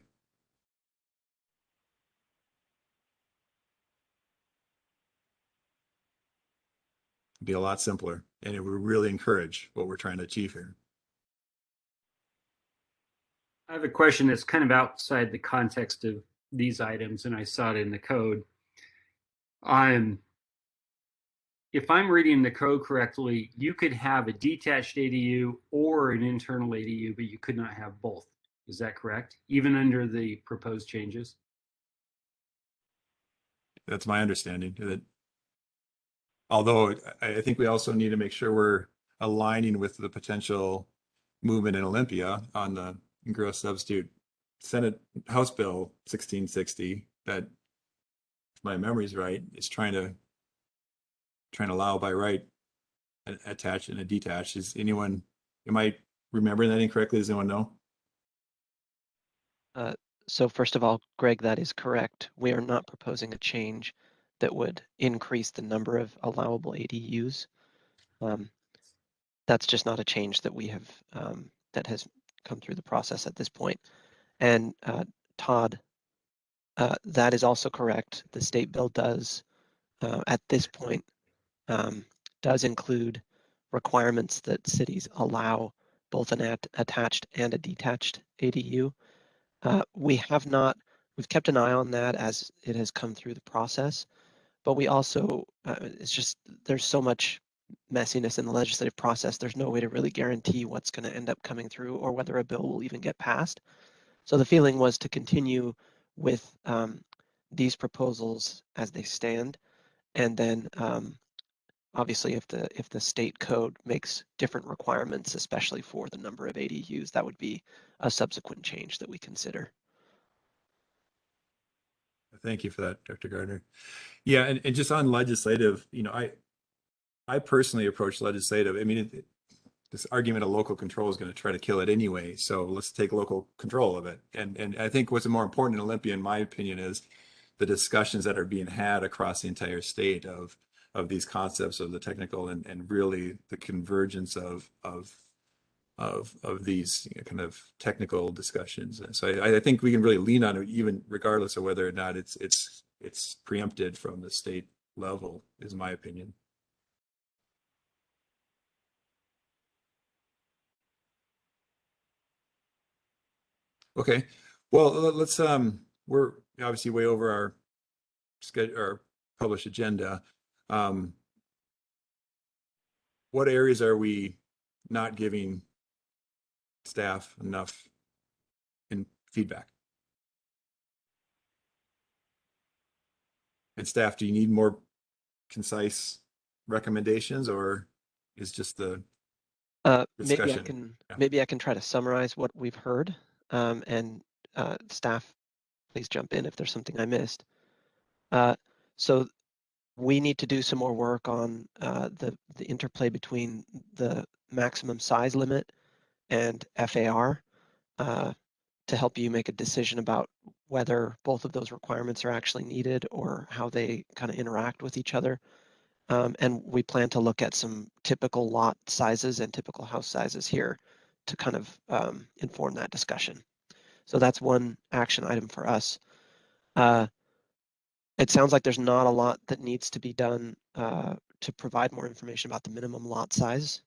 It'd be a lot simpler, and it would really encourage what we're trying to achieve here. I have a question that's kind of outside the context of these items, and I saw it in the code. If I'm reading the code correctly, you could have a detached ADU or an internal ADU, but you could not have both. Is that correct? Even under the proposed changes? That's my understanding. That, although I think we also need to make sure we're aligning with the potential movement in Olympia on the gross substitute Senate House Bill 1660 that, if my memory's right, is trying to allow by right an attached and a detached. Am I remembering that incorrectly? Does anyone know? So first of all, Greg, that is correct. We are not proposing a change that would increase the number of allowable ADUs. That's just not a change that we have that has come through the process at this point. And Todd, that is also correct. The state bill does, at this point, does include requirements that cities allow both an attached and a detached ADU. We've kept an eye on that as it has come through the process, but we also, there's so much messiness in the legislative process. There's no way to really guarantee what's going to end up coming through or whether a bill will even get passed. So the feeling was to continue with these proposals as they stand, and then obviously if the state code makes different requirements, especially for the number of ADUs, that would be a subsequent change that we consider. Thank you for that, Dr. Gardner. Yeah, and just on legislative, I personally approach legislative. I mean, this argument of local control is going to try to kill it anyway. So let's take local control of it. And I think what's more important in Olympia, in my opinion, is the discussions that are being had across the entire state of these concepts of the technical and really the convergence of these kind of technical discussions. And so I think we can really lean on it, even regardless of whether or not it's preempted from the state level, is my opinion. Okay, well, let's, we're obviously way over our schedule, our published agenda. What areas are we not giving staff enough in feedback? And staff, do you need more concise recommendations, or is just the discussion? Maybe I can try to summarize what we've heard, and staff, please jump in if there's something I missed. So we need to do some more work on the interplay between the maximum size limit and FAR to help you make a decision about whether both of those requirements are actually needed or how they kind of interact with each other. And we plan to look at some typical lot sizes and typical house sizes here to kind of inform that discussion. So that's one action item for us. It sounds like there's not a lot that needs to be done to provide more information about the minimum lot size.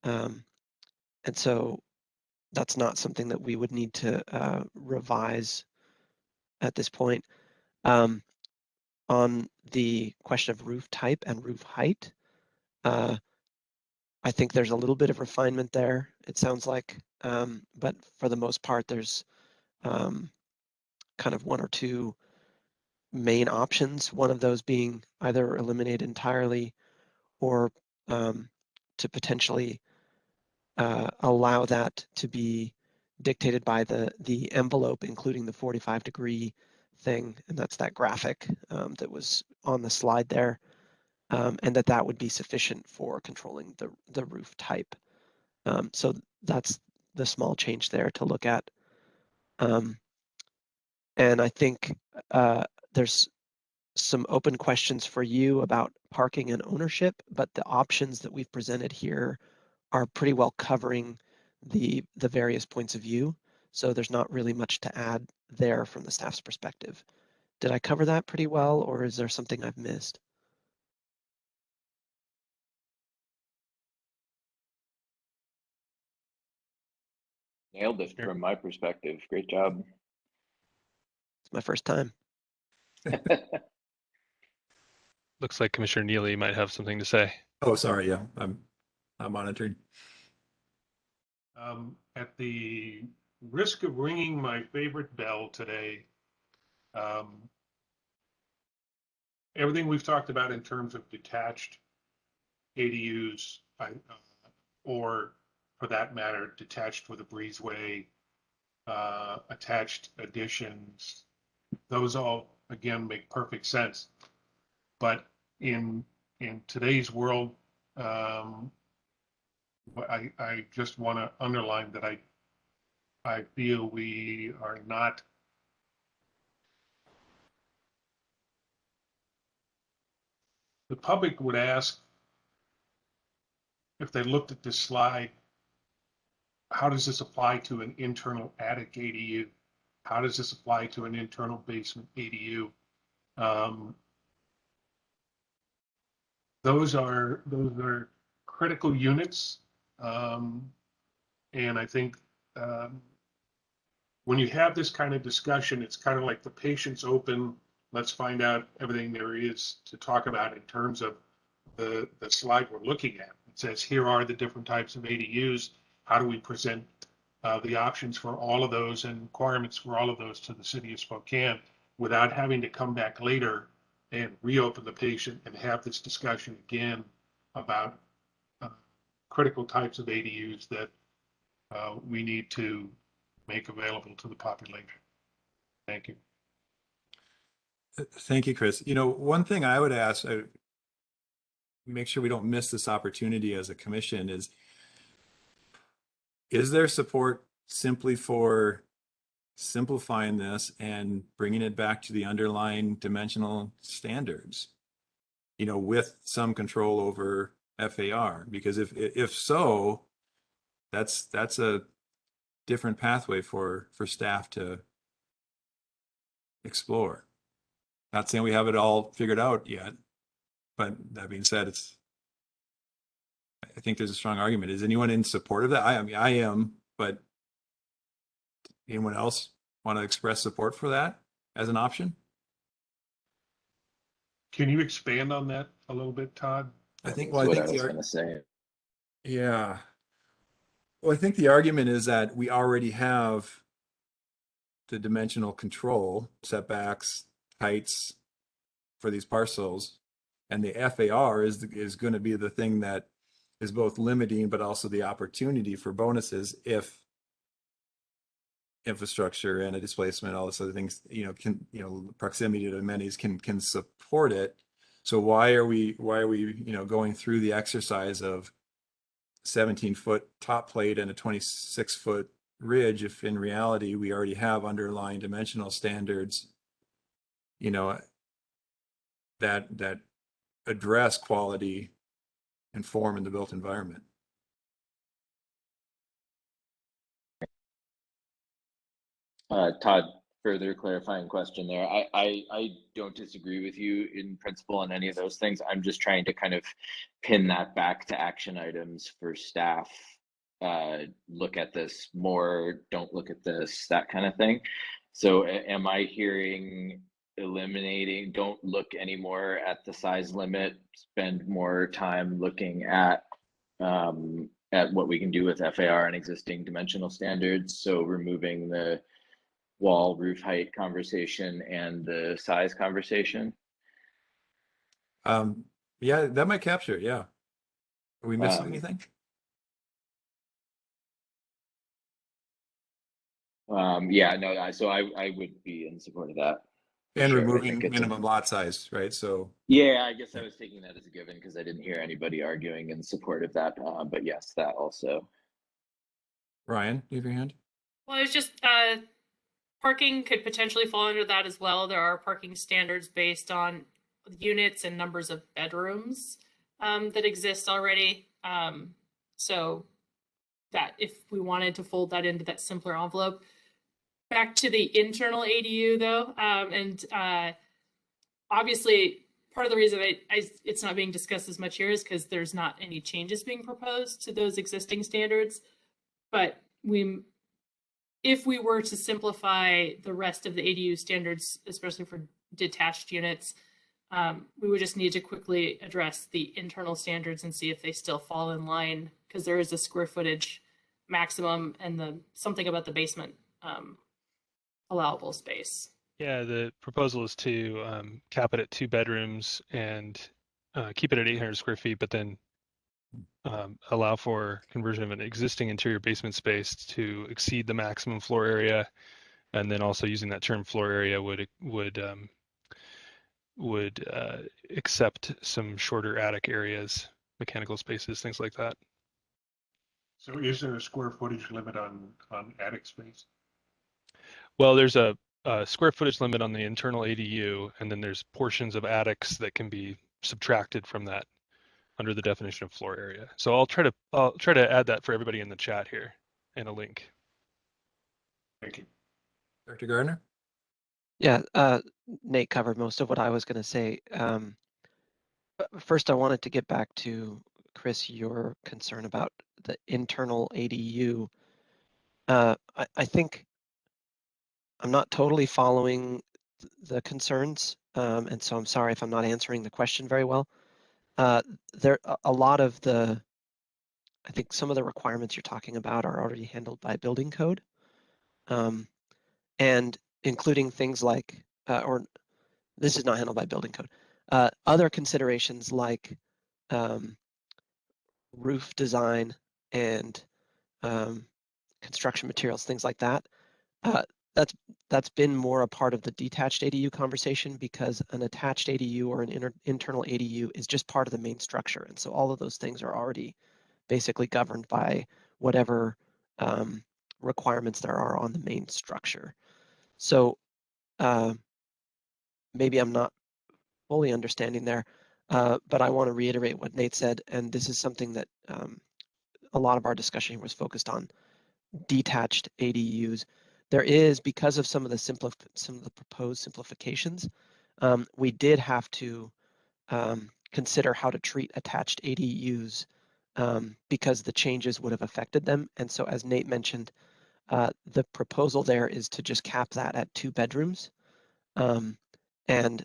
And so that's not something that we would need to revise at this point. On the question of roof type and roof height, I think there's a little bit of refinement there, it sounds like, but for the most part, there's kind of one or two main options, one of those being either eliminate entirely or to potentially allow that to be dictated by the envelope, including the 45-degree thing, and that's that graphic that was on the slide there, and that would be sufficient for controlling the roof type. So that's the small change there to look at. And I think there's some open questions for you about parking and ownership, but the options that we've presented here are pretty well covering the various points of view. So there's not really much to add there from the staff's perspective. Did I cover that pretty well, or is there something I've missed? Nailed it from my perspective. Great job. It's my first time. Looks like Commissioner Neely might have something to say. Oh, sorry. Yeah, I'm monitoring. At the risk of ringing my favorite bell today, everything we've talked about in terms of detached ADUs, or for that matter, detached with a breezeway, attached additions, those all, again, make perfect sense. But in today's world, I just want to underline that I feel we are not the public would ask if they looked at this slide, how does this apply to an internal attic ADU? How does this apply to an internal basement ADU? Those are critical units, and I think when you have this kind of discussion, it's kind of like the patient's open. Let's find out everything there is to talk about in terms of the slide we're looking at. It says here are the different types of ADUs. How do we present the options for all of those and requirements for all of those to the city of Spokane without having to come back later and reopen the patient and have this discussion again about critical types of ADUs that we need to make available to the population. Thank you. Thank you, Chris. You know, one thing I would ask, make sure we don't miss this opportunity as a commission, is there support simply for simplifying this and bringing it back to the underlying dimensional standards, you know, with some control over FAR? Because if so, that's a different pathway for staff to explore. Not saying we have it all figured out yet, but that being said, I think there's a strong argument. Is anyone in support of that? I mean, I am, but Anyone else want to express support for that as an option? Can you expand on that a little bit, Todd? I think, That's well, I what think I the, was going to say. yeah. Well, I think the argument is that we already have the dimensional control, setbacks, heights for these parcels. And the FAR is going to be the thing that is both limiting, but also the opportunity for bonuses if infrastructure and a displacement, all this other things, proximity to amenities can support it. So why are we, going through the exercise of 17-foot top plate and a 26-foot ridge if in reality we already have underlying dimensional standards, that address quality and form in the built environment? Todd, further clarifying question there. I don't disagree with you in principle on any of those things. I'm just trying to kind of pin that back to action items for staff. Look at this more, don't look at this, that kind of thing. So am I hearing eliminating, don't look anymore at the size limit, spend more time looking at what we can do with FAR and existing dimensional standards? So removing the wall roof height conversation and the size conversation? Yeah, that might capture it. Yeah. Are we missing anything? Yeah, no, so I would be in support of that. And sure. removing minimum lot size, right? So yeah, I guess I was taking that as a given because I didn't hear anybody arguing in support of that. But yes, that also. Ryan, you have your hand? Well, it's just parking could potentially fall under that as well. There are parking standards based on units and numbers of bedrooms that exist already. So that if we wanted to fold that into that simpler envelope. Back to the internal ADU though, and obviously part of the reason it's not being discussed as much here is because there's not any changes being proposed to those existing standards. But if we were to simplify the rest of the ADU standards, especially for detached units, we would just need to quickly address the internal standards and see if they still fall in line, because there is a square footage maximum and something about the basement allowable space. Yeah, the proposal is to cap it at 2 bedrooms and keep it at 800 square feet, but then allow for conversion of an existing interior basement space to exceed the maximum floor area, and then also using that term floor area would accept some shorter attic areas, mechanical spaces, things like that. So is there a square footage limit on attic space? Well, there's a square footage limit on the internal ADU, and then there's portions of attics that can be subtracted from that under the definition of floor area. So I'll try to add that for everybody in the chat here in a link. Thank you. Dr. Gardner? Yeah, Nate covered most of what I was going to say. First, I wanted to get back to, Chris, your concern about the internal ADU. I think I'm not totally following the concerns, and so I'm sorry if I'm not answering the question very well. There, a lot of I think some of the requirements you're talking about are already handled by building code, and including things like, or this is not handled by building code. Other considerations like roof design and construction materials, things like that. That's been more a part of the detached ADU conversation, because an attached ADU or an internal ADU is just part of the main structure. And so all of those things are already basically governed by whatever requirements there are on the main structure. So maybe I'm not fully understanding there, but I want to reiterate what Nate said, and this is something that a lot of our discussion was focused on: detached ADUs. There is, because of some of the proposed simplifications, we did have to consider how to treat attached ADUs because the changes would have affected them. And so, as Nate mentioned, The proposal there is to just cap that at 2 bedrooms, and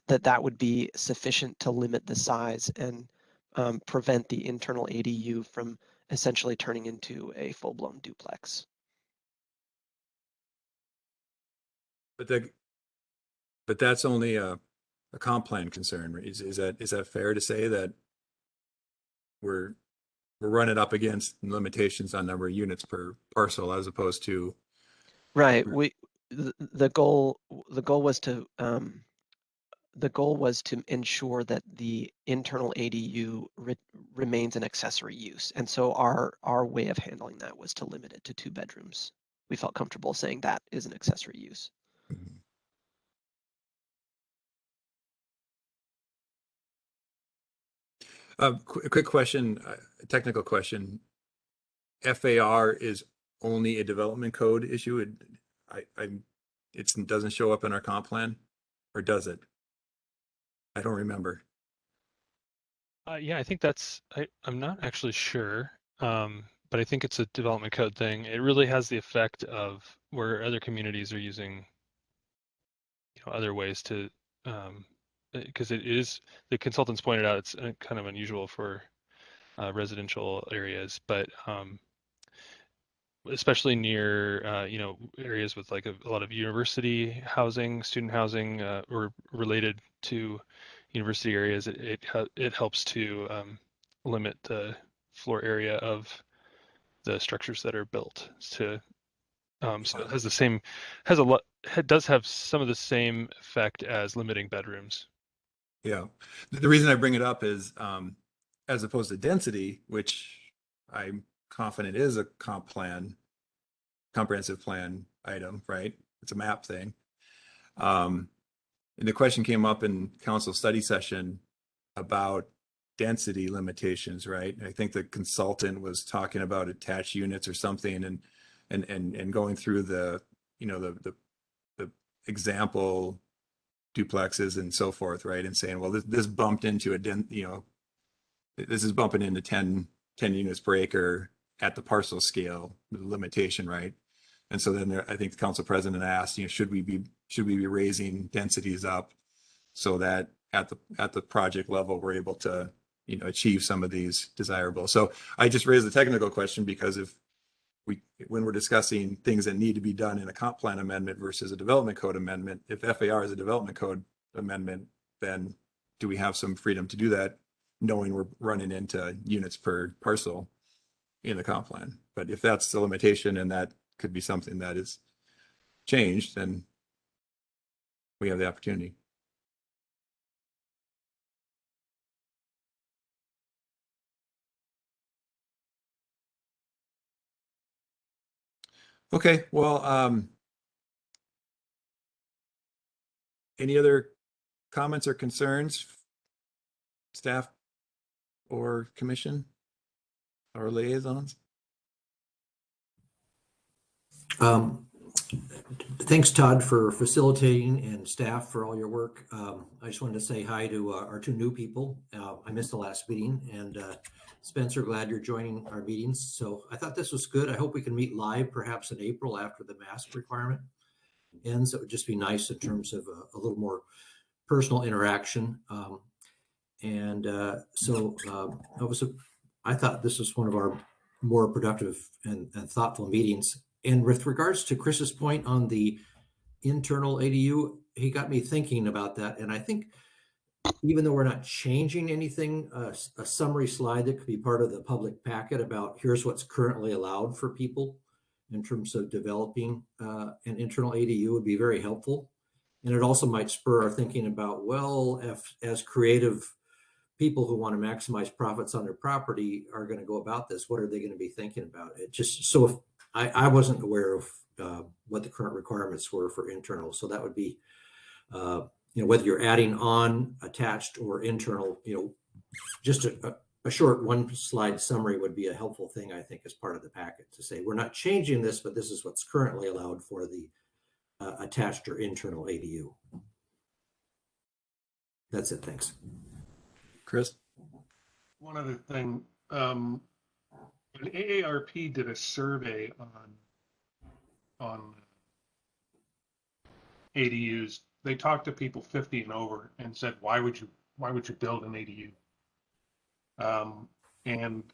that would be sufficient to limit the size and prevent the internal ADU from essentially turning into a full-blown duplex. But that's only a comp plan concern. Right? Is that fair to say that we're running up against limitations on number of units per parcel as opposed to Right. The goal was to ensure that the internal ADU remains an accessory use, and so our way of handling that was to limit it to 2 bedrooms. We felt comfortable saying that is an accessory use. Quick question, technical question. FAR is only a development code issue. It doesn't show up in our comp plan, or does it? I don't remember. Yeah, I think I'm not actually sure, but I think it's a development code thing. It really has the effect of where other communities are using, other ways to, because it is, the consultants pointed out, it's kind of unusual for residential areas, but especially near, areas with like a lot of university housing, student housing, or related to university areas, it helps to limit the floor area of the structures that are built to so it has it does have some of the same effect as limiting bedrooms. Yeah, the reason I bring it up is as opposed to density, which I'm confident is a comprehensive plan item, right? It's a map thing. And the question came up in council study session about density limitations, right? I think the consultant was talking about attached units or something, and going through the example duplexes and so forth, right? And saying, well, this bumped into this is bumping into 10 units per acre at the parcel scale, the limitation, right? And so then I think the council president asked, should we be raising densities up so that at the project level we're able to achieve some of these desirable. So I just raised the technical question because when we're discussing things that need to be done in a comp plan amendment versus a development code amendment, if FAR is a development code amendment, then do we have some freedom to do that, knowing we're running into units per parcel in the comp plan? But if that's the limitation and that could be something that is changed, then we have the opportunity. Okay, well, any other comments or concerns, staff or commission or liaisons? Thanks, Todd, for facilitating, and staff for all your work. I just wanted to say hi to our 2 new people. I missed the last meeting, and Spencer, glad you're joining our meetings. So I thought this was good. I hope we can meet live perhaps in April after the mask requirement ends. It would just be nice in terms of a little more personal interaction. I thought this was one of our more productive and thoughtful meetings. And with regards to Chris's point on the internal ADU, he got me thinking about that. And I think even though we're not changing anything, a summary slide that could be part of the public packet about here's what's currently allowed for people in terms of developing an internal ADU would be very helpful. And it also might spur our thinking about, well, if as creative people who want to maximize profits on their property are going to go about this, what are they going to be thinking about? It just, so if I wasn't aware of what the current requirements were for internal. So that would be, whether you're adding on, attached, or internal, just a short 1-slide summary would be a helpful thing, I think, as part of the packet to say, we're not changing this, but this is what's currently allowed for the attached or internal ADU. That's it. Thanks. Chris? One other thing, AARP did a survey on ADUs. They talked to people 50 and over and said, why would you build an ADU? And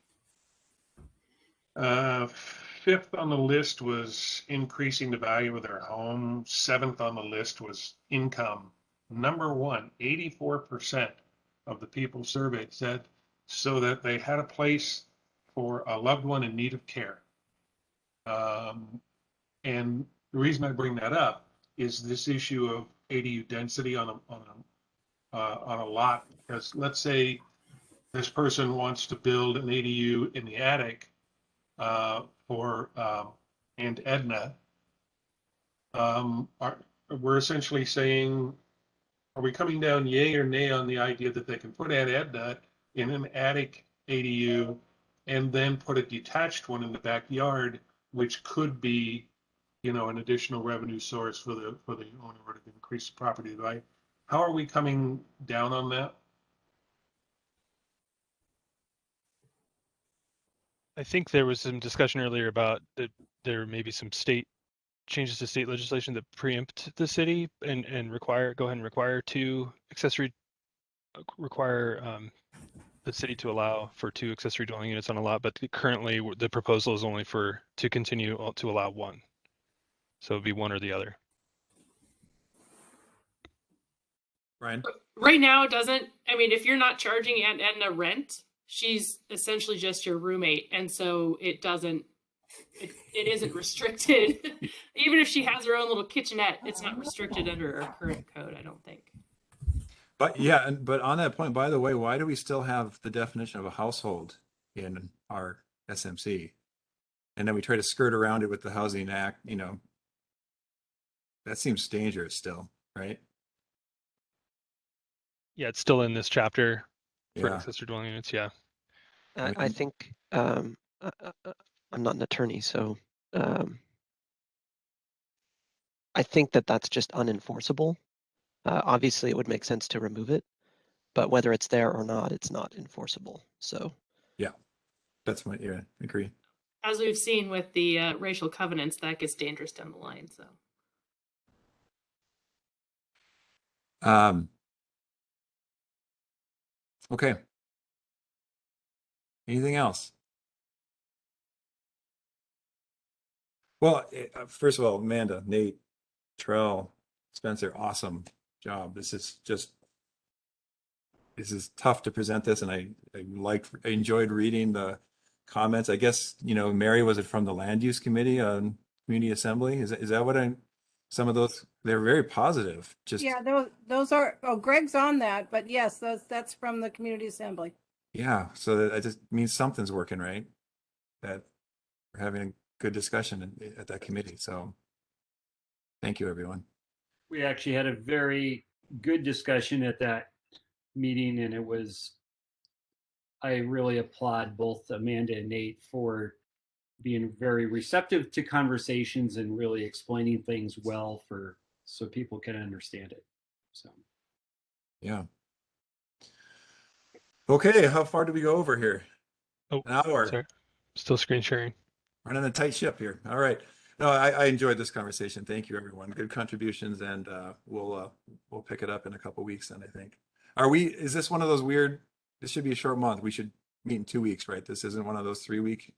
fifth on the list was increasing the value of their home. Seventh on the list was income. Number one, 84% of the people surveyed said so that they had a place for a loved one in need of care. And the reason I bring that up is this issue of ADU density on a lot. Because let's say this person wants to build an ADU in the attic for Aunt Edna. We're essentially saying, are we coming down yay or nay on the idea that they can put Aunt Edna in an attic ADU and then put a detached one in the backyard, which could be, you know, an additional revenue source for the owner or to increase the property value? How are we coming down on that? I think there was some discussion earlier about that there may be some state changes to state legislation that preempt the city and go ahead and require the city to allow for 2 accessory dwelling units on a lot, but currently the proposal is only to continue to allow 1. So it'd be one or the other. Ryan? Right now, it doesn't. I mean, if you're not charging Aunt Edna rent, she's essentially just your roommate, and so it doesn't. It isn't restricted. Even if she has her own little kitchenette, it's not restricted under our current code, I don't think. But yeah, but on that point, by the way, why do we still have the definition of a household in our SMC? And then we try to skirt around it with the Housing Act, you know. That seems dangerous still, right? Yeah, it's still in this chapter for Yeah. accessory dwelling units. Yeah. I think I'm not an attorney, so I think that that's just unenforceable. Obviously, it would make sense to remove it, but whether it's there or not, it's not enforceable. So yeah, that's my agree. As we've seen with the racial covenants, that gets dangerous down the line. So. Okay. Anything else? Well, first of all, Amanda, Nate, Trell, Spencer, awesome job. This is tough to present this, and I enjoyed reading the comments. I guess, you know, Mary, was it from the Land Use Committee on Community Assembly? Is that what some of those, they're very positive. Just Yeah, those are, Greg's on that, but yes, that's from the Community Assembly. yeah, so that just means something's working, right? That we're having a good discussion at that committee. So thank you, everyone. We actually had a very good discussion at that meeting, and I really applaud both Amanda and Nate for being very receptive to conversations and really explaining things well so people can understand it. So yeah. Okay, how far do we go over here? Oh, an hour. Sorry. Still screen sharing. Running a tight ship here. All right. No, I enjoyed this conversation. Thank you, everyone. Good contributions, and we'll pick it up in a couple weeks then, I think. Is this one of those weird, this should be a short month. We should meet in 2 weeks, right? This isn't one of those 3-week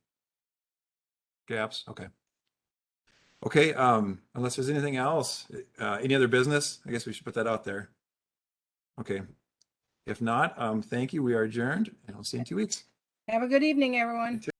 gaps. Okay. Okay. Unless there's anything else, any other business, I guess we should put that out there. Okay. If not, thank you. We are adjourned, and I'll see you in 2 weeks. Have a good evening, everyone.